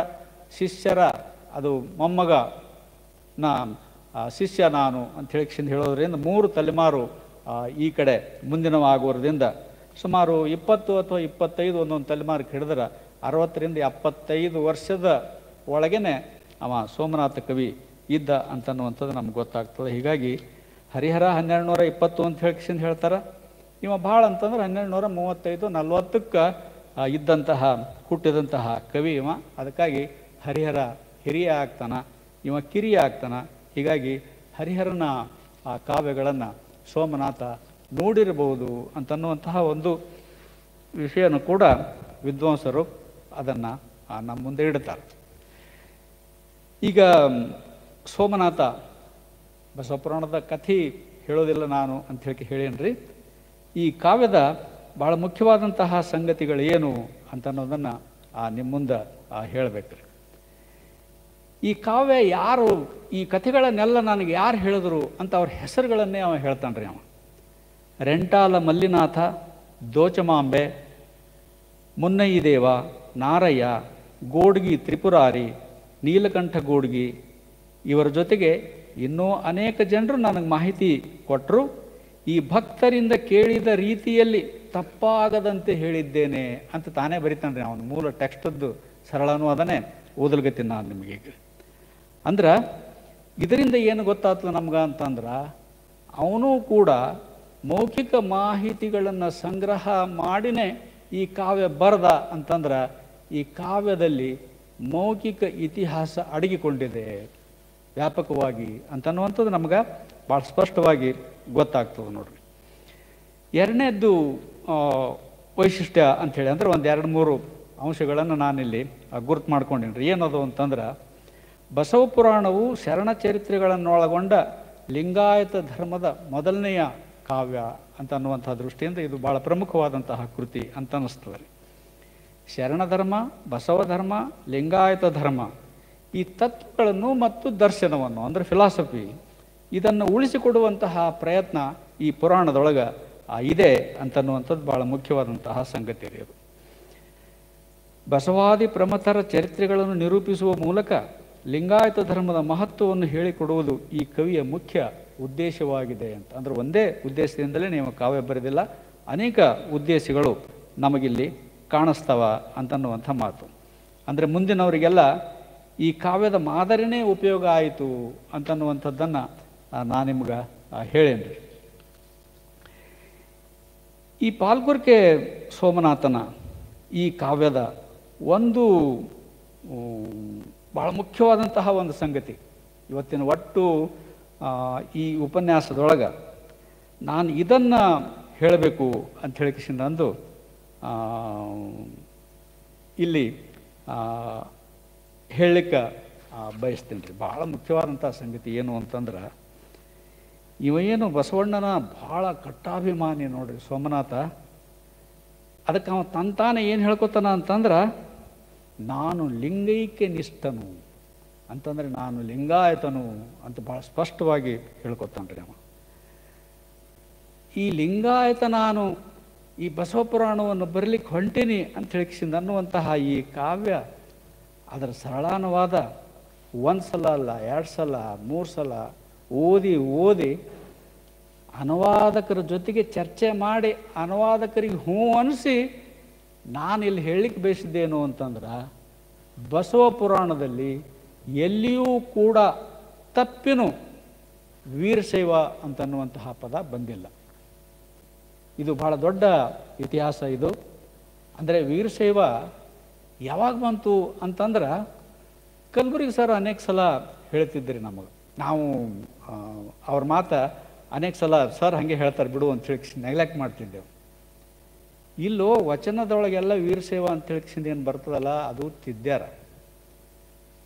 ಶಿಷ್ಯರ ಅದು ಮೊಮ್ಮಗನ ಶಿಷ್ಯ ನಾನು ಅಂತ ಹೇಳೋದ್ರಿಂದ 3 ತಲೆಮಾರು ಈ ಕಡೆ ಮುಂದಿನವಾಗುವುದರಿಂದ ಸುಮಾರು 20 ಅಥವಾ 25 ಒಂದೊಂದು ತಲೆಮಾರಿಗೆ ಹಿಡಿದ್ರೆ 60 ರಿಂದ 75 ವರ್ಷದ ಒಳಗೇನೆ ಅವ ಸೋಮನಾಥ ಕವಿ ಇದ್ದ ಅಂತನ್ನುವಂಥದ್ದು ನಮ್ಗೆ ಗೊತ್ತಾಗ್ತದೆ. ಹೀಗಾಗಿ ಹರಿಹರ 1220 ಅಂತ ಹೇಳ್ತಾರೆ. ಇವ ಭಾಳ ಅಂತಂದ್ರೆ 1235-40ಕ್ಕೆ ಇದ್ದಂತಹ ಹುಟ್ಟಿದಂತಹ ಕವಿ ಇವ. ಅದಕ್ಕಾಗಿ ಹರಿಹರ ಹಿರಿಯ ಆಗ್ತಾನ, ಇವ ಕಿರಿಯ ಆಗ್ತಾನ. ಹೀಗಾಗಿ ಹರಿಹರನ ಆ ಕಾವ್ಯಗಳನ್ನು ಸೋಮನಾಥ ನೋಡಿರಬಹುದು ಅಂತನ್ನುವಂತಹ ಒಂದು ವಿಷಯನೂ ಕೂಡ ವಿದ್ವಾಂಸರು ಅದನ್ನು ನಮ್ಮ ಮುಂದೆ ಇಡ್ತಾರೆ. ಈಗ ಸೋಮನಾಥ ಬಸವಪುರಾಣದ ಕಥೆ ಹೇಳೋದಿಲ್ಲ ನಾನು ಅಂತ ಹೇಳೇನ್ರಿ. ಈ ಕಾವ್ಯದ ಭಾಳ ಮುಖ್ಯವಾದಂತಹ ಸಂಗತಿಗಳು ಏನು ಅಂತನ್ನೋದನ್ನು ನಿಮ್ಮ ಮುಂದೆ ಹೇಳಬೇಕ್ರಿ. ಈ ಕಾವ್ಯ ಯಾರು, ಈ ಕಥೆಗಳನ್ನೆಲ್ಲ ನನಗೆ ಯಾರು ಹೇಳಿದ್ರು ಅಂತ ಅವ್ರ ಹೆಸರುಗಳನ್ನೇ ಅವ ಹೇಳ್ತಾನ್ರಿ. ಅವ ರೆಂಟಾಲ ಮಲ್ಲಿನಾಥ, ದೋಚಮಾಂಬೆ, ಮುನ್ನಯ್ಯ ದೇವ, ನಾರಯ್ಯ, ಗೋಡ್ಗಿ ತ್ರಿಪುರಾರಿ, ನೀಲಕಂಠ ಗೋಡ್ಗಿ, ಇವರ ಜೊತೆಗೆ ಇನ್ನೂ ಅನೇಕ ಜನರು ನನಗೆ ಮಾಹಿತಿ ಕೊಟ್ಟರು. ಈ ಭಕ್ತರಿಂದ ಕೇಳಿದ ರೀತಿಯಲ್ಲಿ ತಪ್ಪಾಗದಂತೆ ಹೇಳಿದ್ದೇನೆ ಅಂತ ತಾನೇ ಬರಿತಾನ್ರಿ. ಅವನು ಮೂಲ ಟೆಕ್ಸ್ಟದ್ದು ಸರಳನೂ ಅದನ್ನೇ ಓದಲ್ಗತ್ತೀನಿ ನಾನು ನಿಮಗೆ. ಅಂದ್ರೆ ಇದರಿಂದ ಏನು ಗೊತ್ತಾಗ್ತದೆ ನಮ್ಗೆ ಅಂತಂದ್ರೆ, ಅವನು ಕೂಡ ಮೌಖಿಕ ಮಾಹಿತಿಗಳನ್ನು ಸಂಗ್ರಹ ಮಾಡಿನೇ ಈ ಕಾವ್ಯ ಬರದ ಅಂತಂದ್ರೆ, ಈ ಕಾವ್ಯದಲ್ಲಿ ಮೌಖಿಕ ಇತಿಹಾಸ ಅಡಗಿಕೊಂಡಿದೆ ವ್ಯಾಪಕವಾಗಿ ಅಂತನ್ನುವಂಥದ್ದು ನಮ್ಗೆ ಭಾಳ ಸ್ಪಷ್ಟವಾಗಿ ಗೊತ್ತಾಗ್ತದೆ ನೋಡ್ರಿ. ಎರಡನೇದ್ದು ವೈಶಿಷ್ಟ್ಯ ಅಂಥೇಳಿ ಅಂದ್ರೆ ಒಂದು 2-3 ಅಂಶಗಳನ್ನು ನಾನಿಲ್ಲಿ ಗುರುತು ಮಾಡ್ಕೊಂಡಿನ್ರಿ. ಏನದು ಅಂತಂದ್ರೆ, ಬಸವ ಪುರಾಣವು ಶರಣ ಚರಿತ್ರೆಗಳನ್ನೊಳಗೊಂಡ ಲಿಂಗಾಯತ ಧರ್ಮದ ಮೊದಲನೆಯ ಕಾವ್ಯ ಅಂತ ಅನ್ನುವಂಥ ದೃಷ್ಟಿಯಿಂದ ಇದು ಭಾಳ ಪ್ರಮುಖವಾದಂತಹ ಕೃತಿ ಅಂತ ಅನ್ನಿಸ್ತದೆ. ಶರಣ ಧರ್ಮ, ಬಸವ ಧರ್ಮ, ಲಿಂಗಾಯತ ಧರ್ಮ, ಈ ತತ್ವಗಳನ್ನು ಮತ್ತು ದರ್ಶನವನ್ನು ಅಂದರೆ ಫಿಲಾಸಫಿ, ಇದನ್ನು ಉಳಿಸಿಕೊಡುವಂತಹ ಪ್ರಯತ್ನ ಈ ಪುರಾಣದೊಳಗೆ ಇದೆ ಅಂತನ್ನುವಂಥದ್ದು ಭಾಳ ಮುಖ್ಯವಾದಂತಹ ಸಂಗತಿ ಇದೆ. ಅದು ಬಸವಾದಿ ಪ್ರಮಥರ ಚರಿತ್ರೆಗಳನ್ನು ನಿರೂಪಿಸುವ ಮೂಲಕ ಲಿಂಗಾಯತ ಧರ್ಮದ ಮಹತ್ವವನ್ನು ಹೇಳಿಕೊಡುವುದು ಈ ಕವಿಯ ಮುಖ್ಯ ಉದ್ದೇಶವಾಗಿದೆ ಅಂತ. ಅಂದರೆ ಒಂದೇ ಉದ್ದೇಶದಿಂದಲೇ ನೀವು ಕಾವ್ಯ ಬರೆದಿಲ್ಲ, ಅನೇಕ ಉದ್ದೇಶಗಳು ನಮಗಿಲ್ಲಿ ಕಾಣಿಸ್ತವ ಅಂತನ್ನುವಂಥ ಮಾತು. ಅಂದರೆ ಮುಂದಿನವರಿಗೆಲ್ಲ ಈ ಕಾವ್ಯದ ಮಾದರಿನೇ ಉಪಯೋಗ ಆಯಿತು ಅಂತನ್ನುವಂಥದ್ದನ್ನು ನಾನು ನಿಮ್ಗೆ ಹೇಳೇನ್ರಿ. ಈ ಪಾಲ್ಗುರ್ಕೆ ಸೋಮನಾಥನ ಈ ಕಾವ್ಯದ ಒಂದು ಭಾಳ ಮುಖ್ಯವಾದಂತಹ ಒಂದು ಸಂಗತಿ ಇವತ್ತಿನ ಒಟ್ಟು ಈ ಉಪನ್ಯಾಸದೊಳಗೆ ನಾನು ಇದನ್ನು ಹೇಳಬೇಕು ಅಂತ ಹೇಳಿಕಿಸಿಂದು ಇಲ್ಲಿ ಹೇಳಲಿಕ್ಕೆ ಬಯಸ್ತೀನಿ ರೀ. ಭಾಳ ಮುಖ್ಯವಾದಂಥ ಸಂಗತಿ ಏನು ಅಂತಂದ್ರೆ, ಏನು ಬಸವಣ್ಣನ ಭಾಳ ಕಟ್ಟಾಭಿಮಾನಿ ನೋಡ್ರಿ ಸೋಮನಾಥ. ಅದಕ್ಕೆ ಅವ ತಂತಾನೆ ಏನು ಹೇಳ್ಕೊತಾನ ಅಂತಂದ್ರೆ, ನಾನು ಲಿಂಗೈಕ್ಯ ನಿಷ್ಠನು ಅಂತಂದರೆ ನಾನು ಲಿಂಗಾಯತನು ಅಂತ ಭಾಳ ಸ್ಪಷ್ಟವಾಗಿ ಹೇಳ್ಕೊತಾನ್ರಿ ಅವ. ಈ ಲಿಂಗಾಯತ ನಾನು ಈ ಬಸವ ಪುರಾಣವನ್ನು ಬರಲಿಕ್ಕೆ ಹೊಂಟೀನಿ ಅಂತ ಹೇಳಿಸಿಂದ ಅನ್ನುವಂತಹ ಈ ಕಾವ್ಯ ಅದರ ಸರಳಾನುವಾದ 1 ಸಲ ಅಲ್ಲ, 2 ಸಲ, 3 ಸಲ ಓದಿ ಅನುವಾದಕರ ಜೊತೆಗೆ ಚರ್ಚೆ ಮಾಡಿ ಅನುವಾದಕರಿಗೆ ಹ್ಞೂ ಅನಿಸಿ ನಾನು ಇಲ್ಲಿ ಹೇಳಲಿಕ್ಕೆ ಬಯಸಿದ್ದೇನು ಅಂತಂದ್ರೆ, ಬಸವ ಪುರಾಣದಲ್ಲಿ ಎಲ್ಲಿಯೂ ಕೂಡ ತಪ್ಪಿನೂ ವೀರಶೈವ ಅಂತನ್ನುವಂತಹ ಪದ ಬಂದಿಲ್ಲ. ಇದು ಬಹಳ ದೊಡ್ಡ ಇತಿಹಾಸ ಇದು. ಅಂದರೆ ವೀರಶೈವ ಯಾವಾಗ ಬಂತು ಅಂತಂದ್ರೆ, ಕಲಬುರ್ಗಿ ಸರ್ ಅನೇಕ ಸಲ ಹೇಳ್ತಿದ್ರಿ ನಮಗೆ. ನಾವು ಅವ್ರ ಮಾತು ಅನೇಕ ಸಲ ಸರ್ ಹಾಗೆ ಹೇಳ್ತಾರೆ ಬಿಡು ಅಂತ ಹೇಳಿ ನೆಗ್ಲೆಕ್ಟ್ ಮಾಡ್ತಿದ್ದೆವು. ಇಲ್ಲೋ ವಚನದೊಳಗೆಲ್ಲ ವೀರಶೈವ ಅಂತ ಹೇಳಿಸಿಂದ ಏನು ಬರ್ತದಲ್ಲ ಅದು ತಿದ್ದ್ಯಾರ.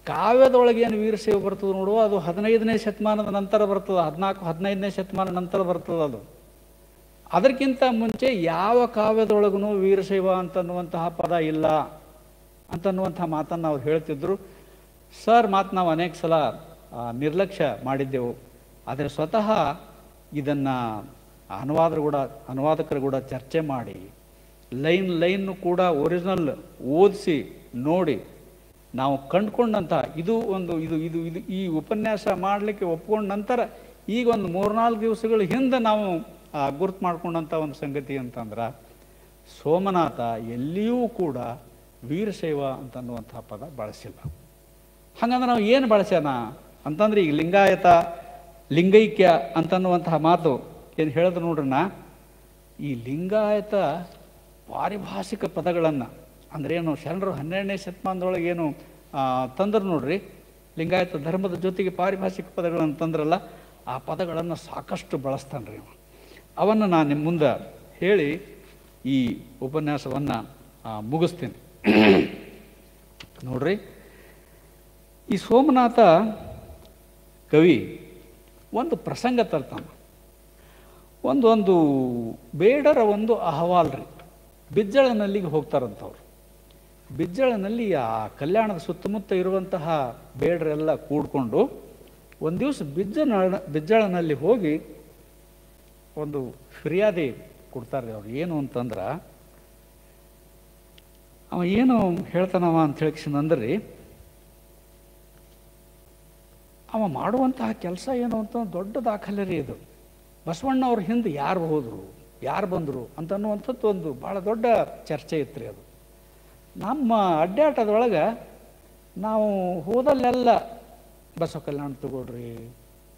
ಕಾವ್ಯದೊಳಗೆ ಏನು ವೀರಶೈವ ಬರ್ತದೆ ನೋಡುವ, ಅದು 15ನೇ ಶತಮಾನದ ನಂತರ ಬರ್ತದೆ, 14-15ನೇ ಶತಮಾನ ನಂತರ ಬರ್ತದೆ. ಅದು ಅದಕ್ಕಿಂತ ಮುಂಚೆ ಯಾವ ಕಾವ್ಯದೊಳಗೂ ವೀರಶೈವ ಅಂತನ್ನುವಂತಹ ಪದ ಇಲ್ಲ ಅಂತನ್ನುವಂಥ ಮಾತನ್ನು ಅವ್ರು ಹೇಳ್ತಿದ್ರು. ಸರ್ ಮಾತು ನಾವು ಅನೇಕ ಸಲ ನಿರ್ಲಕ್ಷ್ಯ ಮಾಡಿದ್ದೆವು. ಆದರೆ ಸ್ವತಃ ಇದನ್ನು ಅನುವಾದಕರು ಕೂಡ ಚರ್ಚೆ ಮಾಡಿ ಲೈನ್ ಕೂಡ ಒರಿಜಿನಲ್ ಓದಿಸಿ ನೋಡಿ ನಾವು ಕಂಡುಕೊಂಡಂಥ ಇದು ಒಂದು ಇದು ಇದು ಇದು ಈ ಉಪನ್ಯಾಸ ಮಾಡಲಿಕ್ಕೆ ಒಪ್ಕೊಂಡ ನಂತರ ಈಗ ಒಂದು 3-4 ದಿವಸಗಳ ಹಿಂದೆ ನಾವು ಗುರ್ತು ಮಾಡ್ಕೊಂಡಂಥ ಒಂದು ಸಂಗತಿ ಅಂತಂದ್ರೆ ಸೋಮನಾಥ ಎಲ್ಲಿಯೂ ಕೂಡ ವೀರಶೈವ ಅಂತನ್ನುವಂಥ ಪದ ಬಳಸಿಲ್ಲ. ಹಾಗಂದ್ರೆ ನಾವು ಏನು ಬಳಸ್ಯಾನ ಅಂತಂದ್ರೆ ಈಗ ಲಿಂಗಾಯತ ಲಿಂಗೈಕ್ಯ ಅಂತನ್ನುವಂತಹ ಮಾತು ಏನು ಹೇಳಿದ್ರು ನೋಡ್ರಣ್ಣ, ಈ ಲಿಂಗಾಯತ ಪಾರಿಭಾಷಿಕ ಪದಗಳನ್ನು ಅಂದ್ರೆ ಏನು ಶರಣರು 12ನೇ ಶತಮಾನದೊಳಗೆ ಏನು ತಂದ್ರು ನೋಡ್ರಿ, ಲಿಂಗಾಯತ ಧರ್ಮದ ಜೊತೆಗೆ ಪಾರಿಭಾಷಿಕ ಪದಗಳನ್ನು ತಂದ್ರಲ್ಲ, ಆ ಪದಗಳನ್ನು ಸಾಕಷ್ಟು ಬಳಸ್ತಾನೆ ರೀ. ಅವನ್ನು ನಾನು ನಿಮ್ಮ ಮುಂದೆ ಹೇಳಿ ಈ ಉಪನ್ಯಾಸವನ್ನು ಮುಗಿಸ್ತೀನಿ. ನೋಡ್ರಿ, ಈ ಸೋಮನಾಥ ಕವಿ ಒಂದು ಪ್ರಸಂಗ ತರ್ತಾನೆ. ಒಂದು ಬೇಡರ ಒಂದು ಅಹವಾಲ್ ರೀ. ಬಿಜ್ಜಳನಲ್ಲಿಗೆ ಹೋಗ್ತಾರಂಥವ್ರು. ಬಿಜ್ಜಳನಲ್ಲಿ ಆ ಕಲ್ಯಾಣದ ಸುತ್ತಮುತ್ತ ಇರುವಂತಹ ಬೇಡರೆಲ್ಲ ಕೂಡ್ಕೊಂಡು ಒಂದು ದಿವಸ ಬಿಜ್ಜಳನಲ್ಲಿ ಹೋಗಿ ಒಂದು ಫಿರ್ಯಾದಿ ಕೊಡ್ತಾರೆ ಅವ್ರು. ಏನು ಅಂತಂದ್ರೆ ಅವ ಏನು ಹೇಳ್ತಾನವ ಅಂತ ಹೇಳಿಕ್ಷಂದ್ರಿ, ಅವ ಮಾಡುವಂತಹ ಕೆಲಸ ಏನು ಅಂತ ದೊಡ್ಡ ದಾಖಲೆ ರೀ ಇದು. ಬಸವಣ್ಣ ಅವ್ರ ಹಿಂದೆ ಯಾರು ಹೋದರು, ಯಾರು ಬಂದರು ಅಂತನ್ನುವಂಥದ್ದು ಒಂದು ಭಾಳ ದೊಡ್ಡ ಚರ್ಚೆ ಇತ್ತು ರೀ. ಅದು ನಮ್ಮ ಅಡ್ಡಾಟದೊಳಗೆ ನಾವು ಹೋದಲ್ಲೆಲ್ಲ ಬಸವ ಕಲ್ಯಾಣ ತಗೊಳ್ರಿ,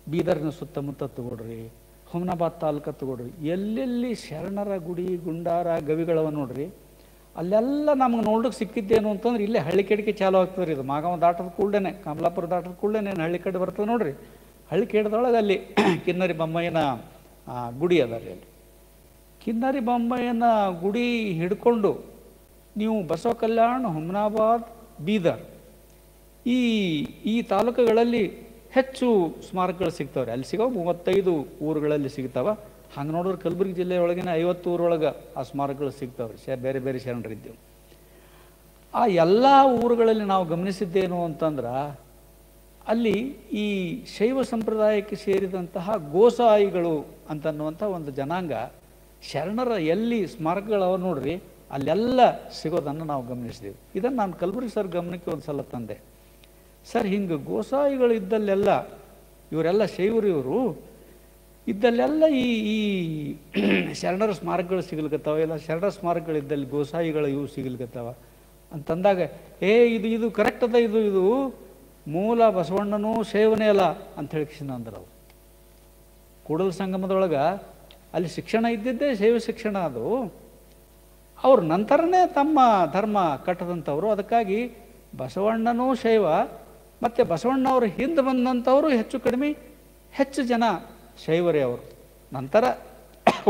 ಬೀದರ್ನ ಸುತ್ತಮುತ್ತ ತಗೊಳ್ರಿ, ಹುಮನಾಬಾದ್ ತಾಲೂಕ ತಗೊಳ್ರಿ, ಎಲ್ಲೆಲ್ಲಿ ಶರಣರ ಗುಡಿ ಗುಂಡಾರ ಗವಿಗಳವ ನೋಡ್ರಿ, ಅಲ್ಲೆಲ್ಲ ನಮ್ಗೆ ನೋಡ್ಲಿಕ್ಕೆ ಸಿಕ್ಕಿದ್ದೇನು ಅಂತಂದ್ರೆ ಇಲ್ಲೇ ಹಳ್ಳಿ ಕಡೆಗೆ ಚಾಲು ಆಗ್ತದೆ ರೀ. ಇದು ಮಾಗಾವ ದಾಟದ ಕೂಡಲೇ, ಕಮಲಾಪುರ ದಾಟದ ಕೂಡಲೇ ಹಳ್ಳಿ ಕಡೆ ಬರ್ತದೆ ನೋಡ್ರಿ. ಹಳ್ಳಿ ಕೇಡದೊಳಗೆ ಅಲ್ಲಿ ಕಿನ್ನರಿ ಬೊಮ್ಮಯ್ಯನ ಗುಡಿ ಅದ ರೀ. ಅಲ್ಲಿ ಕಿನ್ನರಿ ಬೊಮ್ಮಯ್ಯನ ಗುಡಿ ಹಿಡ್ಕೊಂಡು ನೀವು ಬಸವ ಕಲ್ಯಾಣ, ಹುಮನಾಬಾದ್, ಬೀದರ್ ಈ ತಾಲೂಕುಗಳಲ್ಲಿ ಹೆಚ್ಚು ಸ್ಮಾರಕಗಳು ಸಿಗ್ತಾವ್ರಿ. ಅಲ್ಲಿ ಸಿಗೋ 35 ಊರುಗಳಲ್ಲಿ ಸಿಗ್ತಾವ. ಹಂಗೆ ನೋಡಿದ್ರೆ ಕಲಬುರಗಿ ಜಿಲ್ಲೆಯೊಳಗಿನ 50 ಊರೊಳಗೆ ಆ ಸ್ಮಾರಕಗಳು ಸಿಗ್ತಾವ್ರಿ. ಬೇರೆ ಬೇರೆ ಶರಣರಿದ್ದೆವು. ಆ ಎಲ್ಲ ಊರುಗಳಲ್ಲಿ ನಾವು ಗಮನಿಸಿದ್ದೇನು ಅಂತಂದ್ರೆ ಅಲ್ಲಿ ಈ ಶೈವ ಸಂಪ್ರದಾಯಕ್ಕೆ ಸೇರಿದಂತಹ ಗೋಸಾಯಿಗಳು ಅಂತನ್ನುವಂಥ ಒಂದು ಜನಾಂಗ ಶರಣರ ಎಲ್ಲಿ ಸ್ಮಾರಕಗಳವ ನೋಡ್ರಿ ಅಲ್ಲೆಲ್ಲ ಸಿಗೋದನ್ನು ನಾವು ಗಮನಿಸಿದೆವು. ಇದನ್ನು ನಾನು ಕಲಬುರಗಿ ಸರ್ ಗಮನಕ್ಕೆ ಒಂದು ಸಲ ತಂದೆ. ಸರ್, ಹಿಂಗೆ ಗೋಸಾಯಿಗಳು ಇದ್ದಲ್ಲೆಲ್ಲ ಇವರೆಲ್ಲ ಶೈವರು ಇವರು ಇದ್ದಲ್ಲೆಲ್ಲ ಈ ಶರಣರ ಸ್ಮಾರಕಗಳು ಸಿಗಲ್ಕತ್ತಾವ, ಇಲ್ಲ ಶರಣರ ಸ್ಮಾರಕಗಳಿದ್ದಲ್ಲಿ ಗೋಸಾಯಿಗಳು ಇವು ಸಿಗಲ್ಕತ್ತಾವ ಅಂತಂದಾಗ, ಇದು ಕರೆಕ್ಟ್ ಅದ, ಇದು ಮೂಲ ಬಸವಣ್ಣನೂ ಶೈವನೇ ಅಲ್ಲ ಅಂತ ಹೇಳಿ ಅಂದ್ರು. ಅವರು ಕೂಡಲ ಸಂಗಮದೊಳಗೆ ಅಲ್ಲಿ ಶಿಕ್ಷಣ ಇದ್ದಿದ್ದೇ ಶೈವ ಶಿಕ್ಷಣ. ಅದು ಅವ್ರ ನಂತರನೇ ತಮ್ಮ ಧರ್ಮ ಕಟ್ಟದಂಥವ್ರು. ಅದಕ್ಕಾಗಿ ಬಸವಣ್ಣನೂ ಶೈವ, ಮತ್ತು ಬಸವಣ್ಣವ್ರ ಹಿಂದೆ ಬಂದಂಥವರು ಹೆಚ್ಚು ಕಡಿಮೆ ಹೆಚ್ಚು ಜನ ಶೈವರೇ ಅವರು. ನಂತರ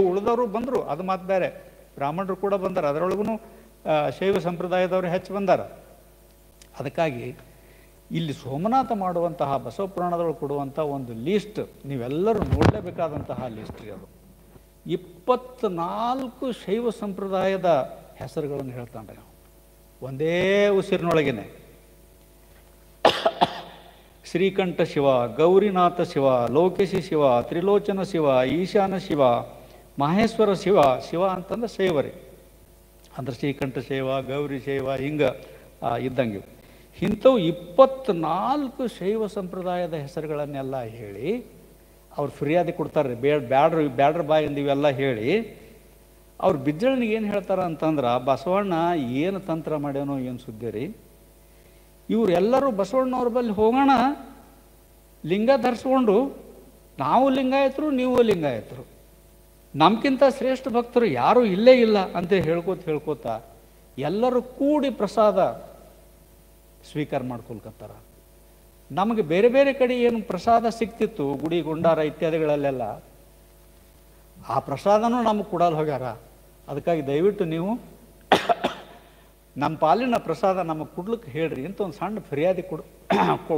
ಉಳಿದವರು ಬಂದರು, ಅದು ಮಾತು ಬೇರೆ. ಬ್ರಾಹ್ಮಣರು ಕೂಡ ಬಂದಾರ, ಅದರೊಳಗೂ ಶೈವ ಸಂಪ್ರದಾಯದವರು ಹೆಚ್ಚು ಬಂದಾರ. ಅದಕ್ಕಾಗಿ ಇಲ್ಲಿ ಸೋಮನಾಥ ಮಾಡುವಂತಹ ಬಸವ ಪುರಾಣದೊಳಗೆ ಕೊಡುವಂಥ ಒಂದು ಲೀಸ್ಟ್ ನೀವೆಲ್ಲರೂ ನೋಡಲೇಬೇಕಾದಂತಹ ಲಿಸ್ಟ್ ರೀ. ಅದು 24 ಶೈವ ಸಂಪ್ರದಾಯದ ಹೆಸರುಗಳನ್ನು ಹೇಳ್ತಾನೆ ನಾವು ಒಂದೇ ಉಸಿರಿನೊಳಗೇನೆ. ಶ್ರೀಕಂಠ ಶಿವ, ಗೌರಿನಾಥ ಶಿವ, ಲೋಕೇಶಿ ಶಿವ, ತ್ರಿಲೋಚನ ಶಿವ, ಈಶಾನ ಶಿವ, ಮಹೇಶ್ವರ ಶಿವ. ಶಿವ ಅಂತಂದ್ರೆ ಶೈವರಿ, ಅಂದ್ರೆ ಶ್ರೀಕಂಠ ಶೈವ, ಗೌರಿ ಶೈವ ಹಿಂಗೆ ಇದ್ದಂಗೆ. ಇಂಥವು 24 ಶೈವ ಸಂಪ್ರದಾಯದ ಹೆಸರುಗಳನ್ನೆಲ್ಲ ಹೇಳಿ ಅವ್ರು ಫಿರ್ಯಾದಿ ಕೊಡ್ತಾರೆ. ಬ್ಯಾಡ್ರ ಬಾಯಿಂದ ಇವೆಲ್ಲ ಹೇಳಿ ಅವ್ರು ಬಿಜ್ಜಳನಿಗೆ ಏನು ಹೇಳ್ತಾರ ಅಂತಂದ್ರೆ, ಬಸವಣ್ಣ ಏನು ತಂತ್ರ ಮಾಡ್ಯಾನೋ ಏನು ಸುದ್ದಿ ರೀ, ಇವರೆಲ್ಲರೂ ಬಸವಣ್ಣವ್ರ ಬಳಿ ಹೋಗೋಣ, ಲಿಂಗ ಧರಿಸ್ಕೊಂಡು ನಾವು ಲಿಂಗಾಯತರು ನೀವು ಲಿಂಗಾಯತರು, ನಮ್ಗಿಂತ ಶ್ರೇಷ್ಠ ಭಕ್ತರು ಯಾರೂ ಇಲ್ಲೇ ಇಲ್ಲ ಅಂತ ಹೇಳ್ಕೋತ ಎಲ್ಲರೂ ಕೂಡಿ ಪ್ರಸಾದ ಸ್ವೀಕಾರ ಮಾಡ್ಕೊಳ್ಕತ್ತಾರ. ನಮಗೆ ಬೇರೆ ಬೇರೆ ಕಡೆ ಏನು ಪ್ರಸಾದ ಸಿಕ್ತಿತ್ತು ಗುಡಿ ಗುಂಡಾರ ಇತ್ಯಾದಿಗಳಲ್ಲೆಲ್ಲ, ಆ ಪ್ರಸಾದನೂ ನಮಗೆ ಕೊಡಲು ಹೋಗ್ಯಾರ. ಅದಕ್ಕಾಗಿ ದಯವಿಟ್ಟು ನೀವು ನಮ್ಮ ಪಾಲಿನ ಪ್ರಸಾದ ನಮಗೆ ಕೊಡ್ಲಿಕ್ಕೆ ಹೇಳ್ರಿ ಅಂತ ಒಂದು ಸಣ್ಣ ಫಿರ್ಯಾದಿ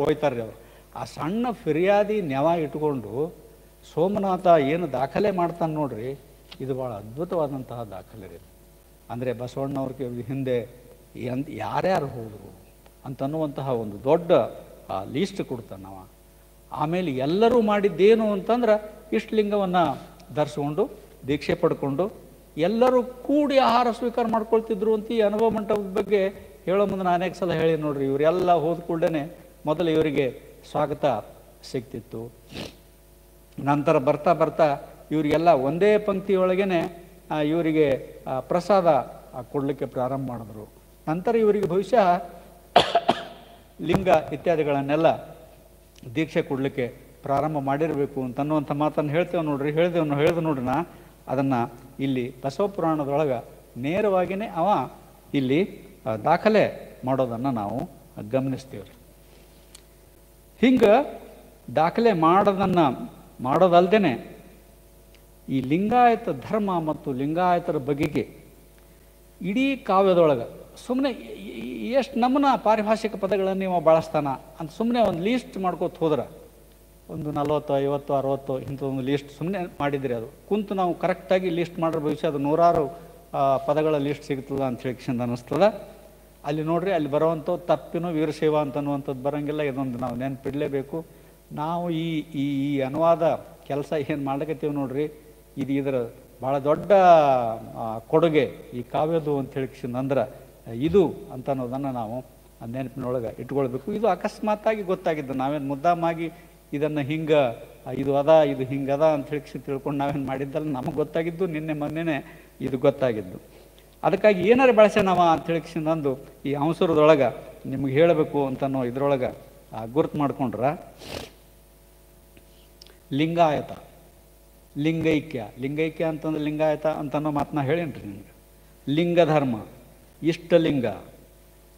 ಹೋಯ್ತಾರೆ ಅವರು. ಆ ಸಣ್ಣ ಫಿರ್ಯಾದಿ ನೆವ ಇಟ್ಕೊಂಡು ಸೋಮನಾಥ ಏನು ದಾಖಲೆ ಮಾಡ್ತಾನೆ ನೋಡ್ರಿ, ಇದು ಭಾಳ ಅದ್ಭುತವಾದಂತಹ ದಾಖಲೆ ರೀ. ಅಂದರೆ ಬಸವಣ್ಣವ್ರಿಗೆ ಹಿಂದೆ ಯಾರ್ಯಾರು ಹೋದರು ಅಂತನ್ನುವಂತಹ ಒಂದು ದೊಡ್ಡ ಲೀಸ್ಟ್ ಕೊಡ್ತಾನೆ ನಾವು. ಆಮೇಲೆ ಎಲ್ಲರೂ ಮಾಡಿದ್ದೇನು ಅಂತಂದ್ರೆ ಇಷ್ಟು ಲಿಂಗವನ್ನು ಧರಿಸ್ಕೊಂಡು ದೀಕ್ಷೆ ಪಡ್ಕೊಂಡು ಎಲ್ಲರೂ ಕೂಡಿ ಆಹಾರ ಸ್ವೀಕಾರ ಮಾಡ್ಕೊಳ್ತಿದ್ರು ಅಂತ ಈ ಅನುಭವ ಮಂಟಪದ ಬಗ್ಗೆ ಹೇಳೋ ಮುಂದೆ ನಾನು ಅನೇಕ ಸಲ ಹೇಳಿ ನೋಡ್ರಿ, ಇವರೆಲ್ಲ ಹೋದ ಕೂಡಲೇ ಮೊದಲು ಇವರಿಗೆ ಸ್ವಾಗತ ಸಿಗ್ತಿತ್ತು. ನಂತರ ಬರ್ತಾ ಬರ್ತಾ ಇವರಿಗೆಲ್ಲ ಒಂದೇ ಪಂಕ್ತಿಯೊಳಗೇನೆ ಇವರಿಗೆ ಪ್ರಸಾದ ಕೊಡಲಿಕ್ಕೆ ಪ್ರಾರಂಭ ಮಾಡಿದ್ರು. ನಂತರ ಇವರಿಗೆ ಬಹುಶಃ ಲಿಂಗ ಇತ್ಯಾದಿಗಳನ್ನೆಲ್ಲ ದೀಕ್ಷೆ ಕೊಡಲಿಕ್ಕೆ ಪ್ರಾರಂಭ ಮಾಡಿರಬೇಕು ಅಂತನ್ನುವಂಥ ಮಾತನ್ನು ಹೇಳ್ತೇವೆ ನೋಡ್ರಿ. ಹೇಳಿದೆ ನೋಡ್ರಿ ನಾ ಅದನ್ನು ಇಲ್ಲಿ ಬಸವ ಪುರಾಣದೊಳಗೆ ನೇರವಾಗಿಯೇ ಅವ ಇಲ್ಲಿ ದಾಖಲೆ ಮಾಡೋದನ್ನು ನಾವು ಗಮನಿಸ್ತೀವಿ. ಹಿಂಗೆ ದಾಖಲೆ ಮಾಡೋದಲ್ದೇ ಈ ಲಿಂಗಾಯತ ಧರ್ಮ ಮತ್ತು ಲಿಂಗಾಯತರ ಬಗೆಗೆ ಇಡೀ ಕಾವ್ಯದೊಳಗೆ ಸುಮ್ಮನೆ ಎಷ್ಟು ನಮ್ಮನ್ನ ಪಾರಿಭಾಷಿಕ ಪದಗಳನ್ನು ನೀವು ಬಳಸ್ತಾನ ಅಂತ ಸುಮ್ಮನೆ ಒಂದು ಲೀಸ್ಟ್ ಮಾಡ್ಕೋತ ಹೋದ್ರೆ ಒಂದು 40, 50, 60 ಇಂಥದ್ದೊಂದು ಲೀಸ್ಟ್ ಸುಮ್ಮನೆ ಮಾಡಿದ್ರಿ. ಅದು ಕುಂತು ನಾವು ಕರೆಕ್ಟಾಗಿ ಲೀಸ್ಟ್ ಮಾಡಿರೋ ಭವಿಷ್ಯ ಅದು 100 ಪದಗಳ ಲೀಸ್ಟ್ ಸಿಗ್ತದ ಅಂತ ಹೇಳಿ ಅನ್ನಿಸ್ತದ. ಅಲ್ಲಿ ನೋಡ್ರಿ, ಅಲ್ಲಿ ಬರುವಂಥವು ತಪ್ಪಿನೂ ವೀರಶೈವ ಅಂತನ್ನುವಂಥದ್ದು ಬರೋಂಗಿಲ್ಲ. ಇದೊಂದು ನಾವು ನೆನಪಿಡಲೇಬೇಕು. ನಾವು ಈ ಅನುವಾದ ಕೆಲಸ ಏನು ಮಾಡ್ಲಿಕತ್ತೀವಿ ನೋಡ್ರಿ, ಇದರ ಭಾಳ ದೊಡ್ಡ ಕೊಡುಗೆ ಈ ಕಾವ್ಯದು ಅಂತ ಹೇಳಿಕ್ಷಂದ್ರೆ ಇದು ಅಂತ ಅನ್ನೋದನ್ನು ನಾವು ನೆನಪಿನೊಳಗೆ ಇಟ್ಕೊಳ್ಬೇಕು. ಇದು ಅಕಸ್ಮಾತ್ತಾಗಿ ಗೊತ್ತಾಗಿದ್ದು, ನಾವೇನು ಮುದ್ದಾಮಾಗಿ ಇದನ್ನು ಹಿಂಗೆ ಇದು ಅದ ಇದು ಹಿಂಗದ ಅಂತ ಹೇಳಿ ತಿಳ್ಕೊಂಡು ನಾವೇನು ಮಾಡಿದ್ದಲ್ಲ, ನಮಗೆ ಗೊತ್ತಾಗಿದ್ದು ನಿನ್ನೆ ಮೊನ್ನೆನೇ ಇದು ಗೊತ್ತಾಗಿದ್ದು. ಅದಕ್ಕಾಗಿ ಏನಾರು ಬಳಸ್ಯಾನವ ಅಂತ ಹೇಳಿಕ್ಷಂದು ಈ ಅವಸರದೊಳಗೆ ನಿಮಗೆ ಹೇಳಬೇಕು ಅಂತನೋ ಇದ್ರೊಳಗೆ ಗುರುತು ಮಾಡ್ಕೊಂಡ್ರ ಲಿಂಗಾಯತ, ಲಿಂಗೈಕ್ಯ ಅಂತಂದ್ರೆ ಲಿಂಗಾಯತ ಅಂತನೋ ಮಾತನ್ನ ಹೇಳೇನ್ರಿ ನಿಮ್ಗೆ. ಲಿಂಗಧರ್ಮ, ಇಷ್ಟಲಿಂಗ,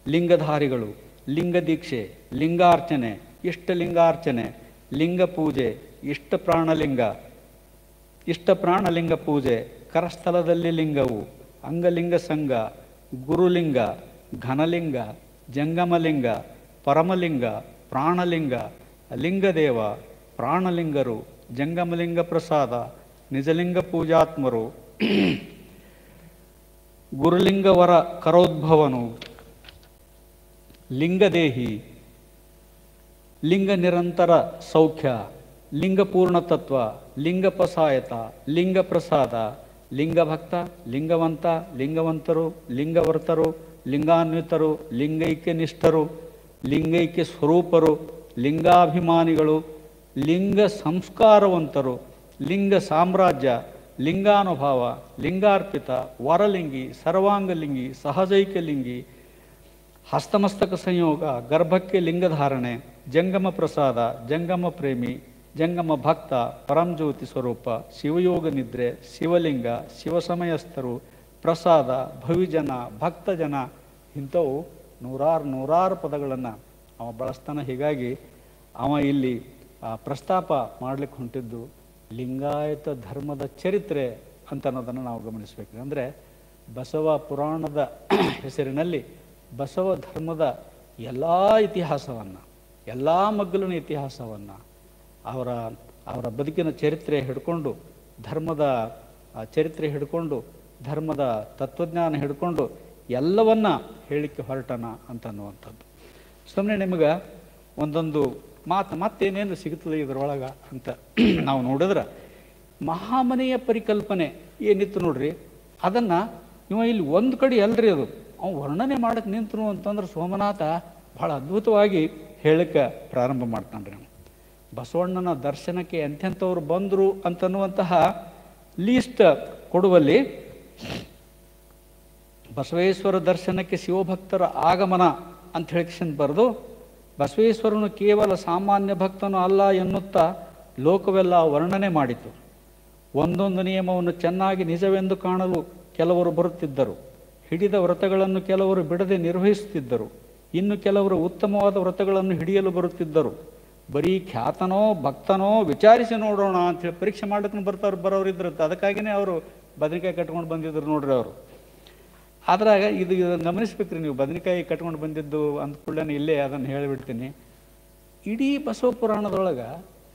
ಲಿಂಗಧಾರಿಗಳು, ಲಿಂಗ ದೀಕ್ಷೆ, ಲಿಂಗಾರ್ಚನೆ, ಇಷ್ಟಲಿಂಗಾರ್ಚನೆ, ಲಿಂಗ ಪೂಜೆ, ಇಷ್ಟ ಪ್ರಾಣಲಿಂಗ ಪೂಜೆ, ಕರಸ್ಥಲದಲ್ಲಿ ಲಿಂಗವು, ಅಂಗಲಿಂಗ ಸಂಘ, ಗುರುಲಿಂಗ, ಘನಲಿಂಗ, ಜಂಗಮಲಿಂಗ, ಪರಮಲಿಂಗ, ಪ್ರಾಣಲಿಂಗ, ಲಿಂಗದೇವ, ಪ್ರಾಣಲಿಂಗರು, ಜಂಗಮಲಿಂಗ ಪ್ರಸಾದ, ನಿಜಲಿಂಗ ಪೂಜಾತ್ಮರು, ಗುರುಲಿಂಗವರ ಕರೋದ್ಭವನು, ಲಿಂಗದೇಹಿ, ಲಿಂಗ ನಿರಂತರ ಸೌಖ್ಯ, ಲಿಂಗ ಪೂರ್ಣತತ್ವ, ಲಿಂಗ ಪಸಾಯತ, ಲಿಂಗ ಪ್ರಸಾದ, ಲಿಂಗಭಕ್ತ, ಲಿಂಗವಂತ, ಲಿಂಗವಂತರು, ಲಿಂಗವರ್ತರು, ಲಿಂಗಾನ್ವಿತರು, ಲಿಂಗೈಕ್ಯ ನಿಷ್ಠರು, ಲಿಂಗೈಕ್ಯ ಸ್ವರೂಪರು, ಲಿಂಗಾಭಿಮಾನಿಗಳು, ಲಿಂಗ ಸಂಸ್ಕಾರವಂತರು, ಲಿಂಗ ಸಾಮ್ರಾಜ್ಯ, ಲಿಂಗಾನುಭಾವ, ಲಿಂಗಾರ್ಪಿತ, ವರಲಿಂಗಿ, ಸರ್ವಾಂಗಲಿಂಗಿ, ಸಹಜೈಕ್ಯಲಿಂಗಿ, ಹಸ್ತಮಸ್ತಕ ಸಂಯೋಗ, ಗರ್ಭಕ್ಕೆ ಲಿಂಗಧಾರಣೆ, ಜಂಗಮ ಪ್ರಸಾದ, ಜಂಗಮ ಪ್ರೇಮಿ, ಜಂಗಮ ಭಕ್ತ, ಪರಂಜ್ಯೋತಿ ಸ್ವರೂಪ, ಶಿವಯೋಗ ನಿದ್ರೆ, ಶಿವಲಿಂಗ, ಶಿವಸಮಯಸ್ಥರು, ಪ್ರಸಾದ, ಭವಿಜನ, ಭಕ್ತಜನ, ಇಂಥವು ನೂರಾರು ಪದಗಳನ್ನು ಅವ ಬಳಸ್ತಾನೆ. ಹೀಗಾಗಿ ಅವ ಇಲ್ಲಿ ಪ್ರಸ್ತಾಪ ಮಾಡಲಿಕ್ಕೆ ಹೊಂಟಿದ್ದು ಲಿಂಗಾಯತ ಧರ್ಮದ ಚರಿತ್ರೆ ಅಂತ ಅನ್ನೋದನ್ನು ನಾವು ಗಮನಿಸಬೇಕು. ಅಂದರೆ ಬಸವ ಪುರಾಣದ ಹೆಸರಿನಲ್ಲಿ ಬಸವ ಧರ್ಮದ ಎಲ್ಲ ಇತಿಹಾಸವನ್ನು, ಎಲ್ಲ ಮಗ್ಗಲಿನ ಇತಿಹಾಸವನ್ನು, ಅವರ ಬದುಕಿನ ಚರಿತ್ರೆ ಹಿಡ್ಕೊಂಡು, ಧರ್ಮದ ಚರಿತ್ರೆ ಹಿಡ್ಕೊಂಡು, ಧರ್ಮದ ತತ್ವಜ್ಞಾನ ಹಿಡ್ಕೊಂಡು ಎಲ್ಲವನ್ನ ಹೇಳಲಿಕ್ಕೆ ಹೊರಟನ ಅಂತನ್ನುವಂಥದ್ದು. ಸುಮ್ಮನೆ ನಿಮಗೆ ಒಂದೊಂದು ಮತ್ತೇನೇನು ಸಿಗುತ್ತದೆ ಇದರೊಳಗೆ ಅಂತ ನಾವು ನೋಡಿದ್ರೆ, ಮಹಾಮನೆಯ ಪರಿಕಲ್ಪನೆ ಏನಿತ್ತು ನೋಡ್ರಿ, ಅದನ್ನು ಇವ ಇಲ್ಲಿ ಒಂದು ಕಡೆ ಅಲ್ರಿ ಅದು ಅವ್ನು ವರ್ಣನೆ ಮಾಡಕ್ಕೆ ನಿಂತರು ಅಂತಂದ್ರೆ ಸೋಮನಾಥ ಭಾಳ ಅದ್ಭುತವಾಗಿ ಹೇಳಕ್ಕೆ ಪ್ರಾರಂಭ ಮಾಡ್ತಾನ್ರಿ. ಬಸವಣ್ಣನ ದರ್ಶನಕ್ಕೆ ಎಂಥೆಂಥವ್ರು ಬಂದರು ಅಂತನ್ನುವಂತಹ ಲೀಸ್ಟ್ ಕೊಡುವಲ್ಲಿ ಬಸವೇಶ್ವರ ದರ್ಶನಕ್ಕೆ ಶಿವಭಕ್ತರ ಆಗಮನ ಅಂತ ಹೇಳಿಕೊಂಡು ಬರೆದು, ಬಸವೇಶ್ವರನು ಕೇವಲ ಸಾಮಾನ್ಯ ಭಕ್ತನು ಅಲ್ಲ ಎನ್ನುತ್ತಾ ಲೋಕವೆಲ್ಲ ವರ್ಣನೆ ಮಾಡಿತು. ಒಂದೊಂದು ನಿಯಮವನ್ನು ಚೆನ್ನಾಗಿ ನಿಜವೆಂದು ಕಾಣಲು ಕೆಲವರು ಬರುತ್ತಿದ್ದರು. ಹಿಡಿದ ವ್ರತಗಳನ್ನು ಕೆಲವರು ಬಿಡದೆ ನಿರ್ವಹಿಸುತ್ತಿದ್ದರು. ಇನ್ನು ಕೆಲವರು ಉತ್ತಮವಾದ ವ್ರತಗಳನ್ನು ಹಿಡಿಯಲು ಬರುತ್ತಿದ್ದರು. ಬರೀ ಖ್ಯಾತನೋ ಭಕ್ತನೋ ವಿಚಾರಿಸಿ ನೋಡೋಣ ಅಂಥೇಳಿ ಪರೀಕ್ಷೆ ಮಾಡಕ್ಕೆ ಬರೋರು ಇದ್ರಂತೆ. ಅದಕ್ಕಾಗಿಯೇ ಅವರು ಬದನೆಕಾಯಿ ಕಟ್ಕೊಂಡು ಬಂದಿದ್ರು ನೋಡ್ರಿ ಅವರು. ಆದ್ರಾಗ ಇದು ಗಮನಿಸ್ಬೇಕ್ರಿ ನೀವು, ಬದನೆಕಾಯಿ ಕಟ್ಕೊಂಡು ಬಂದಿದ್ದು ಅಂದ ಕೂಡಲೇ ಇಲ್ಲೇ ಅದನ್ನು ಹೇಳಿಬಿಡ್ತೀನಿ. ಇಡೀ ಬಸವ ಪುರಾಣದೊಳಗೆ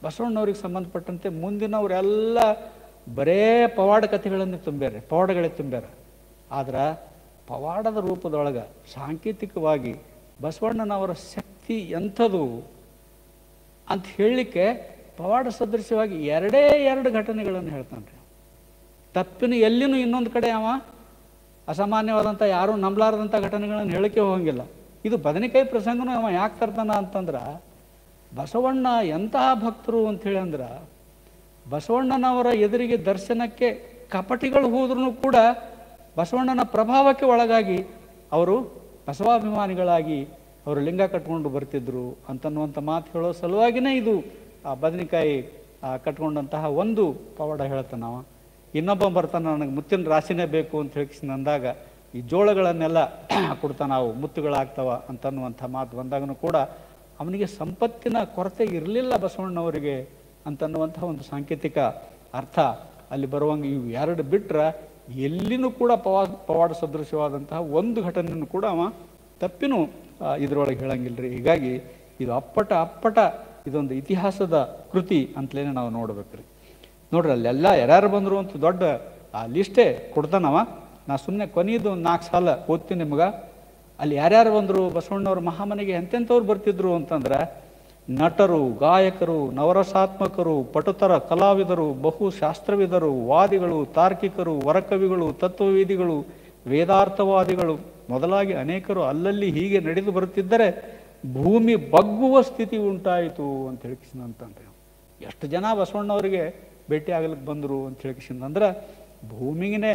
ಬಸವಣ್ಣವ್ರಿಗೆ ಸಂಬಂಧಪಟ್ಟಂತೆ ಮುಂದಿನವರೆಲ್ಲ ಬರೇ ಪವಾಡ ಕಥೆಗಳನ್ನು ತುಂಬ್ಯಾರೆ, ಪವಾಡಗಳೇ ತುಂಬ್ಯಾರ. ಆದ್ರೆ ಪವಾಡದ ರೂಪದೊಳಗೆ ಸಾಂಕೇತಿಕವಾಗಿ ಬಸವಣ್ಣನವರ ಶಕ್ತಿ ಎಂಥದು ಅಂತ ಹೇಳಲಿಕ್ಕೆ ಪವಾಡ ಸದೃಶ್ಯವಾಗಿ ಎರಡು ಘಟನೆಗಳನ್ನು ಹೇಳ್ತಾನೆ ರೀ. ತಪ್ಪಿನ ಎಲ್ಲಿನೂ ಇನ್ನೊಂದು ಕಡೆ ಅವ ಅಸಾಮಾನ್ಯವಾದಂಥ ಯಾರೂ ನಂಬಲಾರದಂಥ ಘಟನೆಗಳನ್ನು ಹೇಳಕ್ಕೆ ಹೋಗಂಗಿಲ್ಲ. ಇದು ಬದನೆಕಾಯಿ ಪ್ರಸಂಗನೂ ಅವ ಯಾಕೆ ತರ್ತಾನ ಅಂತಂದ್ರೆ, ಬಸವಣ್ಣ ಎಂತಹ ಭಕ್ತರು ಅಂಥೇಳಿ ಅಂದ್ರೆ, ಬಸವಣ್ಣನವರ ಎದುರಿಗೆ ದರ್ಶನಕ್ಕೆ ಕಪಟಿಗಳು ಹೋದ್ರೂ ಕೂಡ ಬಸವಣ್ಣನ ಪ್ರಭಾವಕ್ಕೆ ಒಳಗಾಗಿ ಅವರು ಬಸವಾಭಿಮಾನಿಗಳಾಗಿ ಅವರು ಲಿಂಗ ಕಟ್ಕೊಂಡು ಬರ್ತಿದ್ರು ಅಂತನ್ನುವಂಥ ಮಾತು ಹೇಳೋ ಸಲುವಾಗಿಯೇ ಇದು ಆ ಬದನೆಕಾಯಿ ಕಟ್ಕೊಂಡಂತಹ ಒಂದು ಪವಾಡ ಹೇಳ್ತಾನೆ ನಾವು. ಇನ್ನೊಬ್ಬ ಬರ್ತಾನೆ, ನನಗೆ ಮುತ್ತಿನ ರಾಶಿನೇ ಬೇಕು ಅಂತ ಹೇಳಿ ಅಂದಾಗ ಈ ಜೋಳಗಳನ್ನೆಲ್ಲ ಕೊಡ್ತಾನೆ, ನಾವು ಮುತ್ತುಗಳಾಗ್ತವ ಅಂತನ್ನುವಂಥ ಮಾತು ಬಂದಾಗೂ ಕೂಡ ಅವನಿಗೆ ಸಂಪತ್ತಿನ ಕೊರತೆ ಇರಲಿಲ್ಲ ಬಸವಣ್ಣವರಿಗೆ ಅಂತನ್ನುವಂಥ ಒಂದು ಸಾಂಕೇತಿಕ ಅರ್ಥ ಅಲ್ಲಿ ಬರುವಂಗೆ. ಇವು ಎರಡು ಬಿಟ್ಟರೆ ಎಲ್ಲಿನೂ ಕೂಡ ಪವಾಡ ಸದೃಶವಾದಂತಹ ಒಂದು ಘಟನೆಯನ್ನು ಕೂಡ ಅವ ತಪ್ಪಿನೂ ಇದರೊಳಗೆ ಹೇಳಂಗಿಲ್ರಿ. ಹೀಗಾಗಿ ಇದು ಅಪ್ಪಟ ಇದೊಂದು ಇತಿಹಾಸದ ಕೃತಿ ಅಂತಲೇ ನಾವು ನೋಡ್ಬೇಕ್ರಿ. ನೋಡ್ರಿ, ಅಲ್ಲೆಲ್ಲ ಯಾರ್ಯಾರು ಬಂದರು ಅಂತ ದೊಡ್ಡ ಆ ಲಿಸ್ಟೇ ಕೊಡ್ತಾನವ. ನಾ ಸುಮ್ಮನೆ ಕೊನೆಯದು ಒಂದು 4 ಸಾಲ ಓದ್ತೀನಿ ನಿಮ್ಗೆ. ಅಲ್ಲಿ ಯಾರ್ಯಾರು ಬಂದರು, ಬಸವಣ್ಣವ್ರ ಮಹಾಮನೆಗೆ ಎಂತೆಂಥವ್ರು ಬರ್ತಿದ್ರು ಅಂತಂದ್ರೆ, ನಟರು, ಗಾಯಕರು, ನವರಸಾತ್ಮಕರು, ಪಟುತರ ಕಲಾವಿದರು, ಬಹುಶಾಸ್ತ್ರವಿದರು, ವಾದಿಗಳು, ತಾರ್ಕಿಕರು, ವರಕವಿಗಳು, ತತ್ವವೇದಿಗಳು, ವೇದಾರ್ಥವಾದಿಗಳು ಮೊದಲಾಗಿ ಅನೇಕರು ಅಲ್ಲಲ್ಲಿ ಹೀಗೆ ನಡೆದು ಬರುತ್ತಿದ್ದರೆ ಭೂಮಿ ಬಗ್ಗುವ ಸ್ಥಿತಿ ಉಂಟಾಯಿತು ಅಂತ ಹೇಳಿಸಿದಂತಂದ್ರೆ, ಎಷ್ಟು ಜನ ಬಸವಣ್ಣವರಿಗೆ ಭೇಟಿ ಆಗ್ಲಿಕ್ಕೆ ಬಂದರು ಅಂತ ಹೇಳಿಸಿದಂದ್ರೆ ಭೂಮಿಗೆ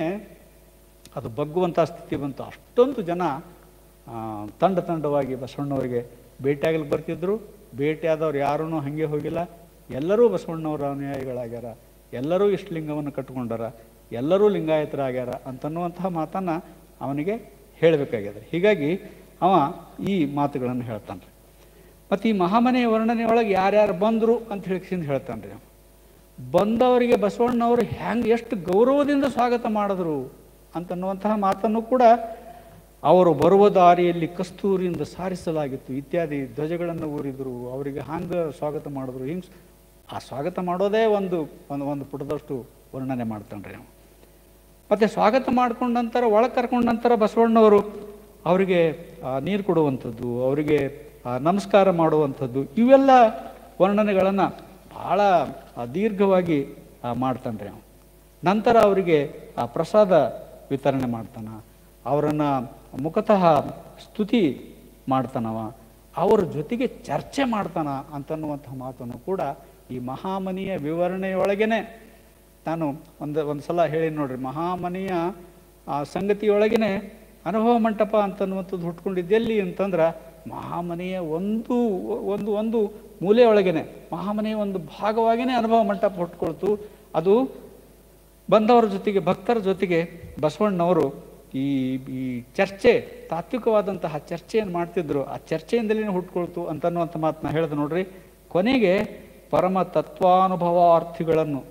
ಅದು ಬಗ್ಗುವಂಥ ಸ್ಥಿತಿ ಬಂತು. ಅಷ್ಟೊಂದು ಜನ ತಂಡವಾಗಿ ಬಸವಣ್ಣವರಿಗೆ ಭೇಟಿಯಾಗಲಿಕ್ಕೆ ಬರ್ತಿದ್ರು. ಭೇಟಿಯಾದವ್ರು ಯಾರೂ ಹಾಗೆ ಹೋಗಿಲ್ಲ, ಎಲ್ಲರೂ ಬಸವಣ್ಣವರ ಅನುಯಾಯಿಗಳಾಗ್ಯಾರ, ಎಲ್ಲರೂ ಇಷ್ಟಲಿಂಗವನ್ನು ಕಟ್ಕೊಂಡಾರ, ಎಲ್ಲರೂ ಲಿಂಗಾಯತರಾಗ್ಯಾರ ಅಂತನ್ನುವಂತಹ ಮಾತನ್ನು ಅವನಿಗೆ ಹೇಳಬೇಕಾಗ್ಯದ. ಹೀಗಾಗಿ ಅವ ಈ ಮಾತುಗಳನ್ನು ಹೇಳ್ತಾನೆ. ಮತ್ತು ಈ ಮಹಾಮನೆಯ ವರ್ಣನೆಯೊಳಗೆ ಯಾರ್ಯಾರು ಬಂದರು ಅಂತ ಹೇಳ್ತಾನೆ ರೀ. ಬಂದವರಿಗೆ ಬಸವಣ್ಣವರು ಹೆಂಗೆ ಎಷ್ಟು ಗೌರವದಿಂದ ಸ್ವಾಗತ ಮಾಡಿದ್ರು ಅಂತನ್ನುವಂತಹ ಮಾತನ್ನು ಕೂಡ, ಅವರು ಬರುವ ದಾರಿಯಲ್ಲಿ ಕಸ್ತೂರಿಯಿಂದ ಸಾರಿಸಲಾಗಿತ್ತು ಇತ್ಯಾದಿ ಧ್ವಜಗಳನ್ನು ಊರಿದ್ರು, ಅವರಿಗೆ ಹಂಗೆ ಸ್ವಾಗತ ಮಾಡಿದ್ರು. ಹಿಂಗೆ ಆ ಸ್ವಾಗತ ಮಾಡೋದೇ ಒಂದು ಪುಟದಷ್ಟು ವರ್ಣನೆ ಮಾಡ್ತಾನೆ ರೀ. ಮತ್ತು ಸ್ವಾಗತ ಮಾಡ್ಕೊಂಡ ನಂತರ ಒಳಗೆ ಕರ್ಕೊಂಡ ನಂತರ ಬಸವಣ್ಣವರು ಅವರಿಗೆ ನೀರು ಕೊಡುವಂಥದ್ದು, ಅವರಿಗೆ ನಮಸ್ಕಾರ ಮಾಡುವಂಥದ್ದು, ಇವೆಲ್ಲ ವರ್ಣನೆಗಳನ್ನು ಭಾಳ ದೀರ್ಘವಾಗಿ ಮಾಡ್ತಾನೆ ರೀ. ನಂತರ ಅವರಿಗೆ ಪ್ರಸಾದ ವಿತರಣೆ ಮಾಡ್ತಾನೆ, ಅವರನ್ನು ಮುಖತಃ ಸ್ತುತಿ ಮಾಡ್ತಾನವ, ಅವರ ಜೊತೆಗೆ ಚರ್ಚೆ ಮಾಡ್ತಾನ ಅಂತನ್ನುವಂಥ ಮಾತನ್ನು ಕೂಡ ಈ ಮಹಾಮನಿಯ ವಿವರಣೆಯೊಳಗೇನೆ ನಾನು ಒಂದು ಸಲ ಹೇಳಿ ನೋಡ್ರಿ. ಮಹಾಮನಿಯ ಸಂಗತಿಯೊಳಗೇನೆ ಅನುಭವ ಮಂಟಪ ಅಂತನ್ನುವಂಥದ್ದು ಹುಟ್ಕೊಂಡಿದ್ದೆಲ್ಲಿ ಅಂತಂದ್ರೆ, ಮಹಾಮನೆಯ ಒಂದು ಮೂಲೆಯೊಳಗೇನೆ ಮಹಾಮನೆಯ ಒಂದು ಭಾಗವಾಗಿಯೇ ಅನುಭವ ಮಂಟಪ ಹುಟ್ಕೊಳ್ತು. ಅದು ಬಂದವರ ಜೊತೆಗೆ, ಭಕ್ತರ ಜೊತೆಗೆ ಬಸವಣ್ಣವರು ಈ ಚರ್ಚೆ, ತಾತ್ವಿಕವಾದಂತಹ ಚರ್ಚೆಯನ್ನು ಮಾಡ್ತಿದ್ರು. ಆ ಚರ್ಚೆಯಿಂದಲೇ ಹುಟ್ಕೊಳ್ತು ಅಂತನ್ನುವಂಥ ಮಾತನ್ನ ಹೇಳಿದೆ ನೋಡ್ರಿ. ಕೊನೆಗೆ ಪರಮ ತತ್ವಾನುಭವಾರ್ಥಿಗಳನ್ನು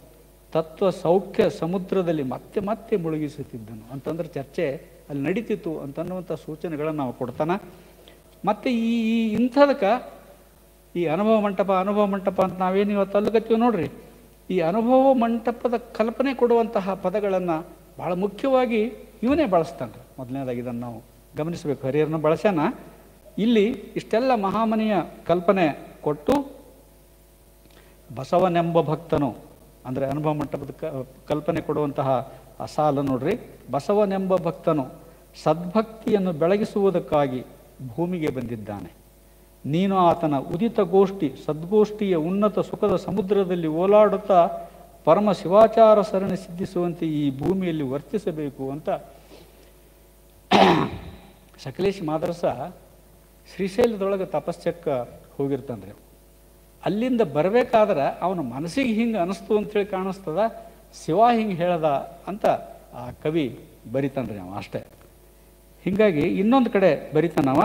ತತ್ವ ಸೌಖ್ಯ ಸಮುದ್ರದಲ್ಲಿ ಮತ್ತೆ ಮತ್ತೆ ಮುಳುಗಿಸುತ್ತಿದ್ದನು ಅಂತಂದ್ರೆ ಚರ್ಚೆ ಅಲ್ಲಿ ನಡೀತಿತ್ತು ಅಂತನ್ನುವಂಥ ಸೂಚನೆಗಳನ್ನು ನಾವು ಕೊಡ್ತಾನೆ. ಮತ್ತು ಇಂಥದಕ್ಕೆ ಈ ಅನುಭವ ಮಂಟಪ ಅಂತ ನಾವೇನು ಇವತ್ತು ಅಲ್ಲಗತ್ತೀವಿ ನೋಡ್ರಿ. ಈ ಅನುಭವ ಮಂಟಪದ ಕಲ್ಪನೆ ಕೊಡುವಂತಹ ಪದಗಳನ್ನು ಭಾಳ ಮುಖ್ಯವಾಗಿ ಇವನೇ ಬಳಸ್ತಾನೆ. ಮೊದಲನೇದಾಗಿ ಇದನ್ನು ನಾವು ಗಮನಿಸಬೇಕು. ಹರಿಹರನ ಬಳಸ್ಯಾನ. ಇಲ್ಲಿ ಇಷ್ಟೆಲ್ಲ ಮಹಾಮನಿಯ ಕಲ್ಪನೆ ಕೊಟ್ಟು ಬಸವನೆಂಬ ಭಕ್ತನು ಅಂದರೆ ಅನುಭವ ಮಂಟಪದ ಕಲ್ಪನೆ ಕೊಡುವಂತಹ ಆ ಸಾಲು ನೋಡ್ರಿ. ಬಸವನೆಂಬ ಭಕ್ತನು ಸದ್ಭಕ್ತಿಯನ್ನು ಬೆಳಗಿಸುವುದಕ್ಕಾಗಿ ಭೂಮಿಗೆ ಬಂದಿದ್ದಾನೆ. ನೀನು ಆತನ ಉದಿತ ಗೋಷ್ಠಿ, ಸದ್ಗೋಷ್ಠಿಯ ಉನ್ನತ ಸುಖದ ಸಮುದ್ರದಲ್ಲಿ ಓಲಾಡುತ್ತಾ ಪರಮ ಶಿವಾಚಾರ ಸರಣಿ ಸಿದ್ಧಿಸುವಂತೆ ಈ ಭೂಮಿಯಲ್ಲಿ ವರ್ತಿಸಬೇಕು ಅಂತ ಸಕಲೇಶ್ ಮಾದರಸ ಶ್ರೀಶೈಲದೊಳಗೆ ತಪಶ್ಚಕ್ಕ ಹೋಗಿರ್ತಾನೆ. ಅಲ್ಲಿಂದ ಬರಬೇಕಾದ್ರೆ ಅವನ ಮನಸ್ಸಿಗೆ ಹಿಂಗೆ ಅನಿಸ್ತು ಅಂಥೇಳಿ ಕಾಣಿಸ್ತದ, ಶಿವ ಹಿಂಗೆ ಹೇಳ್ದ ಅಂತ ಆ ಕವಿ ಬರಿತಾನ್ರಿ ಅವ ಅಷ್ಟೇ. ಹೀಗಾಗಿ ಇನ್ನೊಂದು ಕಡೆ ಬರಿತಾನವ.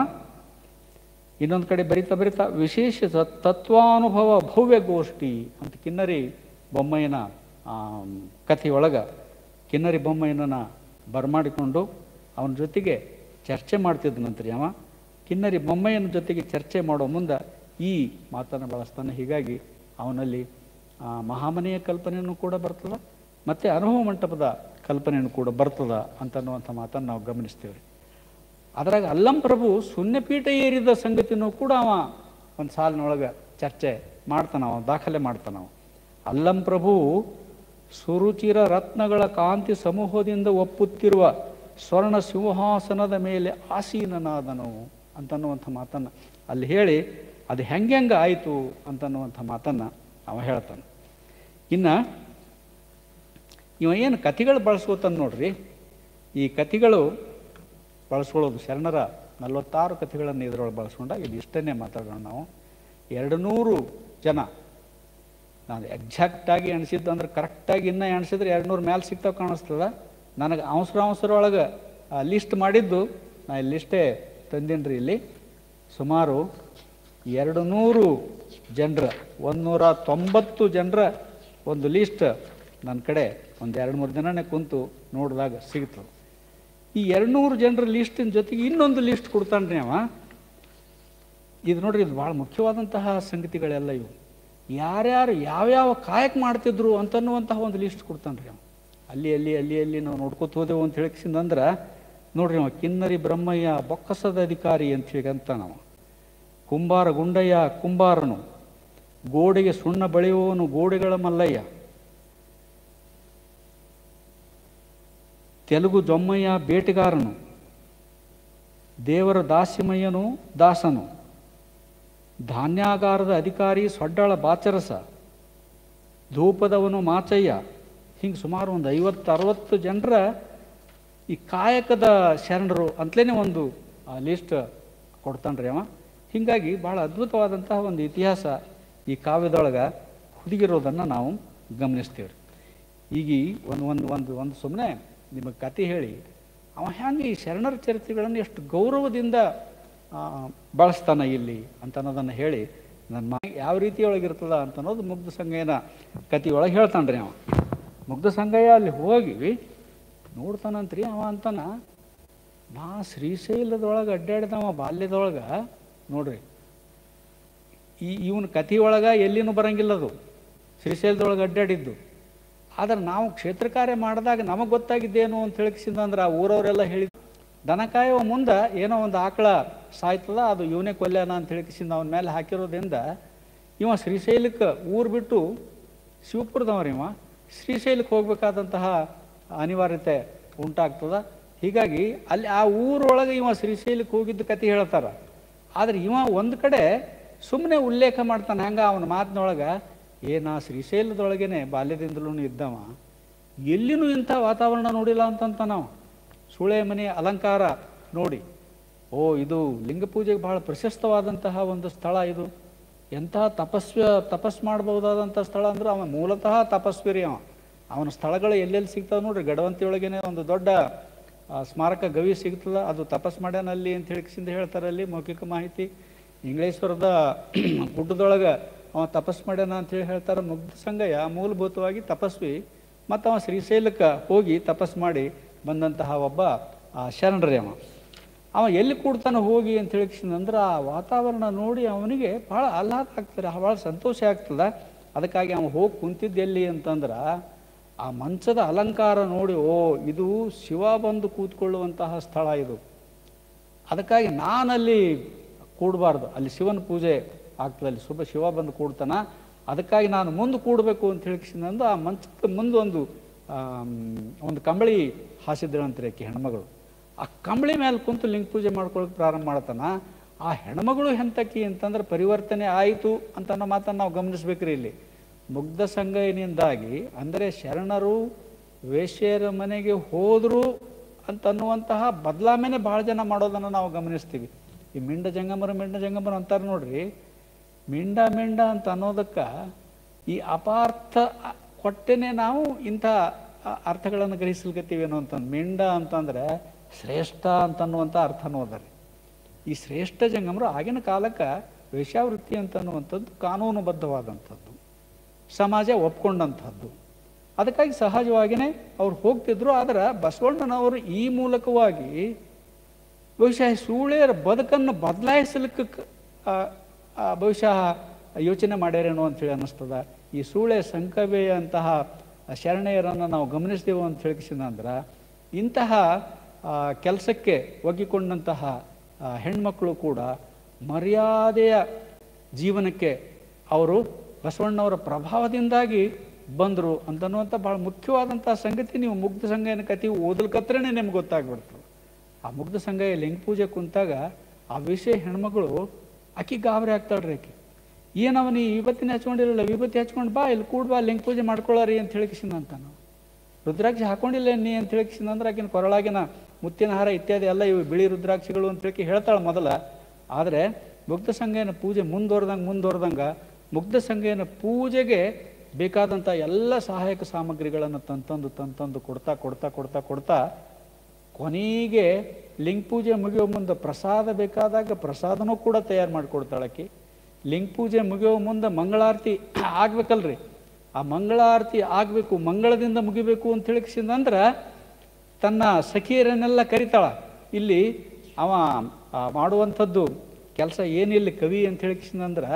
ಇನ್ನೊಂದು ಕಡೆ ಬರಿತಾ ವಿಶೇಷ ತತ್ವಾನುಭವ ಭವ್ಯ ಗೋಷ್ಠಿ ಅಂತ ಕಿನ್ನರಿ ಬೊಮ್ಮಯ್ಯನ ಕಥೆಯೊಳಗೆ ಕಿನ್ನರಿ ಬೊಮ್ಮಯ್ಯನ ಬರಮಾಡಿಕೊಂಡು ಅವನ ಜೊತೆಗೆ ಚರ್ಚೆ ಮಾಡ್ತಿದ್ದನಂತ್ರಿ ಅವ. ಕಿನ್ನರಿ ಬೊಮ್ಮಯ್ಯನ ಜೊತೆಗೆ ಚರ್ಚೆ ಮಾಡೋ ಮುಂದೆ ಈ ಮಾತನ್ನು ಬಳಸ್ತಾನೆ. ಹೀಗಾಗಿ ಅವನಲ್ಲಿ ಮಹಾಮನೆಯ ಕಲ್ಪನೆಯನ್ನು ಕೂಡ ಬರ್ತದೆ, ಮತ್ತು ಅನುಭವ ಮಂಟಪದ ಕಲ್ಪನೆಯನ್ನು ಕೂಡ ಬರ್ತದ ಅಂತನ್ನುವಂಥ ಮಾತನ್ನು ನಾವು ಗಮನಿಸ್ತೇವೆ. ಅದ್ರಾಗ ಅಲ್ಲಂ ಪ್ರಭು ಶೂನ್ಯಪೀಠ ಏರಿದ ಸಂಗತಿನೂ ಕೂಡ ಅವ ಒಂದು ಸಾಲಿನೊಳಗೆ ಚರ್ಚೆ ಮಾಡ್ತಾನವ, ದಾಖಲೆ ಮಾಡ್ತಾನವ. ಅಲ್ಲಂ ಪ್ರಭು ಸುರುಚಿರ ರತ್ನಗಳ ಕಾಂತಿ ಸಮೂಹದಿಂದ ಒಪ್ಪುತ್ತಿರುವ ಸ್ವರ್ಣ ಸಿಂಹಾಸನದ ಮೇಲೆ ಆಸೀನನಾದನು ಅಂತನ್ನುವಂಥ ಮಾತನ್ನು ಅಲ್ಲಿ ಹೇಳಿ ಅದು ಹೆಂಗೆ ಆಯಿತು ಅಂತನ್ನುವಂಥ ಮಾತನ್ನು ಅವ ಹೇಳ್ತಾನೆ. ಇನ್ನು ಇವ ಏನು ಕಥೆಗಳು ಬಳಸ್ಕೋತಾನೆ ನೋಡ್ರಿ, ಈ ಕಥೆಗಳು ಬಳಸ್ಕೊಳ್ಳೋದು ಶರಣರ 46 ಕಥೆಗಳನ್ನು ಇದರೊಳಗೆ ಬಳಸ್ಕೊಂಡಾಗ ಇದು ಇಷ್ಟನ್ನೇ ಮಾತಾಡೋಣ ನಾವು. 200 ಜನ, ನಾನು ಎಕ್ಸಾಕ್ಟಾಗಿ ಎಣಿಸಿದ್ದು ಅಂದ್ರೆ ಕರೆಕ್ಟಾಗಿ ಇನ್ನೂ ಎಣಿಸಿದ್ರೆ 200 ಮೇಲೆ ಸಿಗ್ತಾವೆ ಕಾಣಿಸ್ತದ. ನನಗೆ ಅವಸರೊಳಗೆ ಲಿಸ್ಟ್ ಮಾಡಿದ್ದು ನಾ ಲಿಸ್ಟೇ ತಂದೀನಿ ರೀ. ಇಲ್ಲಿ ಸುಮಾರು 200 ಜನರ 190 ಜನರ ಒಂದು ಲೀಸ್ಟ್ ನನ್ನ ಕಡೆ ಒಂದು 2-3 ದಿನನೇ ಕುಂತು ನೋಡಿದಾಗ ಸಿಗ್ತದೆ. ಈ 200 ಜನರ ಲೀಸ್ಟಿನ ಜೊತೆಗೆ ಇನ್ನೊಂದು ಲೀಸ್ಟ್ ಕೊಡ್ತಾನೆ ರೀ ಅವ. ಇದು ನೋಡ್ರಿ, ಇದು ಭಾಳ ಮುಖ್ಯವಾದಂತಹ ಸಂಗತಿಗಳೆಲ್ಲ ಇವು. ಯಾರ್ಯಾರು ಯಾವ್ಯಾವ ಕಾಯಕ ಮಾಡ್ತಿದ್ರು ಅಂತನ್ನುವಂತಹ ಒಂದು ಲೀಸ್ಟ್ ಕೊಡ್ತಾನೆ ರೀ ಅವ. ಅಲ್ಲಿ ನಾವು ನೋಡ್ಕೋತ ಹೋದೆವು ಅಂತ ಹೇಳಿಸಿದಂದ್ರೆ ನೋಡ್ರಿ, ಅವ ಕಿನ್ನರಿ ಬ್ರಹ್ಮಯ್ಯ ಬೊಕ್ಕಸದ ಅಧಿಕಾರಿ ಅಂತ ಹೇಳಿ ಅಂತ ನಾವು, ಕುಂಬಾರ ಗುಂಡಯ್ಯ ಕುಂಬಾರನು, ಗೋಡೆಗೆ ಸುಣ್ಣ ಬಳಿಯುವವನು ಗೋಡೆಗಳ ಮಲ್ಲಯ್ಯ, ತೆಲುಗು ಜೊಮ್ಮಯ್ಯ ಬೇಟೆಗಾರನು, ದೇವರ ದಾಸಿಮಯ್ಯನು ದಾಸನು, ಧಾನ್ಯಾಗಾರದ ಅಧಿಕಾರಿ ಸೊಡ್ಡಳ ಬಾಚರಸ, ಧೂಪದವನು ಮಾಚಯ್ಯ. ಹಿಂಗೆ ಸುಮಾರು ಒಂದು 50-60 ಜನರ ಈ ಕಾಯಕದ ಶರಣರು ಅಂತಲೇ ಒಂದು ಲೀಸ್ಟ್ ಕೊಡ್ತಾನೆ ರೀ ಅವ. ಹೀಗಾಗಿ ಭಾಳ ಅದ್ಭುತವಾದಂತಹ ಒಂದು ಇತಿಹಾಸ ಈ ಕಾವ್ಯದೊಳಗೆ ಹುಡುಗಿರೋದನ್ನು ನಾವು ಗಮನಿಸ್ತೀವಿ ರೀ. ಈಗ ಒಂದು ಸುಮ್ಮನೆ ನಿಮಗೆ ಕತೆ ಹೇಳಿ ಅವ ಹೆಂಗೆ ಈ ಶರಣರ ಚರಿತ್ರೆಗಳನ್ನು ಎಷ್ಟು ಗೌರವದಿಂದ ಬಳಸ್ತಾನೆ ಇಲ್ಲಿ ಅಂತ ಅನ್ನೋದನ್ನು ಹೇಳಿ ನನ್ನ ಯಾವ ರೀತಿಯೊಳಗಿರ್ತದ ಅಂತ ಅನ್ನೋದು ಮುಗ್ಧ ಸಂಗಯ್ಯನ ಕಥೆಯೊಳಗೆ ಹೇಳ್ತಾನೆ ರೀ ಅವ. ಮುಗ್ಧ ಸಂಗಯ್ಯ ಅಲ್ಲಿ ಹೋಗಿ ನೋಡ್ತಾನಂತ್ರಿ. ಅವ ಅಂತಾನ, ನಾ ಶ್ರೀಶೈಲದೊಳಗೆ ಅಡ್ಡಾಡಿದವ ಬಾಲ್ಯದೊಳಗೆ ನೋಡ್ರಿ, ಇವನ ಕಥೆಯೊಳಗೆ ಎಲ್ಲಿನೂ ಬರಂಗಿಲ್ಲದು, ಶ್ರೀಶೈಲದೊಳಗೆ ಅಡ್ಡಾಡಿದ್ದು. ಆದ್ರೆ ನಾವು ಕ್ಷೇತ್ರ ಕಾರ್ಯ ಮಾಡಿದಾಗ ನಮಗೆ ಗೊತ್ತಾಗಿದ್ದೇನು ಅಂತ ಹೇಳಿಸಿದಂದ್ರೆ ಆ ಊರವರೆಲ್ಲ ಹೇಳಿ, ದನ ಕಾಯುವ ಮುಂದೆ ಏನೋ ಒಂದು ಆಕಳ ಸಾಯ್ತದ, ಅದು ಇವನೇ ಕೊಲ್ಯಾನ ಅಂತ ಹೇಳಿಸಿಂದ ಅವನ ಮೇಲೆ ಹಾಕಿರೋದ್ರಿಂದ ಇವ ಶ್ರೀಶೈಲಕ್ಕೆ ಊರು ಬಿಟ್ಟು ಶಿವಪುರದವ್ರ ಇವ ಶ್ರೀಶೈಲಕ್ಕೆ ಹೋಗ್ಬೇಕಾದಂತಹ ಅನಿವಾರ್ಯತೆ ಉಂಟಾಗ್ತದ. ಹೀಗಾಗಿ ಅಲ್ಲಿ ಆ ಊರೊಳಗೆ ಇವ ಶ್ರೀಶೈಲಕ್ಕೆ ಹೋಗಿದ್ದ ಕತೆ ಹೇಳ್ತಾರ. ಆದರೆ ಇವ ಒಂದು ಕಡೆ ಸುಮ್ಮನೆ ಉಲ್ಲೇಖ ಮಾಡ್ತಾನೆ, ಹಂಗೆ ಅವನ ಮಾತಿನೊಳಗೆ, ನಾ ಶ್ರೀಶೈಲದೊಳಗೇನೆ ಬಾಲ್ಯದಿಂದಲೂ ಇದ್ದವ, ಎಲ್ಲಿನೂ ಇಂಥ ವಾತಾವರಣ ನೋಡಿಲ್ಲ ಅಂತಂತ ನಾವು. ಸುಳೆ ಮನೆ ಅಲಂಕಾರ ನೋಡಿ, ಇದು ಲಿಂಗ ಪೂಜೆಗೆ ಬಹಳ ಪ್ರಶಸ್ತವಾದಂತಹ ಒಂದು ಸ್ಥಳ. ಇದು ಎಂತಹ ತಪಸ್ ಮಾಡ್ಬೋದಾದಂಥ ಸ್ಥಳ ಅಂದ್ರೆ ಅವ ಮೂಲತಃ ತಪಸ್ವಿರಿ. ಅವನ ಸ್ಥಳಗಳು ಎಲ್ಲೆಲ್ಲಿ ಸಿಗ್ತಾವೆ ನೋಡ್ರಿ, ಗಡವಂತಿಯೊಳಗೇನೆ ಒಂದು ದೊಡ್ಡ ಸ್ಮಾರಕ ಗವಿ ಸಿಗ್ತದ, ಅದು ತಪಸ್ ಮಾಡ್ಯಾನಲ್ಲಿ ಅಂತ ಹೇಳಿಸಿಂದ ಹೇಳ್ತಾರೆ ಅಲ್ಲಿ ಮೌಖಿಕ ಮಾಹಿತಿ. ಇಂಗ್ಲೇಶ್ವರದ ಗುಡ್ಡದೊಳಗೆ ಅವ ತಪಸ್ ಮಾಡ್ಯಾನ ಅಂತೇಳಿ ಹೇಳ್ತಾರೆ. ಮುಗ್ಧ ಸಂಗಯ್ಯ ಮೂಲಭೂತವಾಗಿ ತಪಸ್ವಿ, ಮತ್ತು ಅವ ಶ್ರೀಶೈಲಕ್ಕೆ ಹೋಗಿ ತಪಸ್ ಮಾಡಿ ಬಂದಂತಹ ಒಬ್ಬ ಶರಣರೇ. ಅವ ಎಲ್ಲಿ ಕೂಡ್ತಾನೆ ಹೋಗಿ ಅಂತ ಹೇಳಿಸಿದಂದ್ರೆ ಆ ವಾತಾವರಣ ನೋಡಿ ಅವನಿಗೆ ಭಾಳ ಆಹ್ಲಾದ ಆಗ್ತದೆ, ಭಾಳ ಸಂತೋಷ ಆಗ್ತದೆ. ಅದಕ್ಕಾಗಿ ಅವ ಹೋಗಿ ಕುಂತಿದ್ದು ಎಲ್ಲಿ ಅಂತಂದ್ರೆ ಆ ಮಂಚದ ಅಲಂಕಾರ ನೋಡಿ, ಇದು ಶಿವ ಬಂದು ಕೂತ್ಕೊಳ್ಳುವಂತಹ ಸ್ಥಳ ಇದು, ಅದಕ್ಕಾಗಿ ನಾನಲ್ಲಿ ಕೂಡಬಾರ್ದು, ಅಲ್ಲಿ ಶಿವನ ಪೂಜೆ ಆಗ್ತದೆ, ಅಲ್ಲಿ ಶಿವ ಬಂದು ಕೂಡ್ತಾನ, ಅದಕ್ಕಾಗಿ ನಾನು ಮುಂದೆ ಕೂಡಬೇಕು ಅಂತ ಹೇಳಿಸಿದಂದು ಆ ಮಂಚಕ್ಕೆ ಮುಂದೆ ಒಂದು ಕಂಬಳಿ ಹಾಸಿದ್ರಂತ್ರಿ ಆಕೆ ಹೆಣ್ಮಗಳು. ಆ ಕಂಬಳಿ ಮೇಲೆ ಕುಂತು ಲಿಂಗ ಪೂಜೆ ಮಾಡ್ಕೊಳ್ಳೋಕೆ ಪ್ರಾರಂಭ ಮಾಡ್ತಾನ. ಆ ಹೆಣ್ಮಗಳು ಎಂತಕಿ ಅಂತಂದ್ರೆ ಪರಿವರ್ತನೆ ಆಯಿತು ಅಂತ ಅನ್ನೋ ಮಾತನ್ನು ನಾವು ಗಮನಿಸ್ಬೇಕ್ರಿ ಇಲ್ಲಿ. ಮುಗ್ಧ ಸಂಗಯ್ಯನಿಂದಾಗಿ ಅಂದರೆ ಶರಣರು ವೇಶ್ಯರ ಮನೆಗೆ ಹೋದರು ಅಂತನ್ನುವಂತಹ ಬದಲಾವಣೆ ಭಾಳ ಜನ ಮಾಡೋದನ್ನು ನಾವು ಗಮನಿಸ್ತೀವಿ. ಈ ಮಿಂಡ ಜಂಗಮರು ಅಂತಾರೆ ನೋಡ್ರಿ, ಮಿಂಡ ಅಂತ ಅನ್ನೋದಕ್ಕೆ ಈ ಅಪಾರ್ಥ ಕೊಟ್ಟೆನೆ ನಾವು ಇಂಥ ಅರ್ಥಗಳನ್ನು ಗ್ರಹಿಸಲ್ಕತ್ತೀವೇನೋ ಅಂತಂದು. ಮಿಂಡ ಅಂತಂದರೆ ಶ್ರೇಷ್ಠ ಅಂತನ್ನುವಂಥ ಅರ್ಥನೂ ಅದರಿ. ಈ ಶ್ರೇಷ್ಠ ಜಂಗಮರು ಆಗಿನ ಕಾಲಕ್ಕೆ ವೇಶ್ಯಾವೃತ್ತಿ ಅಂತನ್ನುವಂಥದ್ದು ಕಾನೂನುಬದ್ಧವಾದಂಥದ್ದು, ಸಮಾಜ ಒಪ್ಕೊಂಡಂಥದ್ದು. ಅದಕ್ಕಾಗಿ ಸಹಜವಾಗಿಯೇ ಅವ್ರು ಹೋಗ್ತಿದ್ರು. ಆದರೆ ಬಸವಣ್ಣನವರು ಈ ಮೂಲಕವಾಗಿ ಬಹುಶಃ ಸೂಳೆಯರ ಬದುಕನ್ನು ಬದಲಾಯಿಸಲಿಕ್ಕೆ ಬಹುಶಃ ಯೋಚನೆ ಮಾಡ್ಯಾರೇನೋ ಅಂಥೇಳಿ ಅನ್ನಿಸ್ತದ. ಈ ಸೂಳೆ ಸಂಕವೆಯಂತಹ ಶರಣೆಯರನ್ನು ನಾವು ಗಮನಿಸಿದೆವು ಅಂತ ಹೇಳಿಸಿದಂದ್ರೆ ಇಂತಹ ಕೆಲಸಕ್ಕೆ ಒಗ್ಗಿಕೊಂಡಂತಹ ಹೆಣ್ಮಕ್ಕಳು ಕೂಡ ಮರ್ಯಾದೆಯ ಜೀವನಕ್ಕೆ ಅವರು ಬಸವಣ್ಣವರ ಪ್ರಭಾವದಿಂದಾಗಿ ಬಂದರು ಅಂತನ್ನುವಂಥ ಭಾಳ ಮುಖ್ಯವಾದಂಥ ಸಂಗತಿ ನೀವು ಮುಗ್ಧ ಸಂಘನ ಕತೆ ಓದಲ್ಕತ್ರೇ ನಿಮ್ಗೆ ಗೊತ್ತಾಗ್ಬಿಡ್ತು. ಆ ಮುಗ್ಧ ಸಂಘ ಲಿಂಗ ಪೂಜೆ ಕುಂತಾಗ ಆ ವಿಷಯ ಹೆಣ್ಮಗಳು ಆಕಿ ಗಾಬರಿ ಆಗ್ತಾಳ್ರಿ. ಆಕಿ ಏನವ ನೀ ವಿಭತ್ತಿನ ಹಚ್ಕೊಂಡಿರಲಿಲ್ಲ, ವಿಭತ್ತಿ ಹಚ್ಕೊಂಡು ಬಾ ಇಲ್ಲಿ ಕೂಡ ಬಾ ಲಿಂಗ ಪೂಜೆ ಮಾಡ್ಕೊಳ್ಳಾರಿ ಅಂತ ಹೇಳಿಕಿಸಿನ ಅಂತ. ನಾವು ರುದ್ರಾಕ್ಷಿ ಹಾಕೊಂಡಿಲ್ಲ ನೀ ಅಂತ ಹೇಳಿಕಿಸಿನ ಅಂದ್ರೆ ಆಕಿನ ಕೊರಳಾಗಿನ ಮುತ್ತಿನ ಹಾರ ಇತ್ಯಾದಿ ಎಲ್ಲ ಇವು ಬಿಳಿ ರುದ್ರಾಕ್ಷಿಗಳು ಅಂತ ಹೇಳಿ ಹೇಳ್ತಾಳೆ ಮೊದಲ. ಆದರೆ ಮುಗ್ಧ ಸಂಘನ ಪೂಜೆ ಮುಂದುವರೆದಂಗೆ ಮುಗ್ಧ ಸಂಘನ ಪೂಜೆಗೆ ಬೇಕಾದಂಥ ಎಲ್ಲ ಸಹಾಯಕ ಸಾಮಗ್ರಿಗಳನ್ನು ತಂತಂದು ಕೊಡ್ತಾ ಕೊನೆಗೆ ಲಿಂಗ ಪೂಜೆ ಮುಗಿಯೋ ಮುಂದೆ ಪ್ರಸಾದ ಬೇಕಾದಾಗ ಪ್ರಸಾದನೂ ಕೂಡ ತಯಾರು ಮಾಡಿಕೊಡ್ತಾಳಕಿ. ಲಿಂಗ ಪೂಜೆ ಮುಗಿಯೋ ಮುಂದೆ ಮಂಗಳಾರತಿ ಆಗ್ಬೇಕಲ್ರಿ, ಆ ಮಂಗಳಾರತಿ ಆಗಬೇಕು, ಮಂಗಳದಿಂದ ಮುಗಿಬೇಕು ಅಂತ ಹೇಳಿಸಿದಂದ್ರೆ ತನ್ನ ಸಖಿಯರನ್ನೆಲ್ಲ ಕರಿತಾಳ. ಇಲ್ಲಿ ಅವ ಮಾಡುವಂಥದ್ದು ಕೆಲಸ ಏನಿಲ್ಲ ಕವಿ ಅಂತ ಹೇಳಿಸಿದಂದ್ರೆ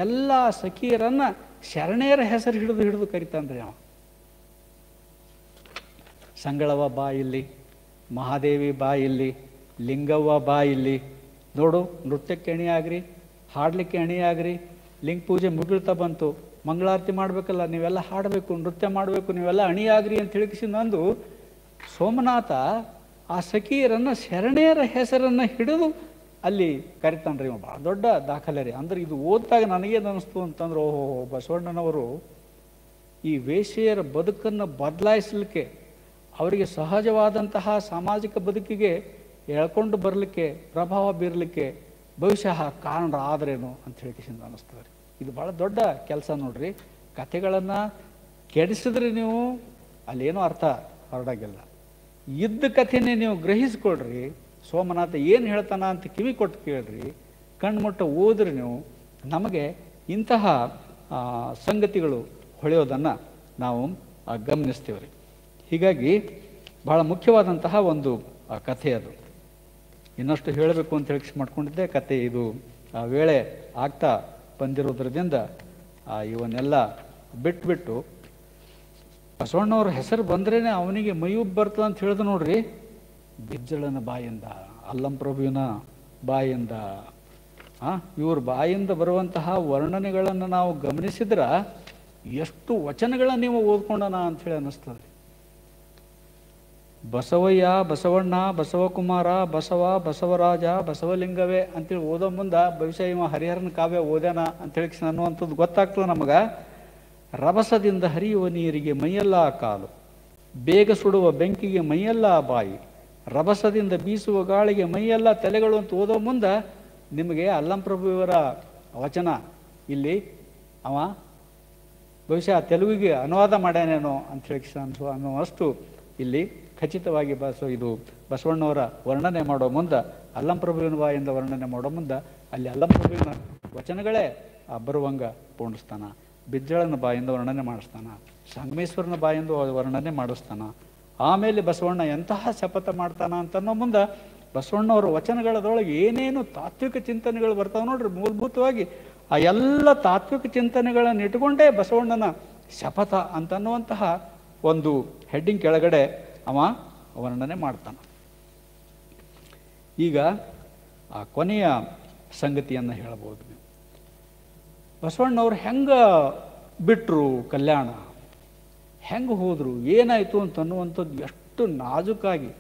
ಎಲ್ಲ ಸಖಿಯರನ್ನು ಶರಣೆಯರ ಹೆಸರು ಹಿಡಿದು ಕರಿತಾನ್ರಿ ಅವ. ಸಂಗಳವ ಬಾ ಇಲ್ಲಿ, ಮಹಾದೇವಿ ಬಾ ಇಲ್ಲಿ, ಲಿಂಗವ್ವ ಬಾ ಇಲ್ಲಿ, ನೋಡು ನೃತ್ಯಕ್ಕೆ ಎಣಿ ಆಗ್ರಿ, ಹಾಡಲಿಕ್ಕೆ ಎಣಿ ಆಗ್ರಿ, ಲಿಂಗ ಪೂಜೆ ಮುಗಿಳ್ತಾ ಬಂತು, ಮಂಗಳಾರತಿ ಮಾಡಬೇಕಲ್ಲ, ನೀವೆಲ್ಲ ಹಾಡಬೇಕು, ನೃತ್ಯ ಮಾಡಬೇಕು, ನೀವೆಲ್ಲ ಅಣಿಯಾಗ್ರಿ ಅಂತ ಹೇಳಿಸಿದಂದು ಸೋಮನಾಥ ಆ ಸಖಿಯರನ್ನು ಶರಣೆಯರ ಹೆಸರನ್ನು ಹಿಡಿದು ಅಲ್ಲಿ ಕರಿತಾನ್ರಿ. ಭಾಳ ದೊಡ್ಡ ದಾಖಲೆ ರೀ. ಅಂದ್ರೆ ಇದು ಓದಿದಾಗ ನನಗೇನು ಅನ್ನಿಸ್ತು ಅಂತಂದ್ರೆ, ಓಹೋ ಬಸವಣ್ಣನವರು ಈ ವೇಶ್ಯೆಯರ ಬದುಕನ್ನು ಬದಲಾಯಿಸಲಿಕ್ಕೆ, ಅವರಿಗೆ ಸಹಜವಾದಂತಹ ಸಾಮಾಜಿಕ ಬದುಕಿಗೆ ಎಳ್ಕೊಂಡು ಬರಲಿಕ್ಕೆ, ಪ್ರಭಾವ ಬೀರಲಿಕ್ಕೆ ಬಹುಶಃ ಕಾರಣ ಆದ್ರೇನು ಅಂತ ಹೇಳಿಕಿಸಿಂದ ಅನ್ನಿಸ್ತದೆ ರೀ. ಇದು ಭಾಳ ದೊಡ್ಡ ಕೆಲಸ ನೋಡ್ರಿ. ಕಥೆಗಳನ್ನು ಕೆಡಿಸಿದ್ರೆ ನೀವು ಅಲ್ಲೇನೋ ಅರ್ಥ ಹೊರಡಾಗಿಲ್ಲ. ಇದ್ದ ಕಥೆನೇ ನೀವು ಗ್ರಹಿಸ್ಕೊಳ್ರಿ, ಸೋಮನಾಥ ಏನು ಹೇಳ್ತಾನ ಅಂತ ಕಿವಿ ಕೊಟ್ಟು ಕೇಳ್ರಿ, ಕಣ್ಮುಟ್ಟ ಓದ್ರಿ ನೀವು, ನಮಗೆ ಇಂತಹ ಸಂಗತಿಗಳು ಹೊಳೆಯೋದನ್ನು ನಾವು ಗಮನಿಸ್ತೀವಿ ರೀ. ಹೀಗಾಗಿ ಭಾಳ ಮುಖ್ಯವಾದಂತಹ ಒಂದು ಕಥೆ ಅದು. ಇನ್ನಷ್ಟು ಹೇಳಬೇಕು ಅಂತ ಹೇಳಿ ಮಾಡ್ಕೊಂಡಿದ್ದೆ. ಕತೆ ಇದು ವೇಳೆ ಆಗ್ತಾ ಬಂದಿರೋದ್ರದಿಂದ ಇವನ್ನೆಲ್ಲ ಬಿಟ್ಟು ಬಸವಣ್ಣವ್ರ ಹೆಸರು ಬಂದ್ರೇ ಅವನಿಗೆ ಮೈಯುಬ್ಬ ಬರ್ತದೆ ಅಂತ ಹೇಳಿದ ನೋಡ್ರಿ. ಬಿಜ್ಜಳನ ಬಾಯಿಂದ, ಅಲ್ಲಂಪ್ರಭುವಿನ ಬಾಯಿಂದ, ಇವ್ರ ಬಾಯಿಂದ ಬರುವಂತಹ ವರ್ಣನೆಗಳನ್ನು ನಾವು ಗಮನಿಸಿದ್ರೆ ಎಷ್ಟು ವಚನಗಳನ್ನ ನೀವು ಓದ್ಕೊಂಡನ ಅಂಥೇಳಿ ಅನ್ನಿಸ್ತದೆ. ಬಸವಯ್ಯ, ಬಸವಣ್ಣ, ಬಸವಕುಮಾರ, ಬಸವ, ಬಸವರಾಜ, ಬಸವಲಿಂಗವೇ ಅಂತೇಳಿ ಓದೋ ಮುಂದೆ ಬಹುಶಃ ಇವ ಹರಿಹರನ ಕಾವ್ಯ ಓದ್ಯಾನ ಅಂತೇಳಿ ಅನ್ನುವಂಥದ್ದು ಗೊತ್ತಾಗ್ತದೆ ನಮಗೆ. ರಭಸದಿಂದ ಹರಿಯುವ ನೀರಿಗೆ ಮೈಯೆಲ್ಲ ಕಾಲು, ಬೇಗ ಸುಡುವ ಬೆಂಕಿಗೆ ಮೈಯೆಲ್ಲ ಬಾಯಿ, ರಭಸದಿಂದ ಬೀಸುವ ಗಾಳಿಗೆ ಮೈಯೆಲ್ಲ ತಲೆಗಳು ಅಂತ ಓದೋ ಮುಂದೆ ನಿಮಗೆ ಅಲ್ಲಂಪ್ರಭುವರ ವಚನ ಇಲ್ಲಿ ಅವ ಬಹುಶಃ ತೆಲುಗಿಗೆ ಅನುವಾದ ಮಾಡ್ಯಾನೇನೋ ಅಂಥೇಳಿ ಅನ್ನುವಷ್ಟು ಇಲ್ಲಿ ಖಚಿತವಾಗಿ ಇದು ಬಸವಣ್ಣವರ ವರ್ಣನೆ ಮಾಡೋ ಮುಂದೆ, ಅಲ್ಲಂಪ್ರಭುವಿನ ಬಾಯಿಂದ ವರ್ಣನೆ ಮಾಡೋ ಮುಂದೆ ಅಲ್ಲಿ ಅಲ್ಲಂಪ್ರಭುವಿನ ವಚನಗಳೇ ಬರುವಂಗ ಪೂರ್ಣಿಸ್ತಾನ, ಬಿಜ್ಜಳನ ಬಾಯಿಂದ ವರ್ಣನೆ ಮಾಡಿಸ್ತಾನ, ಸಂಗಮೇಶ್ವರನ ಬಾಯಿಂದ ವರ್ಣನೆ ಮಾಡಿಸ್ತಾನ. ಆಮೇಲೆ ಬಸವಣ್ಣ ಎಂತಹ ಶಪಥ ಮಾಡ್ತಾನ ಅಂತನ್ನೋ ಮುಂದೆ ಬಸವಣ್ಣವರ ವಚನಗಳದೊಳಗೆ ಏನೇನು ತಾತ್ವಿಕ ಚಿಂತನೆಗಳು ಬರ್ತಾವೆ ನೋಡ್ರಿ. ಮೂಲಭೂತವಾಗಿ ಆ ಎಲ್ಲ ತಾತ್ವಿಕ ಚಿಂತನೆಗಳನ್ನು ಇಟ್ಕೊಂಡೇ ಬಸವಣ್ಣನ ಶಪಥ ಅಂತನ್ನುವಂತಹ ಒಂದು ಹೆಡ್ಡಿಂಗ್ ಕೆಳಗಡೆ ಅವ ವರ್ಣನೆ ಮಾಡ್ತಾನ. ಈಗ ಆ ಕೊನೆಯ ಸಂಗತಿಯನ್ನು ಹೇಳಬಹುದು. ನೀವು ಬಸವಣ್ಣವ್ರು ಹೆಂಗೆ ಬಿಟ್ಟರು ಕಲ್ಯಾಣ, ಹೆಂಗೆ ಹೋದರು, ಏನಾಯಿತು ಅಂತನ್ನುವಂಥದ್ದು ಎಷ್ಟು ನಾಜುಕಾಗಿ,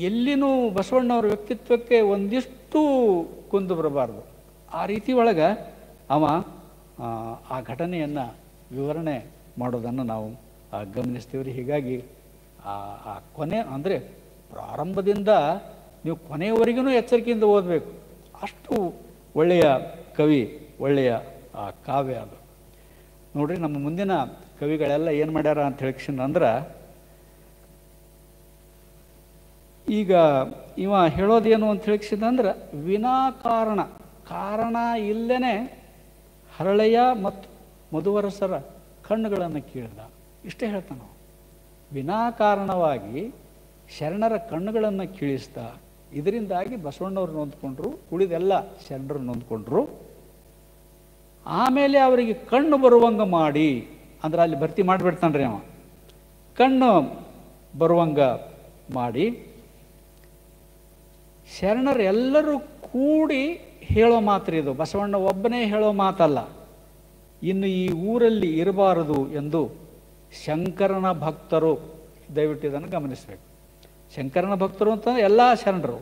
ಎಲ್ಲಿನೂ ಬಸವಣ್ಣವ್ರ ವ್ಯಕ್ತಿತ್ವಕ್ಕೆ ಒಂದಿಷ್ಟು ಕುಂದು ಬರಬಾರ್ದು ಆ ರೀತಿ ಒಳಗೆ ಅವ ಆ ಘಟನೆಯನ್ನು ವಿವರಣೆ ಮಾಡೋದನ್ನು ನಾವು ಗಮನಿಸ್ತೀವ್ರಿ. ಹೀಗಾಗಿ ಆ ಕೊನೆ ಅಂದರೆ ಪ್ರಾರಂಭದಿಂದ ನೀವು ಕೊನೆಯವರೆಗೂ ಎಚ್ಚರಿಕೆಯಿಂದ ಓದಬೇಕು. ಅಷ್ಟು ಒಳ್ಳೆಯ ಕವಿ, ಒಳ್ಳೆಯ ಕಾವ್ಯ ಅದು ನೋಡ್ರಿ. ನಮ್ಮ ಮುಂದಿನ ಕವಿಗಳೆಲ್ಲ ಏನು ಮಾಡ್ಯಾರ ಅಂತ ಹೇಳಿಕ್ಷನ್ ಈಗ ಇವ ಹೇಳೋದೇನು ಅಂತ ಹೇಳಿಕ್ಷಿದಂದ್ರೆ ವಿನಾಕಾರಣ, ಕಾರಣ ಇಲ್ಲೇ ಹರಳೆಯ ಮತ್ತು ಮಧುವರಸರ ಕಣ್ಣುಗಳನ್ನು ಕೀಳ್ದ. ಇಷ್ಟೇ ಹೇಳ್ತಾನ. ವಿನಾಕಾರಣವಾಗಿ ಶರಣರ ಕಣ್ಣುಗಳನ್ನು ಕೀಳಿಸ್ದ. ಇದರಿಂದಾಗಿ ಬಸವಣ್ಣವ್ರು ನೊಂದ್ಕೊಂಡ್ರು, ಉಳಿದೆಲ್ಲ ಶರಣರು ನೊಂದ್ಕೊಂಡ್ರು. ಆಮೇಲೆ ಅವರಿಗೆ ಕಣ್ಣು ಬರುವಂಗ ಮಾಡಿ, ಅಂದ್ರೆ ಅಲ್ಲಿ ಭರ್ತಿ ಮಾಡಿಬಿಡ್ತಾನ್ರಿ ಅವ, ಕಣ್ಣು ಬರುವಂಗ ಮಾಡಿ ಶರಣರೆಲ್ಲರೂ ಕೂಡಿ ಹೇಳೋ ಮಾತ್ರ ಇದು. ಬಸವಣ್ಣ ಒಬ್ಬನೇ ಹೇಳೋ ಮಾತಲ್ಲ, ಇನ್ನು ಈ ಊರಲ್ಲಿ ಇರಬಾರದು ಎಂದು ಶಂಕರನ ಭಕ್ತರು, ದಯವಿಟ್ಟು ಇದನ್ನು ಗಮನಿಸಬೇಕು. ಶಂಕರನ ಭಕ್ತರು ಅಂತಂದರೆ ಎಲ್ಲ ಶರಣರು.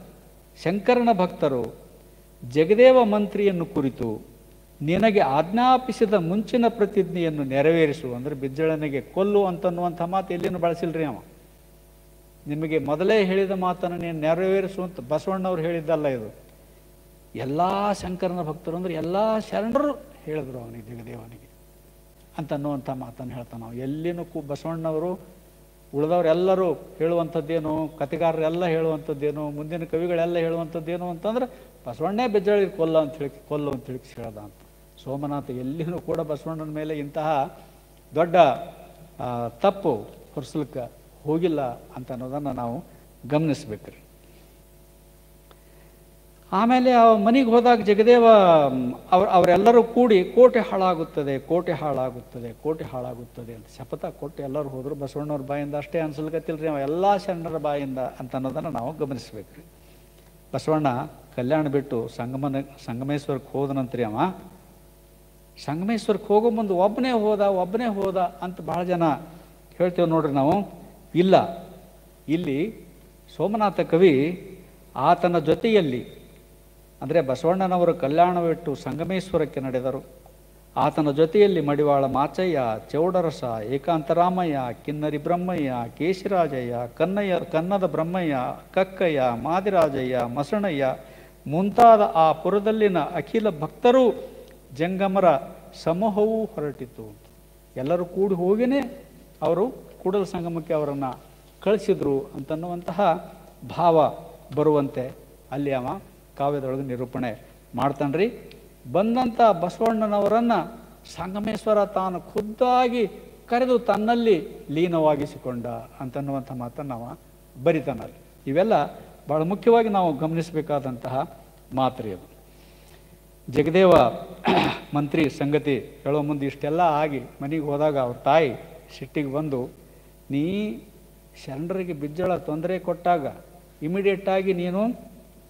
ಶಂಕರನ ಭಕ್ತರು ಜಗದೇವ ಮಂತ್ರಿಯನ್ನು ಕುರಿತು ನಿನಗೆ ಆಜ್ಞಾಪಿಸಿದ ಮುಂಚಿನ ಪ್ರತಿಜ್ಞೆಯನ್ನು ನೆರವೇರಿಸು, ಅಂದರೆ ಬಿಜ್ಜಳನಿಗೆ ಕೊಲ್ಲು ಅಂತನ್ನುವಂಥ ಮಾತು ಎಲ್ಲಿನೂ ಬಳಸಿಲ್ರಿ ಅವ. ನಿಮಗೆ ಮೊದಲೇ ಹೇಳಿದ ಮಾತನ್ನು ನೀನು ನೆರವೇರಿಸು ಅಂತ ಬಸವಣ್ಣವ್ರು ಹೇಳಿದ್ದಲ್ಲ ಇದು. ಎಲ್ಲ ಶಂಕರನ ಭಕ್ತರು ಅಂದರೆ ಎಲ್ಲ ಶರಣರು ಹೇಳಿದ್ರು ಅವನಿಗೆ, ಜಗದೇವನಿಗೆ ಅಂತನ್ನುವಂಥ ಮಾತನ್ನು ಹೇಳ್ತಾನೆ ನಾವು. ಎಲ್ಲಿನೂ ಬಸವಣ್ಣವರು ಉಳಿದವರೆಲ್ಲರೂ ಹೇಳುವಂಥದ್ದೇನು, ಕಥೆಗಾರರೆಲ್ಲ ಹೇಳುವಂಥದ್ದೇನು, ಮುಂದಿನ ಕವಿಗಳೆಲ್ಲ ಹೇಳುವಂಥದ್ದೇನು ಅಂತಂದ್ರೆ ಬಸವಣ್ಣೇ ಬೆಜ್ಜಳಿಗೆ ಕೊಲ್ಲು ಅಂತ ಹೇಳಿ ಹೇಳ್ದ ಅಂತ. ಸೋಮನಾಥ ಎಲ್ಲಿನೂ ಕೂಡ ಬಸವಣ್ಣನ ಮೇಲೆ ಇಂತಹ ದೊಡ್ಡ ತಪ್ಪು ಹೊರಿಸ್ಲಿಕ್ಕೆ ಹೋಗಿಲ್ಲ ಅಂತ ಅನ್ನೋದನ್ನು ನಾವು ಗಮನಿಸ್ಬೇಕ್ರಿ. ಆಮೇಲೆ ಮನೆಗೆ ಹೋದಾಗ ಜಗದೇವ ಅವರೆಲ್ಲರೂ ಕೂಡಿ ಕೋಟೆ ಹಾಳಾಗುತ್ತದೆ, ಕೋಟೆ ಹಾಳಾಗುತ್ತದೆ, ಕೋಟೆ ಹಾಳಾಗುತ್ತದೆ ಅಂತ ಶಪಥ ಕೊಟ್ಟು ಎಲ್ಲರೂ ಹೋದರು. ಬಸವಣ್ಣವ್ರ ಬಾಯಿಂದ ಅಷ್ಟೇ ಅನ್ಸಲ್ಕತ್ತಿಲ್ರಿ, ಅವ ಎಲ್ಲ ಶರಣರ ಬಾಯಿಂದ ಅಂತ ಅನ್ನೋದನ್ನು ನಾವು ಗಮನಿಸ್ಬೇಕ್ರಿ. ಬಸವಣ್ಣ ಕಲ್ಯಾಣ ಬಿಟ್ಟು ಸಂಗಮೇಶ್ವರಕ್ಕೆ ಹೋದ ನಂತರ ಅವ ಸಂಗಮೇಶ್ವರಕ್ಕೆ ಹೋಗೋ ಮುಂದೆ ಒಬ್ಬನೇ ಹೋದ ಅಂತ ಭಾಳ ಜನ ಹೇಳ್ತೇವೆ ನೋಡ್ರಿ ನಾವು. ಇಲ್ಲ, ಇಲ್ಲಿ ಸೋಮನಾಥ ಕವಿ ಆತನ ಜೊತೆಯಲ್ಲಿ, ಅಂದರೆ ಬಸವಣ್ಣನವರು ಕಲ್ಯಾಣವಿಟ್ಟು ಸಂಗಮೇಶ್ವರಕ್ಕೆ ನಡೆದರು. ಆತನ ಜೊತೆಯಲ್ಲಿ ಮಡಿವಾಳ ಮಾಚಯ್ಯ, ಚೌಡರಸ, ಏಕಾಂತರಾಮಯ್ಯ, ಕಿನ್ನರಿ ಬ್ರಹ್ಮಯ್ಯ, ಕೇಶಿರಾಜಯ್ಯ, ಕನ್ನದ ಬ್ರಹ್ಮಯ್ಯ, ಕಕ್ಕಯ್ಯ, ಮಾದಿರಾಜಯ್ಯ, ಮಸಣಯ್ಯ ಮುಂತಾದ ಆ ಪುರದಲ್ಲಿನ ಅಖಿಲ ಭಕ್ತರು ಜಂಗಮರ ಸಮೂಹವೂ ಹೊರಟಿತು. ಎಲ್ಲರೂ ಕೂಡಿ ಹೋಗಿನೇ ಅವರು ಕೂಡಲ ಸಂಗಮಕ್ಕೆ ಅವರನ್ನು ಕಳಿಸಿದ್ರು ಅಂತನ್ನುವಂತಹ ಭಾವ ಬರುವಂತೆ ಅಲ್ಲಿ ಅವ ಕಾವ್ಯದೊಳಗೆ ನಿರೂಪಣೆ ಮಾಡ್ತಾನ್ರಿ. ಬಂದಂಥ ಬಸವಣ್ಣನವರನ್ನು ಸಂಗಮೇಶ್ವರ ತಾನು ಖುದ್ದಾಗಿ ಕರೆದು ತನ್ನಲ್ಲಿ ಲೀನವಾಗಿಸಿಕೊಂಡ ಅಂತನ್ನುವಂಥ ಮಾತನ್ನು ನಾವು ಬರಿತಾನಲ್ಲಿ. ಇವೆಲ್ಲ ಭಾಳ ಮುಖ್ಯವಾಗಿ ನಾವು ಗಮನಿಸಬೇಕಾದಂತಹ ಮಾತ್ರಿ ಅದು. ಜಗದೇವ ಮಂತ್ರಿ ಸಂಗತಿ ಹೇಳೋ ಮುಂದೆ ಇಷ್ಟೆಲ್ಲ ಆಗಿ ಮನೆಗೆ ಹೋದಾಗ ಅವ್ರ ತಾಯಿ ಸಿಟ್ಟಿಗೆ ಬಂದು, ನೀ ಶರಣರಿಗೆ ಬಿಜ್ಜಳ ತೊಂದರೆ ಕೊಟ್ಟಾಗ ಇಮಿಡಿಯೇಟಾಗಿ ನೀನು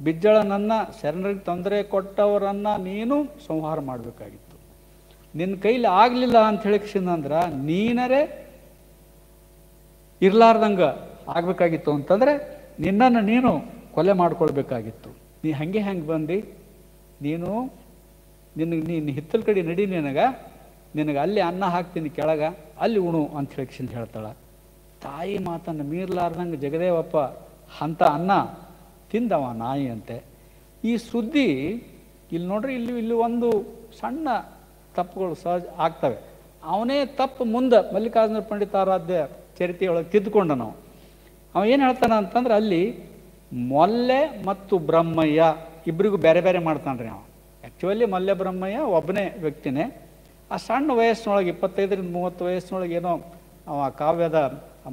ಬಿಜ್ಜಳನನ್ನು, ಶರಣರಿಗೆ ತೊಂದರೆ ಕೊಟ್ಟವರನ್ನು ನೀನು ಸಂಹಾರ ಮಾಡಬೇಕಾಗಿತ್ತು. ನಿನ್ನ ಕೈಲಿ ಆಗಲಿಲ್ಲ ಅಂತ ಹೇಳಿಕ್ಷಿಂದ್ರೆ ನೀನರೇ ಇರ್ಲಾರ್ದಂಗೆ ಆಗಬೇಕಾಗಿತ್ತು ಅಂತಂದರೆ ನಿನ್ನನ್ನು ನೀನು ಕೊಲೆ ಮಾಡ್ಕೊಳ್ಬೇಕಾಗಿತ್ತು. ನೀ ಹೆಂಗೆ ಬಂದು ನೀನು ನೀನು ಹಿತ್ತಲ ಕಡೆ ನಡಿ, ನಿನಗೆ ಅಲ್ಲಿ ಅನ್ನ ಹಾಕ್ತೀನಿ ಕೆಳಗ, ಅಲ್ಲಿ ಉಣು ಅಂತ ಹೇಳಿಕ್ಷಿಂದ ಹೇಳ್ತಾಳೆ. ತಾಯಿ ಮಾತನ್ನು ಮೀರ್ಲಾರ್ದಂಗೆ ಜಗದೇವಪ್ಪ ಅಂಥ ಅನ್ನ ತಿಂದವ ನಾಯಿ ಅಂತೆ. ಈ ಸುದ್ದಿ ಇಲ್ಲಿ ನೋಡ್ರಿ, ಇಲ್ಲಿ ಒಂದು ಸಣ್ಣ ತಪ್ಪುಗಳು ಸಹಜ ಆಗ್ತವೆ. ಅವನೇ ತಪ್ಪು ಮುಂದೆ ಮಲ್ಲಿಕಾರ್ಜುನ ಪಂಡಿತಾರಾಧ್ಯ ಚರಿತೆಯೊಳಗೆ ತಿದ್ದುಕೊಂಡ ನಾವು. ಅವ ಏನು ಹೇಳ್ತಾನ ಅಂತಂದ್ರೆ, ಅಲ್ಲಿ ಮೊಲ್ಲೆ ಮತ್ತು ಬ್ರಹ್ಮಯ್ಯ ಇಬ್ಬರಿಗೂ ಬೇರೆ ಬೇರೆ ಮಾಡ್ತಾನ್ರಿ ಅವ. ಆ್ಯಕ್ಚುಲಿ ಮೊಲ್ಲೆ ಬ್ರಹ್ಮಯ್ಯ ಒಬ್ಬನೇ ವ್ಯಕ್ತಿನೇ. ಆ ಸಣ್ಣ ವಯಸ್ಸಿನೊಳಗೆ 25-30 ವಯಸ್ಸಿನೊಳಗೆ ಏನೋ ಅವ ಕಾವ್ಯದ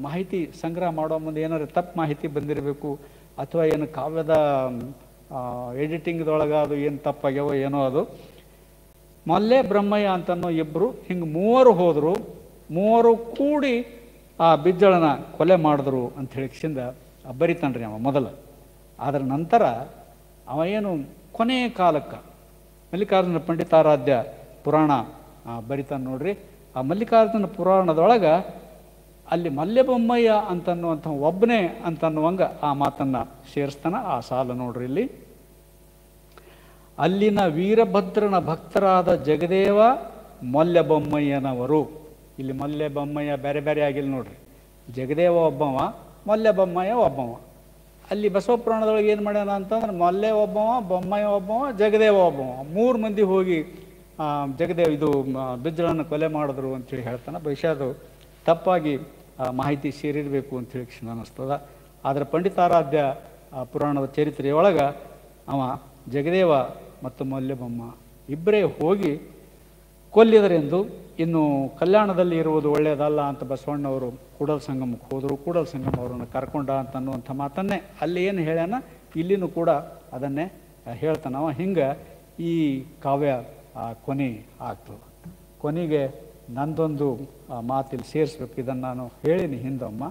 ಮಾಹಿತಿ ಸಂಗ್ರಹ ಮಾಡೋ ಮುಂದೆ ಏನಾದ್ರು ತಪ್ಪು ಮಾಹಿತಿ ಬಂದಿರಬೇಕು, ಅಥವಾ ಏನು ಕಾವ್ಯದ ಎಡಿಟಿಂಗ್ದೊಳಗೆ ಅದು ಏನು ತಪ್ಪಾಗ್ಯಾವೋ ಏನೋ ಅದು. ಮೊಲ್ಲೆ ಬ್ರಹ್ಮಯ್ಯ ಅಂತನೋ ಇಬ್ಬರು, ಹಿಂಗೆ 3 ಹೋದರು. 3 ಕೂಡಿ ಆ ಬಿಜ್ಜಳನ ಕೊಲೆ ಮಾಡಿದ್ರು ಅಂತ ಹೇಳಿಕ್ಷಿಂದ ಬರಿತಾನ್ರಿ ಅವ ಮೊದಲು. ಅದರ ನಂತರ ಅವ ಏನು ಕೊನೆಯ ಕಾಲಕ್ಕೆ ಮಲ್ಲಿಕಾರ್ಜುನ ಪಂಡಿತಾರಾಧ್ಯ ಪುರಾಣ ಬರಿತಾನೆ ನೋಡ್ರಿ. ಆ ಮಲ್ಲಿಕಾರ್ಜುನ ಪುರಾಣದೊಳಗೆ ಅಲ್ಲಿ ಮಲ್ಲೆಬೊಮ್ಮಯ್ಯ ಅಂತನ್ನುವಂಥ ಒಬ್ಬನೇ ಅಂತನ್ನುವಂಗೆ ಆ ಮಾತನ್ನು ಸೇರಿಸ್ತಾನ. ಆ ಸಾಲ ನೋಡ್ರಿ ಇಲ್ಲಿ, ಅಲ್ಲಿನ ವೀರಭದ್ರನ ಭಕ್ತರಾದ ಜಗದೇವ ಮಲ್ಲೆಬೊಮ್ಮಯ್ಯನವರು. ಇಲ್ಲಿ ಮಲ್ಲೆಬೊಮ್ಮಯ್ಯ ಬೇರೆ ಬೇರೆ ಆಗಿಲ್ಲ ನೋಡ್ರಿ. ಜಗದೇವ ಒಬ್ಬವ, ಮಲ್ಲೆಬೊಮ್ಮಯ್ಯ ಒಬ್ಬವ. ಅಲ್ಲಿ ಬಸವ ಪುರಾಣದೊಳಗೆ ಏನು ಮಾಡ್ಯಾನ ಅಂತಂದ್ರೆ, ಮಲ್ಲೆ ಒಬ್ಬವ, ಬೊಮ್ಮಯ್ಯ ಒಬ್ಬವ, ಜಗದೇವ ಒಬ್ಬವ. 3 ಮಂದಿ ಹೋಗಿ ಇದು ಬಿಜ್ಜಳನ್ನು ಕೊಲೆ ಮಾಡಿದ್ರು ಅಂತೇಳಿ ಹೇಳ್ತಾನೆ. ಬಹುಶಃ ಅದು ತಪ್ಪಾಗಿ ಮಾಹಿತಿ ಸೇರಿರಬೇಕು ಅಂತೇಳಿ ಅನ್ನಿಸ್ತದ. ಆದರೆ ಪಂಡಿತಾರಾಧ್ಯ ಪುರಾಣದ ಚರಿತ್ರೆಯೊಳಗೆ ಅವ ಜಗದೇವ ಮತ್ತು ಮಲ್ಲೆಬೊಮ್ಮ ಇಬ್ಬರೇ ಹೋಗಿ ಕೊಲ್ಲಿದರೆಂದು, ಇನ್ನು ಕಲ್ಯಾಣದಲ್ಲಿ ಇರುವುದು ಒಳ್ಳೆಯದಲ್ಲ ಅಂತ ಬಸವಣ್ಣವರು ಕೂಡಲ ಸಂಗಮಕ್ಕೆ ಹೋದರು. ಕೂಡಲ ಸಂಗಮ ಅವರನ್ನು ಕರ್ಕೊಂಡ ಅಂತ ಅನ್ನುವಂಥ ಮಾತನ್ನೇ ಅಲ್ಲಿ ಏನು ಹೇಳ್ಯಾನ, ಇಲ್ಲಿನೂ ಕೂಡ ಅದನ್ನೇ ಹೇಳ್ತಾನವ. ಹಿಂಗೆ ಈ ಕಾವ್ಯ ಕೊನೆ ಆಗ್ತದೆ. ಕೊನೆಗೆ ನಂದೊಂದು ಮಾತಿಲ್ಲಿ ಸೇರಿಸ್ಬೇಕು, ಇದನ್ನು ನಾನು ಹೇಳಿನಿ ಹಿಂದೊಮ್ಮ.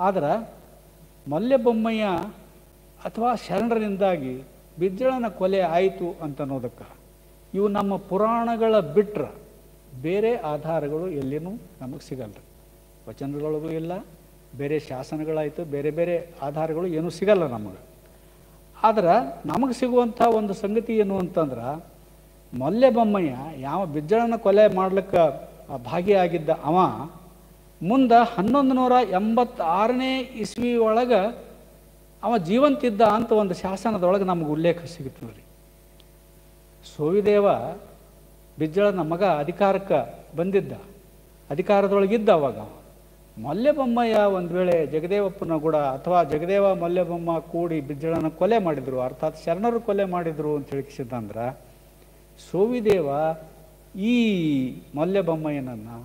ಆದ್ರೆ ಮಲ್ಲೆಬೊಮ್ಮಯ್ಯ ಅಥವಾ ಶರಣರಿಂದಾಗಿ ಬಿಜ್ಜಳನ ಕೊಲೆ ಆಯಿತು ಅಂತನ್ನೋದಕ್ಕೆ ಇವು ನಮ್ಮ ಪುರಾಣಗಳ ಬಿಟ್ರೆ ಬೇರೆ ಆಧಾರಗಳು ಎಲ್ಲಿನೂ ನಮಗೆ ಸಿಗಲ್ಲ. ವಚನದೊಳಗೂ ಇಲ್ಲ, ಬೇರೆ ಶಾಸನಗಳಾಯಿತು, ಬೇರೆ ಬೇರೆ ಆಧಾರಗಳು ಏನೂ ಸಿಗಲ್ಲ ನಮಗೆ. ಆದ್ರೆ ನಮಗೆ ಸಿಗುವಂಥ ಒಂದು ಸಂಗತಿ ಏನು ಅಂತಂದ್ರೆ, ಮಲ್ಯಬೊಮ್ಮಯ್ಯ ಯಾವ ಬಿಜ್ಜಳನ ಕೊಲೆ ಮಾಡ್ಲಿಕ್ಕೆ ಭಾಗಿಯಾಗಿದ್ದ ಅವ ಮುಂದೆ 1186ನೇ ಇಸ್ವಿ ಒಳಗೆ ಅವ ಜೀವಂತಿದ್ದ ಅಂತ ಒಂದು ಶಾಸನದೊಳಗೆ ನಮಗೆ ಉಲ್ಲೇಖ ಸಿಗುತ್ತೆ ರೀ. ಸೋವಿದೇವ ಬಿಜ್ಜಳನ ಮಗ ಅಧಿಕಾರಕ್ಕೆ ಬಂದಿದ್ದ, ಅಧಿಕಾರದೊಳಗಿದ್ದ. ಅವಾಗ ಮಲ್ಯಬೊಮ್ಮಯ್ಯ ಒಂದು ವೇಳೆ ಜಗದೇವಪ್ಪನ ಕೂಡ ಅಥವಾ ಜಗದೇವ ಮಲ್ಯಬೊಮ್ಮ ಕೂಡಿ ಬಿಜ್ಜಳನ ಕೊಲೆ ಮಾಡಿದ್ರು, ಅರ್ಥಾತ್ ಶರಣರು ಕೊಲೆ ಮಾಡಿದ್ರು ಅಂತ ಹೇಳಿಸಿದಂದ್ರೆ, ಸೋವಿದೇವ ಈ ಮಲ್ಯಬೊಮ್ಮಯ್ಯನನ್ನು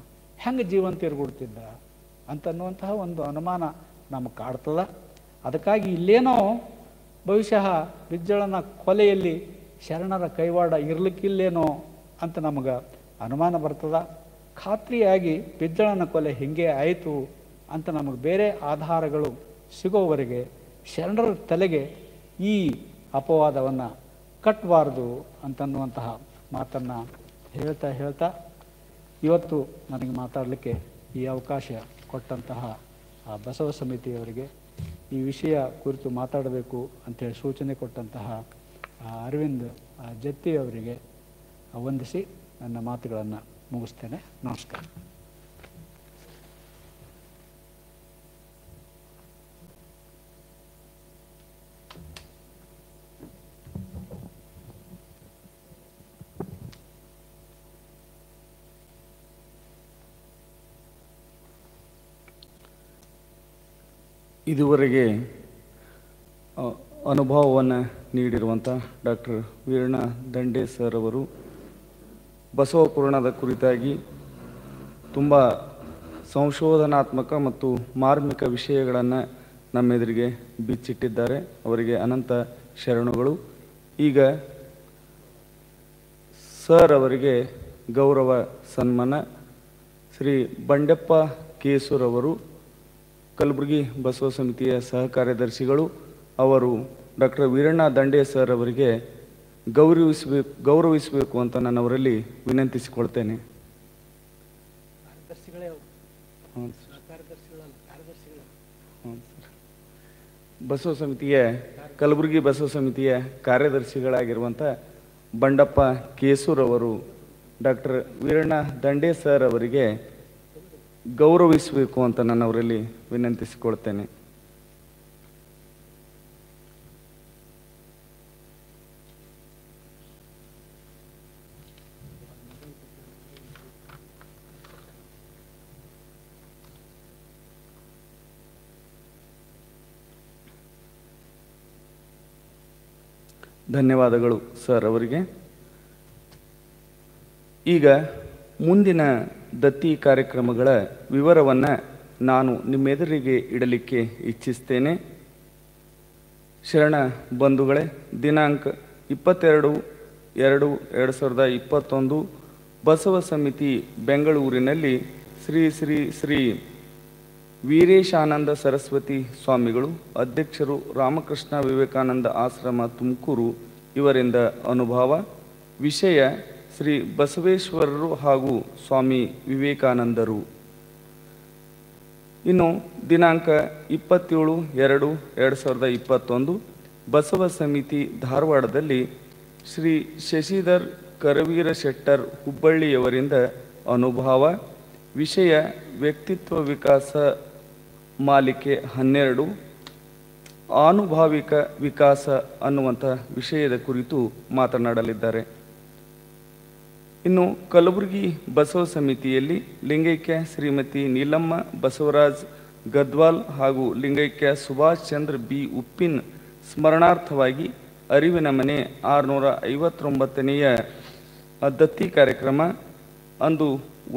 ಹೆಂಗೆ ಜೀವಂತ ಇರ್ಬಿಡ್ತಿದ್ದ ಅಂತನ್ನುವಂತಹ ಒಂದು ಅನುಮಾನ ನಮಗೆ ಕಾಡ್ತದ. ಅದಕ್ಕಾಗಿ ಇಲ್ಲೇನೋ ಬಹುಶಃ ಬಿಜ್ಜಳನ ಕೊಲೆಯಲ್ಲಿ ಶರಣರ ಕೈವಾಡ ಇರ್ಲಿಕ್ಕಿಲ್ಲೇನೋ ಅಂತ ನಮಗೆ ಅನುಮಾನ ಬರ್ತದ. ಖಾತ್ರಿಯಾಗಿ ಬಿಜ್ಜಳನ ಕೊಲೆ ಹಿಂಗೆ ಆಯಿತು ಅಂತ ನಮಗೆ ಬೇರೆ ಆಧಾರಗಳು ಸಿಗೋವರೆಗೆ ಶರಣರ ತಲೆಗೆ ಈ ಅಪವಾದವನ್ನು ಕಟ್ಟಬಾರ್ದು ಅಂತನ್ನುವಂತಹ ಮಾತನ್ನು ಹೇಳ್ತಾ ಇವತ್ತು ನನಗೆ ಮಾತಾಡಲಿಕ್ಕೆ ಈ ಅವಕಾಶ ಕೊಟ್ಟಂತಹ ಬಸವ ಸಮಿತಿಯವರಿಗೆ, ಈ ವಿಷಯ ಕುರಿತು ಮಾತಾಡಬೇಕು ಅಂಥೇಳಿ ಸೂಚನೆ ಕೊಟ್ಟಂತಹ ಅರವಿಂದ್ ಜತ್ತಿ ಅವರಿಗೆ ವಂದಿಸಿ ನನ್ನ ಮಾತುಗಳನ್ನು ಮುಗಿಸ್ತೇನೆ. ನಮಸ್ಕಾರ. ಇದುವರೆಗೆ ಅನುಭವವನ್ನು ನೀಡಿರುವಂಥ ಡಾಕ್ಟರ್ ವೀರಣ್ಣ ದಂಡೆ ಸರ್ ಅವರು ಬಸವ ಪುರಾಣದ ಕುರಿತಾಗಿ ತುಂಬ ಸಂಶೋಧನಾತ್ಮಕ ಮತ್ತು ಮಾರ್ಮಿಕ ವಿಷಯಗಳನ್ನು ನಮ್ಮೆದುರಿಗೆ ಬಿಚ್ಚಿಟ್ಟಿದ್ದಾರೆ. ಅವರಿಗೆ ಅನಂತ ಶರಣುಗಳು. ಈಗ ಸರ್ ಅವರಿಗೆ ಗೌರವ ಸನ್ಮಾನ. ಶ್ರೀ ಬಂಡೆಪ್ಪ ಕೇಸೂರವರು ಕಲಬುರಗಿ ಬಸವ ಸಮಿತಿಯ ಸಹ ಕಾರ್ಯದರ್ಶಿಗಳು, ಅವರು ಡಾಕ್ಟರ್ ವೀರಣ್ಣ ದಂಡೆ ಸರ್ ಅವರಿಗೆ ಗೌರವಿಸಬೇಕು ಅಂತ ನಾನು ಅವರಲ್ಲಿ ವಿನಂತಿಸಿಕೊಳ್ತೇನೆ. ಬಸವ ಸಮಿತಿಯ ಕಲಬುರಗಿ ಬಸವ ಸಮಿತಿಯ ಕಾರ್ಯದರ್ಶಿಗಳಾಗಿರುವಂಥ ಬಂಡಪ್ಪ ಕೇಸೂರವರು ಡಾಕ್ಟರ್ ವೀರಣ್ಣ ದಂಡೆ ಸರ್ ಅವರಿಗೆ ಗೌರವಿಸಬೇಕು ಅಂತ ನಾನು ಅವರಲ್ಲಿ ವಿನಂತಿಸಿಕೊಳ್ತೇನೆ. ಧನ್ಯವಾದಗಳು ಸರ್ ಅವರಿಗೆ. ಈಗ ಮುಂದಿನ ದತ್ತಿ ಕಾರ್ಯಕ್ರಮಗಳ ವಿವರವನ್ನು ನಾನು ನಿಮ್ಮೆದುರಿಗೆ ಇಡಲಿಕ್ಕೆ ಇಚ್ಛಿಸ್ತೇನೆ. ಶರಣ ಬಂಧುಗಳೇ, ದಿನಾಂಕ 22/2/2021 ಬಸವ ಸಮಿತಿ ಬೆಂಗಳೂರಿನಲ್ಲಿ ಶ್ರೀ ಶ್ರೀ ಶ್ರೀ ವೀರೇಶಾನಂದ ಸರಸ್ವತಿ ಸ್ವಾಮಿಗಳು, ಅಧ್ಯಕ್ಷರು, ರಾಮಕೃಷ್ಣ ವಿವೇಕಾನಂದ ಆಶ್ರಮ ತುಮಕೂರು ಇವರಿಂದ ಅನುಭವ. ವಿಷಯ ಶ್ರೀ ಬಸವೇಶ್ವರರು ಹಾಗೂ ಸ್ವಾಮಿ ವಿವೇಕಾನಂದರು. ಇನ್ನು ದಿನಾಂಕ 27/2/2021 ಬಸವ ಸಮಿತಿ ಧಾರವಾಡದಲ್ಲಿ ಶ್ರೀ ಶಶಿಧರ್ ಕರವೀರ ಶೆಟ್ಟರ್ ಹುಬ್ಬಳ್ಳಿಯವರಿಂದ ಅನುಭವ. ವಿಷಯ ವ್ಯಕ್ತಿತ್ವ ವಿಕಾಸ ಮಾಲಿಕೆ 12 ಆನುಭಾವಿಕ ವಿಕಾಸ ಅನ್ನುವಂಥ ವಿಷಯದ ಕುರಿತು ಮಾತನಾಡಲಿದ್ದಾರೆ. ಇನ್ನು ಕಲಬುರಗಿ ಬಸವ ಸಮಿತಿಯಲ್ಲಿ ಲಿಂಗೈಕ್ಯ ಶ್ರೀಮತಿ ನೀಲಮ್ಮ ಬಸವರಾಜ್ ಗದ್ವಾಲ್ ಹಾಗೂ ಲಿಂಗೈಕ್ಯ ಸುಭಾಷ್ ಚಂದ್ರ ಬಿ ಉಪ್ಪಿನ್ ಸ್ಮರಣಾರ್ಥವಾಗಿ ಅರಿವಿನ ಮನೆ 659ನೇಯ ದತ್ತಿ ಕಾರ್ಯಕ್ರಮ. ಅಂದು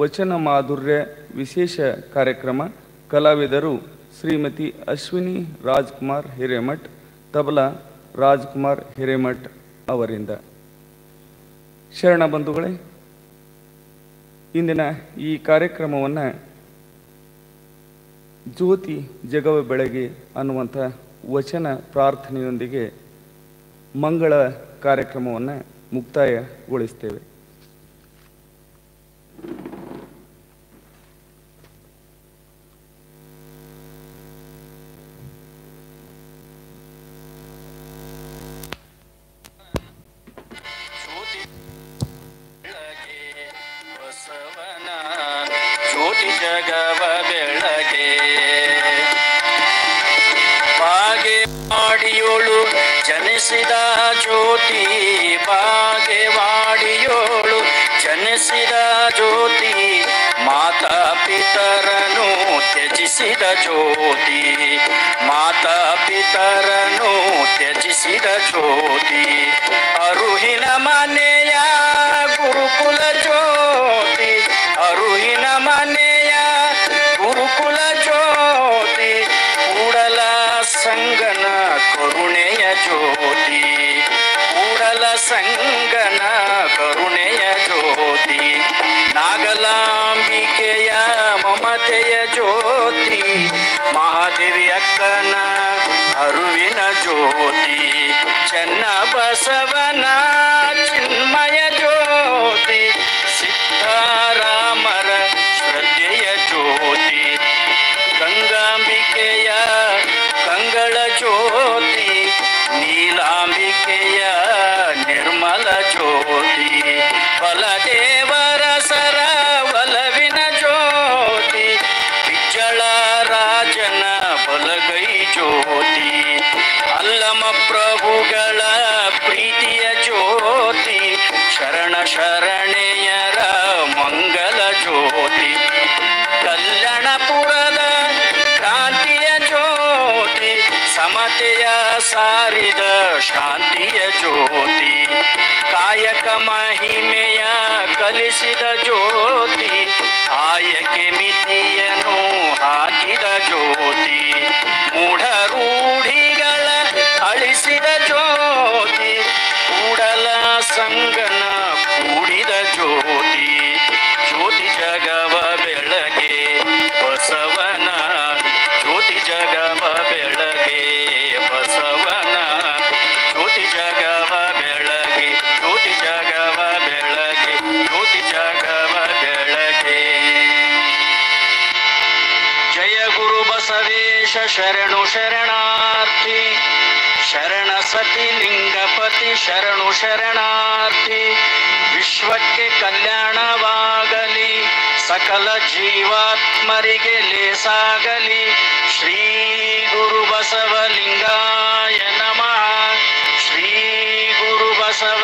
ವಚನ ಮಾಧುರ್ಯ ವಿಶೇಷ ಕಾರ್ಯಕ್ರಮ. ಕಲಾವಿದರು ಶ್ರೀಮತಿ ಅಶ್ವಿನಿ ರಾಜ್ಕುಮಾರ್ ಹಿರೇಮಠ್, ತಬಲಾ ರಾಜ್ಕುಮಾರ್ ಹಿರೇಮಠ್ ಅವರಿಂದ. ಶರಣ ಬಂಧುಗಳೇ, ಇಂದಿನ ಈ ಕಾರ್ಯಕ್ರಮವನ್ನು ಜ್ಯೋತಿ ಜಗವ ಬೆಳಗ್ಗೆ ಅನ್ನುವಂಥ ವಚನ ಪ್ರಾರ್ಥನೆಯೊಂದಿಗೆ ಮಂಗಳ ಕಾರ್ಯಕ್ರಮವನ್ನು ಮುಕ್ತಾಯಗೊಳಿಸ್ತೇವೆ. ಜಗವ ಬೆಳಗೆ ಬಾಗೇವಾಡಿಯೋಳು ಜನಿಸಿದ ಜ್ಯೋತಿ ಬಾಗೇವಾಡಿಯೋಳು ಜನಿಸಿದ ಜ್ಯೋತಿ ಮಾತಾ ಪಿತರನು ತ್ಯಜಿಸಿದ ಜ್ಯೋತಿ ಮಾತಾ ಪಿತರನು ತ್ಯಜಿಸಿದ ಜ್ಯೋತಿ ಅರುಹಿನ ಮನೆಯ ಗುರುಕುಲ ಜ್ಯೋತಿ ಅರುಹಿನ ಮನೆಯ ಗುರುಕುಲ ಜ್ಯೋತಿ ಕೂಡಲ ಸಂಗನ ಕರುಣೆಯ ಜ್ಯೋತಿ ಕೂಡಲ ಸಂಗನ ಕರುಣೆಯ ಜ್ಯೋತಿ ನಾಗಲಾಂಬಿಕೆಯ ಮಮತೆಯ ಜ್ಯೋತಿ ಮಹಾದೇವಿ ಅಕ್ಕನ ಅರುವಿನ ಜ್ಯೋತಿ ಚೆನ್ನ ಬಸವನ ಚಿನ್ಮಯ ಜ್ಯೋತಿ ಸಿದ್ಧರಾಮರ ಶ್ರದ್ಧೆಯ ಜ್ಯೋತಿ ಗಂಗಾಂಬಿಕೆಯ ಕಂಗಳ ಜ್ಯೋತಿ ನೀಲಾಂಬಿಕೆಯ ನಿರ್ಮಲ ಜ್ಯೋತಿ ಬಲದೇವರ ಸರ ಒಲವಿನ ಜ್ಯೋತಿ ಬಿಜ್ಜಳ ರಾಜನ ಬಲಗೈ ಜ್ಯೋತಿ ಅಲ್ಲಮ ಪ್ರಭುಗಳ ಪ್ರೀತಿಯ ಜ್ಯೋತಿ ಶರಣ ಶರಣೆಯರ ಮಂಗಲ ಜ್ಯೋತಿ ಕಲ್ಯಾಣಪುರದ ಕ್ರಾಂತಿಯ ಜ್ಯೋತಿ ಸಮತೆಯ ಸಾರಿದ ಶಾಂತಿಯ ಜ್ಯೋತಿ ಕಾಯಕ ಮಹಿಮೆಯ ಕಲಿಸಿದ ಜ್ಯೋತಿ ಆಯಕೆ ಮಿತಿಯನ್ನು ಹಾಕಿದ ಜ್ಯೋತಿ ಮೂಢ ರೂಢಿಗಳ ಅಳಿಸಿದ ಜ್ಯೋತಿ ಕೂಡಲ ಸಂಗನ ಕೂಡಿದ ಜ್ಯೋತಿ ಜ್ಯೋತಿ ಜಗವ ಬೆಳಗೆ ಬಸವನ ಜ್ಯೋತಿ ಜಗವ ಬೆಳಗೆ ಬಸವನ ಜ್ಯೋತಿ ಜಗವ ಬೆಳಗೆ ಜ್ಯೋತಿ ಜಗವ ಬೆಳಗೆ ಜ್ಯೋತಿ ಜಗವ ಬೆಳಗೆ ಜಯ ಗುರು ಬಸವೇಶ ಶರಣು ಶರಣಾರ್ಥಿ ಶರಣ ಸತಿ ಲಿಂಗಪತಿ ಶರಣು ಶರಣಾರ್ಥಿ ವಿಶ್ವಕ್ಕೆ ಕಲ್ಯಾಣವಾಗಲಿ ಸಕಲ ಜೀವಾತ್ಮರಿಗೆ ಲೇಸಾಗಲಿ ಶ್ರೀ ಗುರು ಬಸವಲಿಂಗಾಯ ನಮಃ ಶ್ರೀ ಗುರು ಬಸವ